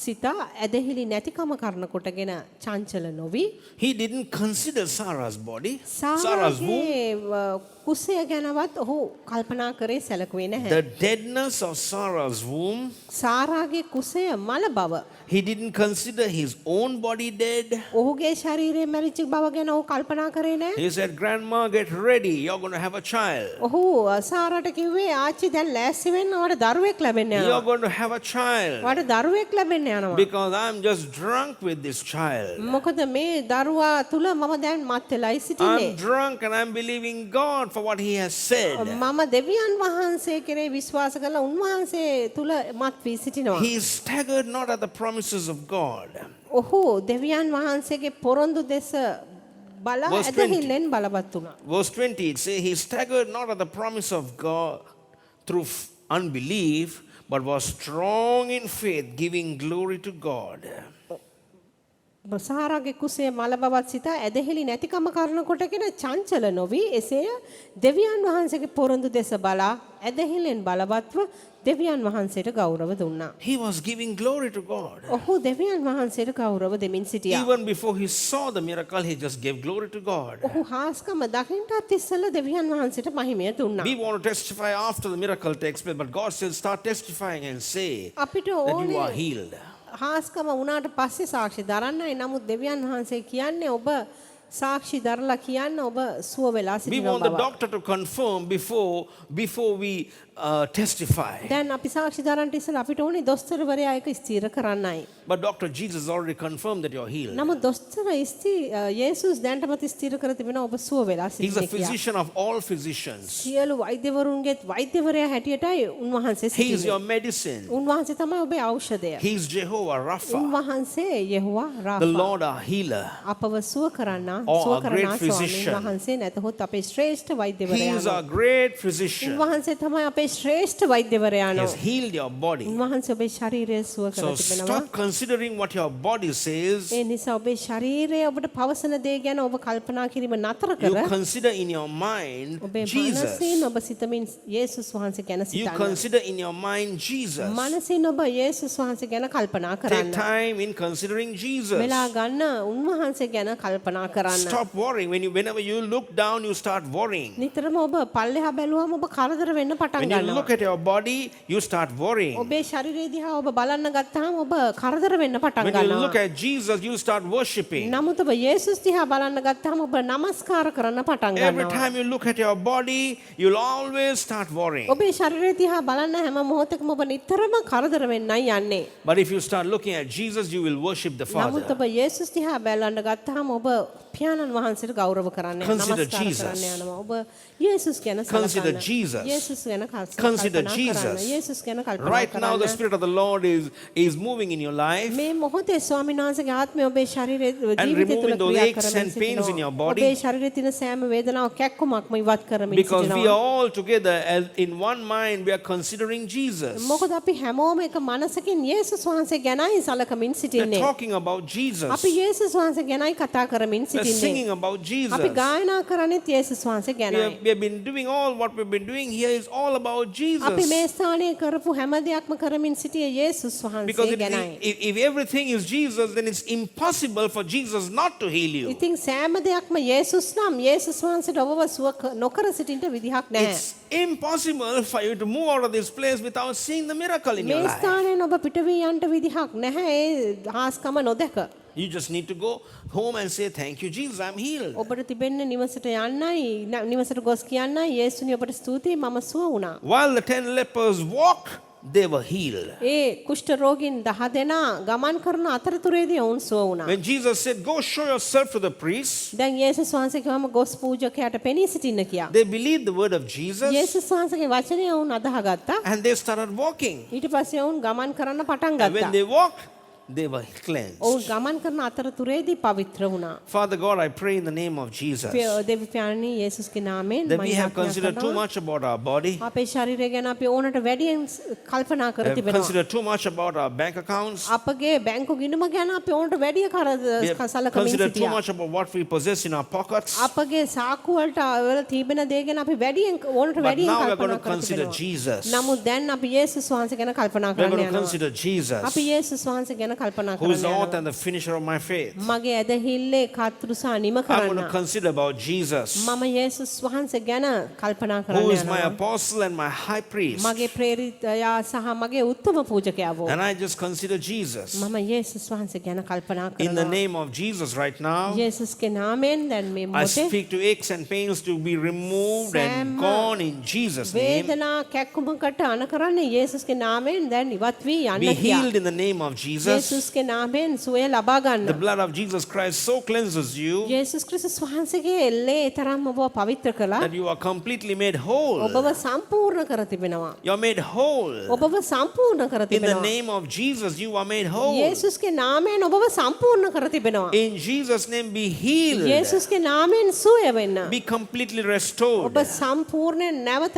සිතා ඇදහිලි නැතිකම කරන කොටගෙන චංචල නොවි He didn't consider Sarah's body, Sarah's womb, සාරාගේ කුසය ගැනවත් ඔහු කල්පනා කරේ සැලකුවේ නැහැ. the deadness of Sarah's womb. සාරාගේ කුසය මල බව He didn't consider his own body dead. ඔහුගේ ශරීරයේ මැරිච්ච බව ගැන ඔහු කල්පනා කරේ නැහැ. He said, Grandma, get ready. You're going to have a child. ඔහු සාරාට කිව්වේ ආච්චි දැන් ලෑස්ති වෙන්න ඔයාලට දරුවෙක් ලැබෙන්න You're යනවා. going to have a child. ඔයාලට දරුවෙක් ලැබෙන්න යනවා. Because I'm just drunk with this child. මොකද මේ දරුවා තුල මම දැන් මත් වෙලායි සිටින්නේ. I'm drunk and I'm believing God for what He has said. මම දෙවියන් වහන්සේ කෙරේ විශ්වාස කරලා උන්වහන්සේ තුල මත් වී සිටිනවා. He staggered not at the promises of God. ඔහු දෙවියන් වහන්සේගේ පොරොන්දු දෙස බලා Verse 20. ඇදහිල්ලෙන් බලවත් වුණා. Verse 20, it says, He staggered not at the promise of God through unbelief, but was strong in faith, giving glory to God. සාරාගේ කුසේ මල බවත් සිතා ඇදහිලි නැතිකම කරන කොටගෙන චංචල නොවි එසේ දෙවියන් වහන්සේගේ පොරොන්දු දෙස බලා ඇදහිල්ලෙන් බලවත්ව දෙවියන් වහන්සේට ගෞරව දුන්නා. He was giving glory to God. ඔහු දෙවියන් වහන්සේට ගෞරව දෙමින් සිටියා. Even before he saw the miracle, he just gave glory to God. ඔහු හාස්කම දකින්නත් ඉස්සෙල්ලා දෙවියන් වහන්සේට මහිමය දුන්නා. We want to testify after the miracle takes place, but God says, start testifying and say අපිට that you ඕනේ are healed. හාස්කම වුණාට පස්සේ සාක්ෂි දරන්නයි. නමුත් දෙවියන් වහන්සේ කියන්නේ ඔබ සාක්ෂි දරලා කියන්න ඔබ සුව වෙලා We සිටිනවා want the බව. doctor to confirm before we testify. දැන් අපි සාක්ෂි දරන්න ඉස්සෙල්ලා අපිට ඕනේ දොස්තරවරයා එක ස්ථිර කරන්නයි. But Dr. Jesus already confirmed that you're healed. නමුත් දොස්තර යේසුස් දැන්ටමත් ස්ථිර කර තිබෙනවා ඔබ සුව වෙලා He's a සිටින්නේ කියලා. physician of all physicians. සියලු වෛද්‍යවරුන්ගේ වෛද්‍යවරයා හැටියටයි උන්වහන්සේ He is your සිටින්නේ. medicine. උන්වහන්සේ තමයි ඔබේ ඖෂධය. He's Jehovah Rapha, උන්වහන්සේ යෙහෝවා the රාෆා. Lord our healer. අපව සුව කරන්නා Oh, සුව a great කරන්නා physician. ස්වාමීන් වහන්සේ නැතහොත් අපේ ශ්‍රේෂ්ඨ He වෛද්‍යවරයා. is our great physician. උන්වහන්සේ තමයි අපේ ශ්‍රේෂ්ඨ වෛද්‍යවරයා. He has healed your body. උන්වහන්සේ ඔබේ ශරීරය සුව කර So තිබෙනවා. stop considering what your body says. ඒ නිසා ඔබේ ශරීරය ඔබට පවසන දේ ගැන ඔබ කල්පනා කිරීම නතර You කර consider in your mind ඔබේ Jesus. මනසින් ඔබ සිතමින් යේසුස් වහන්සේ ගැන You සිතන්න. consider in your mind Jesus. මනසින් ඔබ යේසුස් වහන්සේ ගැන කල්පනා Take කරන්න. time in considering Jesus. වෙලා ගන්න උන්වහන්සේ ගැන කල්පනා කරන්න. Stop worrying. Whenever you look down, you start worrying. නිතරම ඔබ පල්ලෙහා බැලුවම ඔබ කරදර වෙන්න පටන් When you look ගන්නවා. at your body, you start worrying. ඔබේ ශරීරය දිහා ඔබ බලන්න ගත්තාම ඔබ කරදර වෙන්න පටන් When you look ගන්නවා. at Jesus, you start worshiping. නමුත් ඔබ යේසුස් දිහා බලන්න ගත්තාම ඔබ නමස්කාර කරන්න පටන් Every ගන්නවා. time you look at your body, you'll always start worrying. ඔබේ ශරීරය දිහා බලන්න හැම මොහොතකම ඔබ නිතරම කරදර වෙන්නයි යන්නේ. But if you start looking at Jesus, you will worship the නමුත් Father. ඔබ යේසුස් දිහා බලන්න ගත්තාම ඔබ පියාණන් වහන්සේට ගෞරව කරන්න Consider නමස්කාර Jesus. කරන්න යනවා. ඔබ යේසුස් ගැන Consider සලකන්න. Jesus. යේසුස් ගැන Consider කල්පනා Jesus. කරන්න. යේසුස් ගැන කල්පනා Right now, the කරන්න. Spirit of the Lord is moving in your life. මේ මොහොතේ ස්වාමීන් වහන්සේගේ ආත්මය ඔබේ ශරීරයේ ජීවිතය තුළ removing those ක්‍රියා aches කරමින් and pains in your සිටිනවා. body. ඔබේ ශරීරයේ තියෙන සෑම වේදනාවක් කැක්කුමක්ම ඉවත් කරමින් Because we are සිටිනවා. all together as in one mind, we are considering Jesus. මොකද අපි හැමෝම එක මනසකින් යේසුස් වහන්සේ ගැනයි සලකමින් We're සිටින්නේ. talking about Jesus. අපි යේසුස් වහන්සේ ගැනයි කතා කරමින් We're සිටින්නේ. singing about Jesus. අපි ගායනා කරන්නේත් යේසුස් වහන්සේ ගැනයි. We have been doing all what we've been doing here is all about අපි මේ Jesus. ස්ථානයේ කරපු හැම දෙයක්ම කරමින් සිටියේ යේසුස් Because වහන්සේ ගැනයි. if everything is Jesus, then it's impossible for Jesus not to heal you. ඉතින් සෑම දෙයක්ම යේසුස් නම් යේසුස් වහන්සේට ඔබව සුව නොකර සිටින්න විදිහක් නැහැ. It's impossible for you to move out of this place without seeing the miracle in මේ your life. ස්ථානයෙන් ඔබ පිට වී යන්න විදිහක් නැහැ ඒ හාස්කම නොදක. You just need to go home and say, thank you, Jesus, I'm healed. ඔබට තිබෙන්නේ නිවසට යන්නයි නිවසට ගොස් කියන්නයි යේසුනි ඔබට ස්තුතියි මම සුව වුණා. While the 10 lepers walked, they were healed. ඒ කුෂ්ඨ රෝගීන් 10 දෙනා ගමන් කරන අතරතුරේදී ඔවුන් සුව වුණා. When Jesus said, go show yourself to the priest, දැන් යේසුස් වහන්සේ කිව්වම ගොස් පූජකයාට පෙනී සිටින්න කියා. they believed the word of Jesus යේසුස් වහන්සේගේ වචනය ඔවුන් අදහගත්තා. and they started walking. ඊට පස්සේ ඔවුන් ගමන් කරන්න පටන් And when ගත්තා. they walked, they were cleansed. ඔවුන් ගමන් කරන අතරතුරේදී පවිත්‍ර වුණා. Father God, I pray in the name of Jesus දෙවි පියාණනි යේසුස්ගේ නාමයෙන් that මම we have යාඥා considered too කරනවා. much about our body, අපේ ශරීරය ගැන අපි ඕනට වැඩියෙන් කල්පනා කර have තිබෙනවා. considered too much about our bank accounts, අපගේ බැංකු ගිණුම ගැන අපි ඕනට වැඩිය we have සලකමින් considered too සිටියා. much about what we possess in our pockets. අපගේ සාක්කු වලට වල තිබෙන දේ ගැන අපි වැඩියෙන් ඕනට But වැඩියෙන් now we are going කල්පනා to කර consider තිබෙනවා. Jesus. නමුත් දැන් අපි යේසුස් වහන්සේ ගැන කල්පනා We are කරන්න going to යනවා. consider Jesus, අපි යේසුස් වහන්සේ ගැන කල්පනා who is කරන්න the යනවා. author and the finisher of my faith. මගේ ඇදහිල්ලේ කර්තෘ සහ නිම I'm going කරන්න. to consider about Jesus, මම යේසුස් වහන්සේ ගැන කල්පනා who කරන්න is my යනවා. apostle and my high priest. මගේ ප්‍රේරිතයා සහ මගේ උත්තම පූජකයා වූ And I just consider Jesus. මම යේසුස් වහන්සේ ගැන කල්පනා In the කරනවා. name of Jesus right now, යේසුස්ගේ නාමයෙන් දැන් මේ I මොහොතේ speak to aches and pains to be removed and Sam, gone in Jesus' name. වේදනා කැක්කුමකට අන කරන්නේ යේසුස්ගේ නාමයෙන් දැන් ඉවත් වී යන්න Be කියා. healed in the name of Jesus. යේසුස්ගේ නාමයෙන් සුවය ලබා ගන්න. The blood of Jesus Christ so cleanses you යේසුස් ක්‍රිස්තුස් වහන්සේගේ එල්ලේ තරම් ඔබව පවිත්‍ර කළා. that you are completely made whole. ඔබව සම්පූර්ණ කර තිබෙනවා. You're made whole. ඔබව සම්පූර්ණ කර In the තිබෙනවා. name of Jesus, you are made whole. යේසුස්ගේ නාමයෙන් ඔබව සම්පූර්ණ කර තිබෙනවා. In Jesus' name, be healed. යේසුස්ගේ නාමයෙන් සුවය වෙන්න. Be completely restored. ඔබ සම්පූර්ණයෙන් නැවත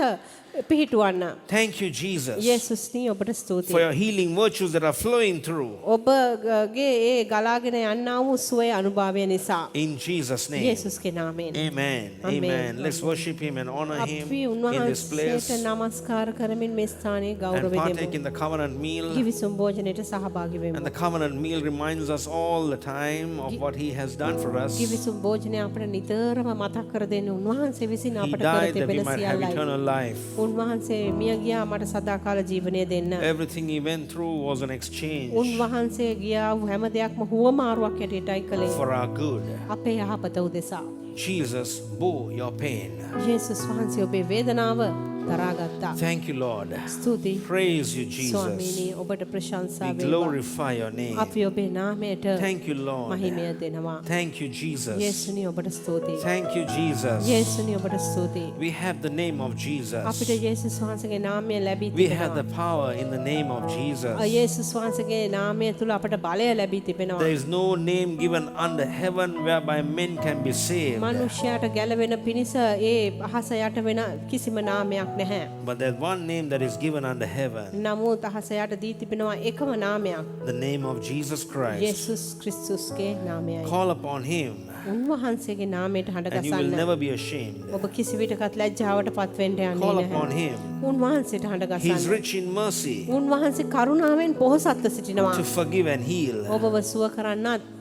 පිහිටුවන්න. Thank you, Jesus, යේසුස්නි ඔබට for ස්තුතියි. your healing virtues that are flowing through. ඔබගේ ඒ ගලාගෙන යන්නා වූ සුවය අනුභවය නිසා. In Jesus' name. යේසුස්ගේ නාමයෙන්. Amen. Amen. Amen. Let's worship Him and honor Him අපි in this place උන්වහන්සේට නමස්කාර කරමින් මේ ස්ථානයේ and ගෞරවය partake දෙමු. in the covenant meal. කිවිසුම් භෝජනයට සහභාගී වෙමු. And the covenant meal reminds us all the time of what He has done for us. He කිවිසුම් භෝජනය අපට නිතරම මතක් කර දෙන්නේ උන්වහන්සේ විසින් අපට කර died that we තිබෙන might have සියල්ලයි. eternal life. උන්වහන්සේ මිය ගියා මට සදාකාල ජීවනය දෙන්න. Everything He went through was an exchange උන්වහන්සේ ගියා වූ හැම දෙයක්ම හුවමාරුවක් හැටියටයි කළේ. for our good. අපේ යහපත උදෙසා. Jesus bore your pain. යේසුස් වහන්සේ ඔබේ වේදනාව දරාගත්තා. Thank you, Lord. ස්තුතියි. Praise you, ස්වාමීනි Jesus. ඔබට ප්‍රශංසා We වේවා. glorify your name. අපි ඔබේ නාමයට Thank you, Lord. මහිමය දෙනවා. Thank you, Jesus. යේසුනි ඔබට ස්තුතියි. Thank you, Jesus. යේසුනි ඔබට ස්තුතියි. We have the name of Jesus. අපිට යේසුස් වහන්සේගේ නාමය ලැබී We have the තිබෙනවා. power in the name of Jesus. යේසුස් වහන්සේගේ නාමය තුල අපට බලය ලැබී තිබෙනවා. There is no name given under heaven whereby men can be saved. මනුෂ්‍යයාට ගැලවෙන පිණිස ඒ අහස යට වෙන කිසිම නාමයක් නැහැ. But there's one name that is given under heaven. නමුත් අහස යට දී තිබෙනවා එකම නාමයක්. The name of Jesus Christ. යේසුස් ක්‍රිස්තුස්ගේ නාමයයි. Call upon Him උන්වහන්සේගේ නාමයට හඬ and you will ගසන්න. never be ashamed. ඔබ කිසි විටකත් ලැජ්ජාවට පත් වෙන්න යන්නේ Call upon නැහැ. Him. උන්වහන්සේට හඬ He is ගසන්න. rich in mercy උන්වහන්සේ කරුණාවෙන් පොහොසත්ව සිටිනවා. to forgive and heal, ඔබව සුව කරන්නත්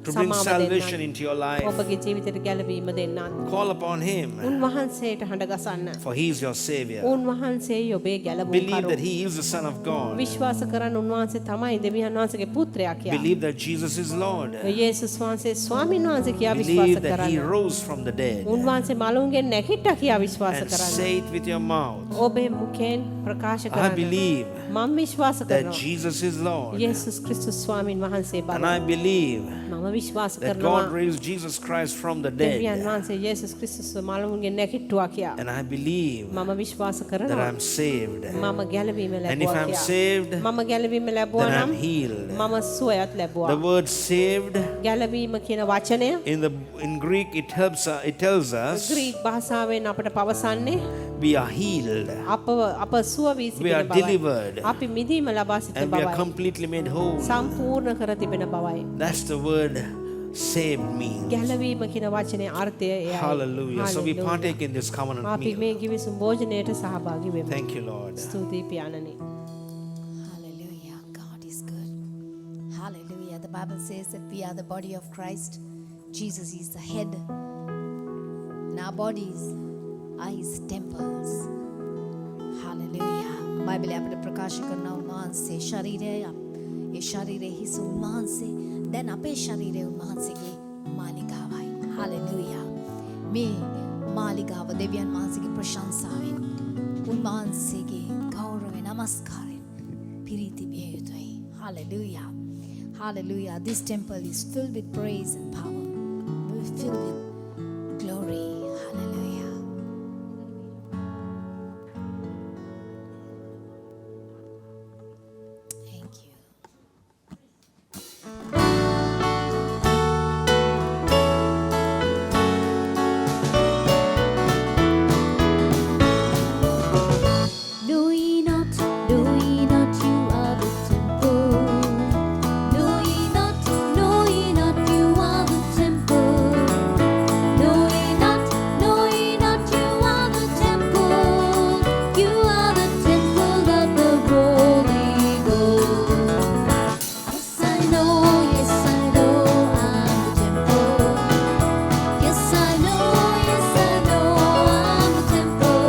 to bring සමාව salvation දෙන්නත් into your life. ඔබගේ ජීවිතයට ගැලවීම දෙන්නත් Call upon Him, උන්වහන්සේට හඬ ගසන්න. for He is your Savior. උන්වහන්සේ ඔබේ ගැලවුම් Believe කරු. that He is the Son of God. විශ්වාස කරන්න උන්වහන්සේ තමයි දෙවියන් වහන්සේගේ පුත්‍රයා කියා. Believe that Jesus is Lord. යේසුස් වහන්සේ ස්වාමීන් වහන්සේ කියා විශ්වාස Believe that He කරන්න. rose from the dead. උන්වහන්සේ මලුන්ගෙන් නැගිට්ටා කියා විශ්වාස And කරන්න. say it with your mouth. ඔබේ මුඛයෙන් ප්‍රකාශ I කරන්න. believe මම විශ්වාස that කරනවා. Jesus is Lord. යේසුස් ක්‍රිස්තුස් ස්වාමීන් වහන්සේ And බව. I believe මම විශ්වාස that කරනවා. God raised Jesus Christ from the දෙවියන් dead. වහන්සේ යේසුස් ක්‍රිස්තුස් මලුන්ගෙන් නැගිට්ටුවා කියා. And I believe මම විශ්වාස that කරනවා. I'm saved. මම ගැලවීම And if ලැබුවා I'm කියා. saved, මම ගැලවීම ලැබුවා then I'm නම් healed. මම සුවයත් ලැබුවා. The word saved ගැලවීම කියන වචනය in Greek it tells us Greek භාෂාවෙන් අපට පවසන්නේ we are healed අප සුව වී We are සිටින බවයි. delivered. අපි මිදීම ලබා සිටින and we are බවයි. completely made whole. සම්පූර්ණ කර තිබෙන බවයි. That's the word saved means. ගැලවීම කියන වචනේ අර්ථය එයයි. Hallelujah. So we Hallelujah. partake in this covenant අපි meal. මේ කිවිසුම් භෝජනයට සහභාගී වෙමු. Thank you, Lord. ස්තුතියි පියාණනි. Hallelujah. God is good. Hallelujah. The Bible says that we are the body of Christ. Jesus is the head. And our bodies are His temples. Hallelujah. බයිබලයේ අපිට ප්‍රකාශ කරනවා උන්වහන්සේ ශරීරය ඒ ශරීරයේ හිස උන්වහන්සේ දැන් අපේ ශරීරයේ උන්වහන්සේගේ මාලිගාවයි. හලෙලූයා. මේ මාලිගාව දෙවියන් වහන්සේගේ ප්‍රශංසාවෙන් උන්වහන්සේගේ ගෞරවයෙන් නමස්කාරයෙන් පිරී තිබිය යුතුයි. Hallelujah. Hallelujah. This temple is filled with praise and power. We're filled with glory. Hallelujah. Thank you. Know ye not you are the temple? Know ye not you are the temple? Know ye not you are the temple? You are the temple of the Holy Ghost. Yes, I know I'm the temple. Yes, I know I'm the temple.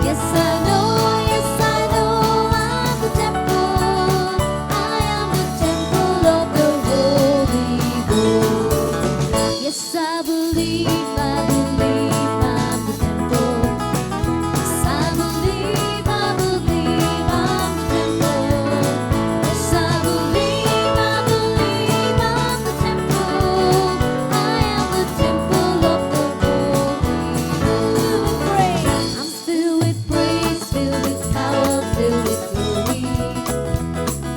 Yes, I know I'm the temple. I am the temple of the Holy Ghost. Yes, I believe I'm the temple. Yes, I believe I'm the temple. Yes, I believe I'm the temple. I am the temple of the Holy Ghost. I'm filled with praise, filled with power, filled with glory.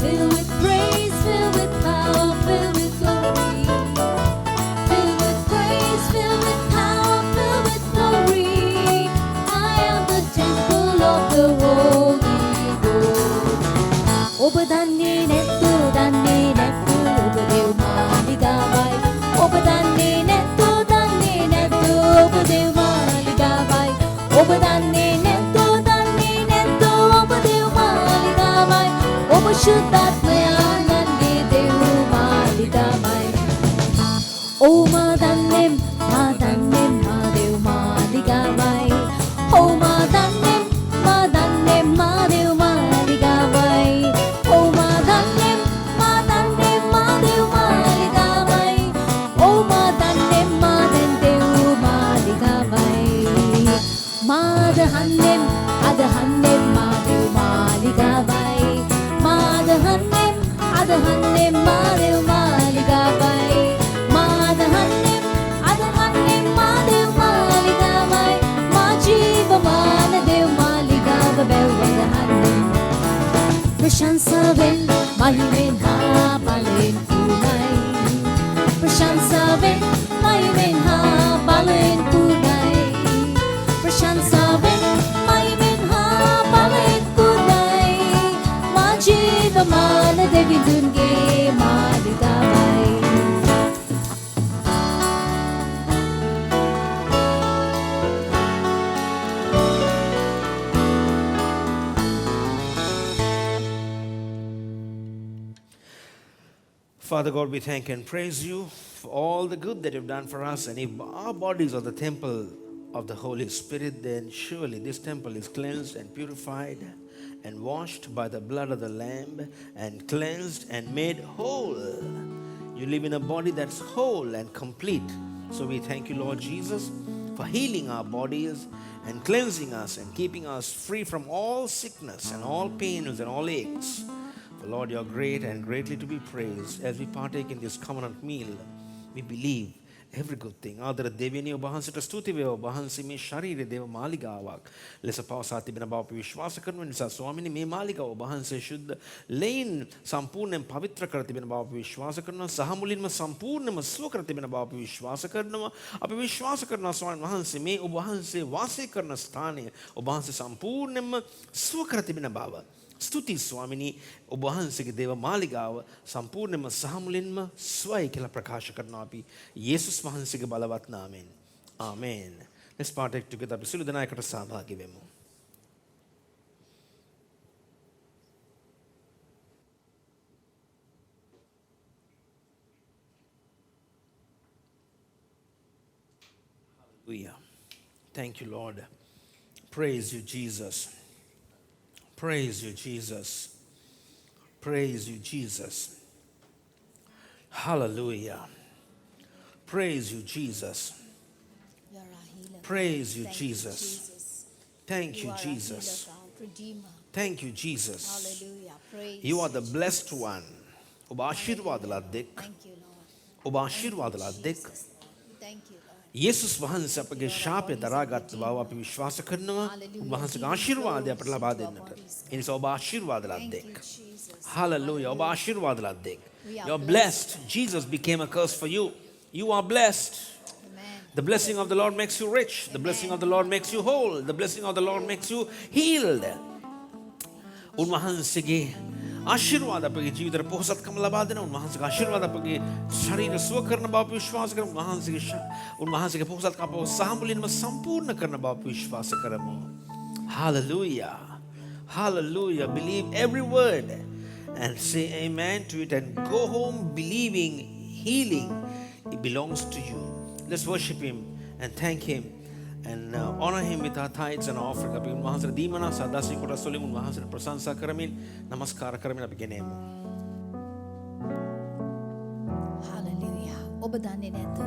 Filled with praise, filled with power, filled with glory. Filled with praise, filled with power, filled with glory. I am the temple of the Holy Ghost. ඔබ දන්නේ නැත්තෝ ඔබ දෙව් මාලිගාවයි. ඔබ දන්නේ නැත්තෝ ඔබ දෙව් මාලිගාවයි. ඔබ දන්නේ නැත්තෝ ඔබ දෙව් මාලිගාවයි. ඔබ ශුද්ධාත්මයාණන්ගේ දෙව් මාලිගාවයි. Oh, ma dannem, ma dev maligawai. Oh, ma dannem, ma dev maligawai. Oh, ma dannem, ma dev maligawai. Oh, ma dannem, dev maligawai. Ma dahannem, ma dev maligawai. Ma dahannem, ma dev maligawai. Prashansaven, mahimen ha balen punai. Prashansaven, mahimen ha balen punai. Prashansaven, mahimen ha balen punai. Majiva mana devindunge maligawai. Father God, we thank and praise you for all the good that you've done for us. And if our bodies are the temple of the Holy Spirit, then surely this temple is cleansed and purified and washed by the blood of the Lamb and cleansed and made whole. You live in a body that's whole and complete. So we thank you, Lord Jesus, for healing our bodies and cleansing us and keeping us free from all sickness and all pains and all aches. For Lord, you're great and greatly to be praised. As we partake in this covenant meal, we believe every good thing. ආදර දෙවියනි ඔබ වහන්සේට ස්තුති වේවා. ඔබ වහන්සේ මේ ශරීරයේ දේව මාලිගාවක් ලෙස පවසා තිබෙන බව අපි විශ්වාස කරන නිසා ස්වාමීනි මේ මාලිගාව ඔබ වහන්සේ ශුද්ධ ලෙයින් සම්පූර්ණයෙන් පවිත්‍ර කර තිබෙන බව අපි විශ්වාස කරනවා. සහ මුලින්ම සම්පූර්ණයෙන්ම සුව කර තිබෙන බව අපි විශ්වාස කරනවා. අපි විශ්වාස කරනවා ස්වාමීන් වහන්සේ මේ ඔබ වහන්සේ වාසය කරන ස්ථානය ඔබ වහන්සේ සම්පූර්ණයෙන්ම සුව කර තිබෙන බව. ස්තුති ස්වාමිනී ඔබ වහන්සේගේ දේව මාලිගාව සම්පූර්ණයෙන්ම සහ මුලින්ම ස්වයි කියලා ප්‍රකාශ කරනවා අපි යේසුස් වහන්සේගේ බලවත් නාමයෙන්. ආමේන්. Let's partake together. අපි සියලු දෙනා එකට සහභාගී වෙමු. Hallelujah. Thank you, Lord. Praise you, Jesus. Praise you, Jesus. Praise you, Jesus. Hallelujah. Praise you, Jesus. You are our healer. Praise you, Thank you, Jesus. Jesus. Thank You you, are our Jesus. healer, God, Redeemer. Thank you, Jesus. Hallelujah. Praise You are the you, blessed Jesus. one. ඔබ ආශිර්වාදලා දෙක්. Thank you, Lord. ඔබ ආශිර්වාදලා දෙක්. Jesus. Thank you, Lord. යේසුස් වහන්සේ අපගේ ශාපය දරාගත් බව අපි විශ්වාස කරනවා. උන්වහන්සේගේ ආශිර්වාදය අපට ලබා දෙන්නට. ඒ නිසා ඔබ ආශිර්වාදලා Thank දෙක්. you, Jesus. Hallelujah. ඔබ ආශිර්වාදලා දෙක්. You're blessed. Jesus became a curse for you. You are blessed. Amen. The blessing of the Lord makes you rich. The blessing of the Lord makes you whole. The blessing of the Lord makes you healed. උන්වහන්සේගේ ආශිර්වාද අපගේ ජීවිතේ පොහොසත්කම ලබා දෙන උන්වහන්සේගේ ආශිර්වාද අපගේ ශරීර සුව කරන බව අපි විශ්වාස කරමු. උන්වහන්සේගේ පොහොසත්කම අපව සාමුලින්ම සම්පූර්ණ කරන බව අපි විශ්වාස කරමු. Hallelujah. Hallelujah. Believe every word and say amen to it and go home believing healing. It belongs to you. Let's worship him and thank him and honor him with our tithes and offering. අපි උන්වහන්සේට දීමනා සදාසි කොටස් වලින් උන්වහන්සේට ප්‍රශංසා කරමින් නමස්කාර කරමින් අපි ගෙනෙමු. Hallelujah. ඔබ දන්නේ නැතු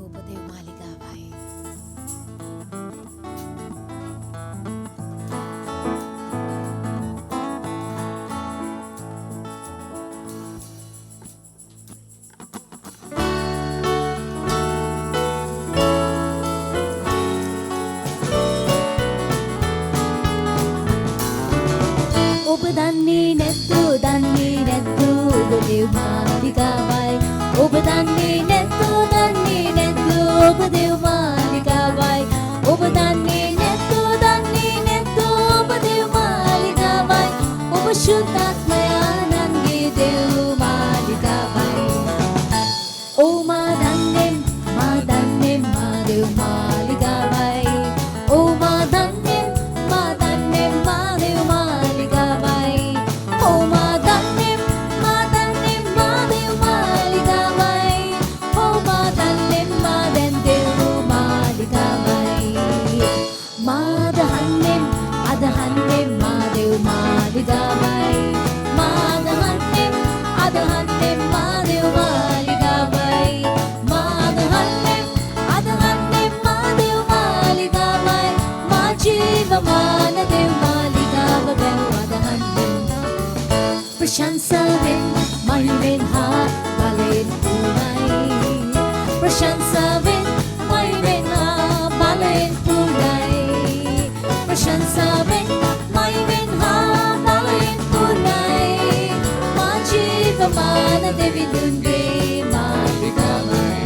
ඔබ දේව මාලිගාවයි. ඔබ දන්නේ නැද්දෝ ඔබ දේව මාලිගාවයි ඔබ දන්නේ නැද්දෝ ඔබ දේව මාලිගාවයි ඔබ දන්නේ නැද්දෝ ඔබ දේව මාලිගාවයි ඔබ ශුද්ධාත්මයාණන්ගේ දේව මාලිගාවයි ඕ මා දන්නේ මා දේව මාලිගාවයි ඕ මා දන්නේ මා දේව මාලිගාවයි ඕ මා දන්නේ මා දේව මාලිගාවයි ඕ මා දන්නේ මා දේව මාලිගාවයි මා දන්නේ අදහන්නේ මා දේව මාලිගාවයි මා දන්නේ අදහන්නේ මා දේව මාලිගාවයි මා දන්නේ අදහන්නේ මා දේව මාලිගාවයි මා ජීවමාන දේව මාලිගාව බැව අදහන්නේ ප්‍රශංසාවෙන් මහිමෙන් හා බලෙන් පුරයි ප්‍රශංසාවෙන් මහිමෙන් හා බලෙන් පුරයි ප්‍රශංසාවෙන් මහිමෙන් හා බලෙන් පුරයි මා ජීවමාන දෙවිඳුන්ගේ මාලිගාවයි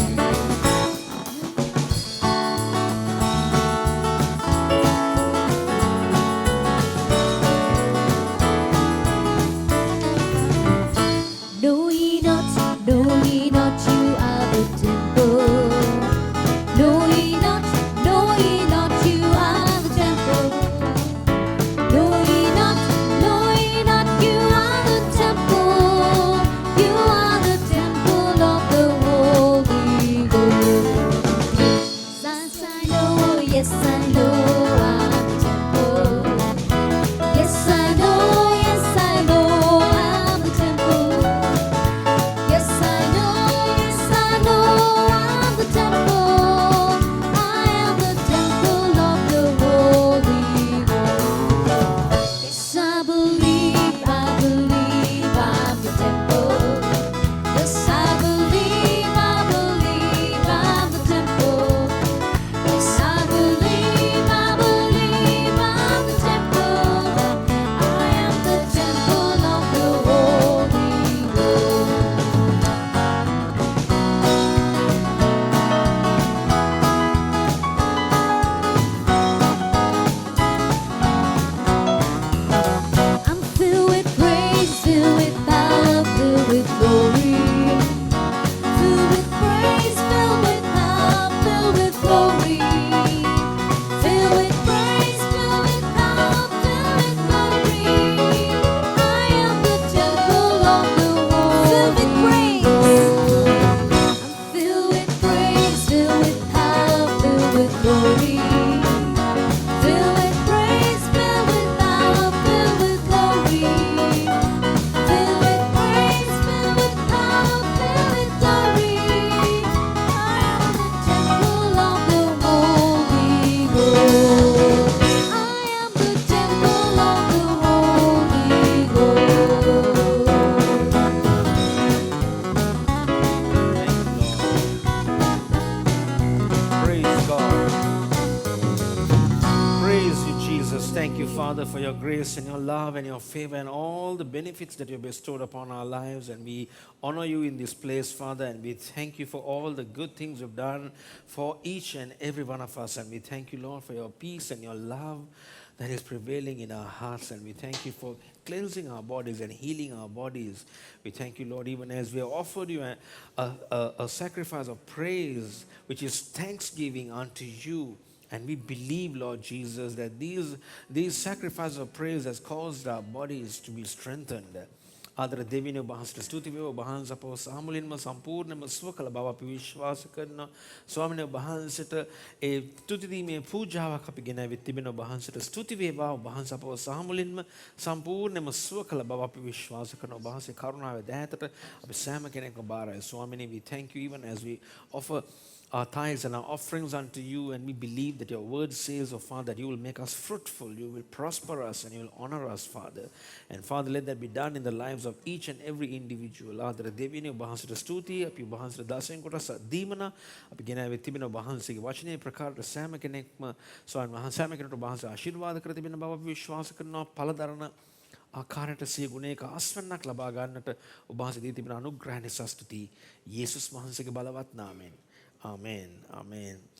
Know ye not, you are the temple. Know ye not, you are the temple. Know ye not, you are the temple. You are the temple. grace and your love and your favor and all the benefits that you bestowed upon our lives. And we honor you in this place, Father, and we thank you for all the good things you've done for each and every one of us. And we thank you, Lord, for your peace and your love that is prevailing in our hearts. And we thank you for cleansing our bodies and healing our bodies. We thank you, Lord, even as we have offered you a sacrifice of praise, which is thanksgiving unto you. And we believe, Lord Jesus, that these sacrifices of praise has caused our bodies to be strengthened. ආදර දෙවියන් වහන්සේට ස්තුති වේවා. වහන්ස අපව සාමුලින්ම සම්පූර්ණයෙන්ම සුව කළ බව අපි විශ්වාස කරනවා. ස්වාමීන් වහන්සේට ඒ ස්තුති දීමේ පූජාවක් අපි ගෙනාවිත් තිබෙනවා. වහන්සේට ස්තුති වේවා. වහන්ස අපව සාමුලින්ම සම්පූර්ණයෙන්ම සුව කළ බව අපි විශ්වාස කරනවා. වහන්සේ කරුණාවේ දෑතට අපි සෑම කෙනෙක්ම බාරයි. ස්වාමීනි, we thank you even as we offer our tithes and our offerings unto you, and we believe that your word says, oh Father, that you will make us fruitful, you will prosper us, and you will honor us, Father. And Father, let that be done in the lives of each and every individual. ආදර දෙවියනි වහන්සේට ස්තුතියි. අපි වහන්සේට දාසයෙන් කොටස දීමන අපි ගෙනාවේ තිබෙන වහන්සේගේ වචනේ ප්‍රකාරයට සෑම කෙනෙක්ම ස්වාමීන් වහන්සේ සෑම කෙනෙකුට වහන්සේ ආශිර්වාද කර තිබෙන බව අපි විශ්වාස කරනවා. පළදරන ආකාරයට සිය ගුණයක ආස්වන්නක් ලබා ගන්නට ඔබ වහන්සේ දී තිබෙන අනුග්‍රහ නිසා ස්තුතියි. යේසුස් වහන්සේගේ බලවත් නාමයෙන්. Amen. Amen.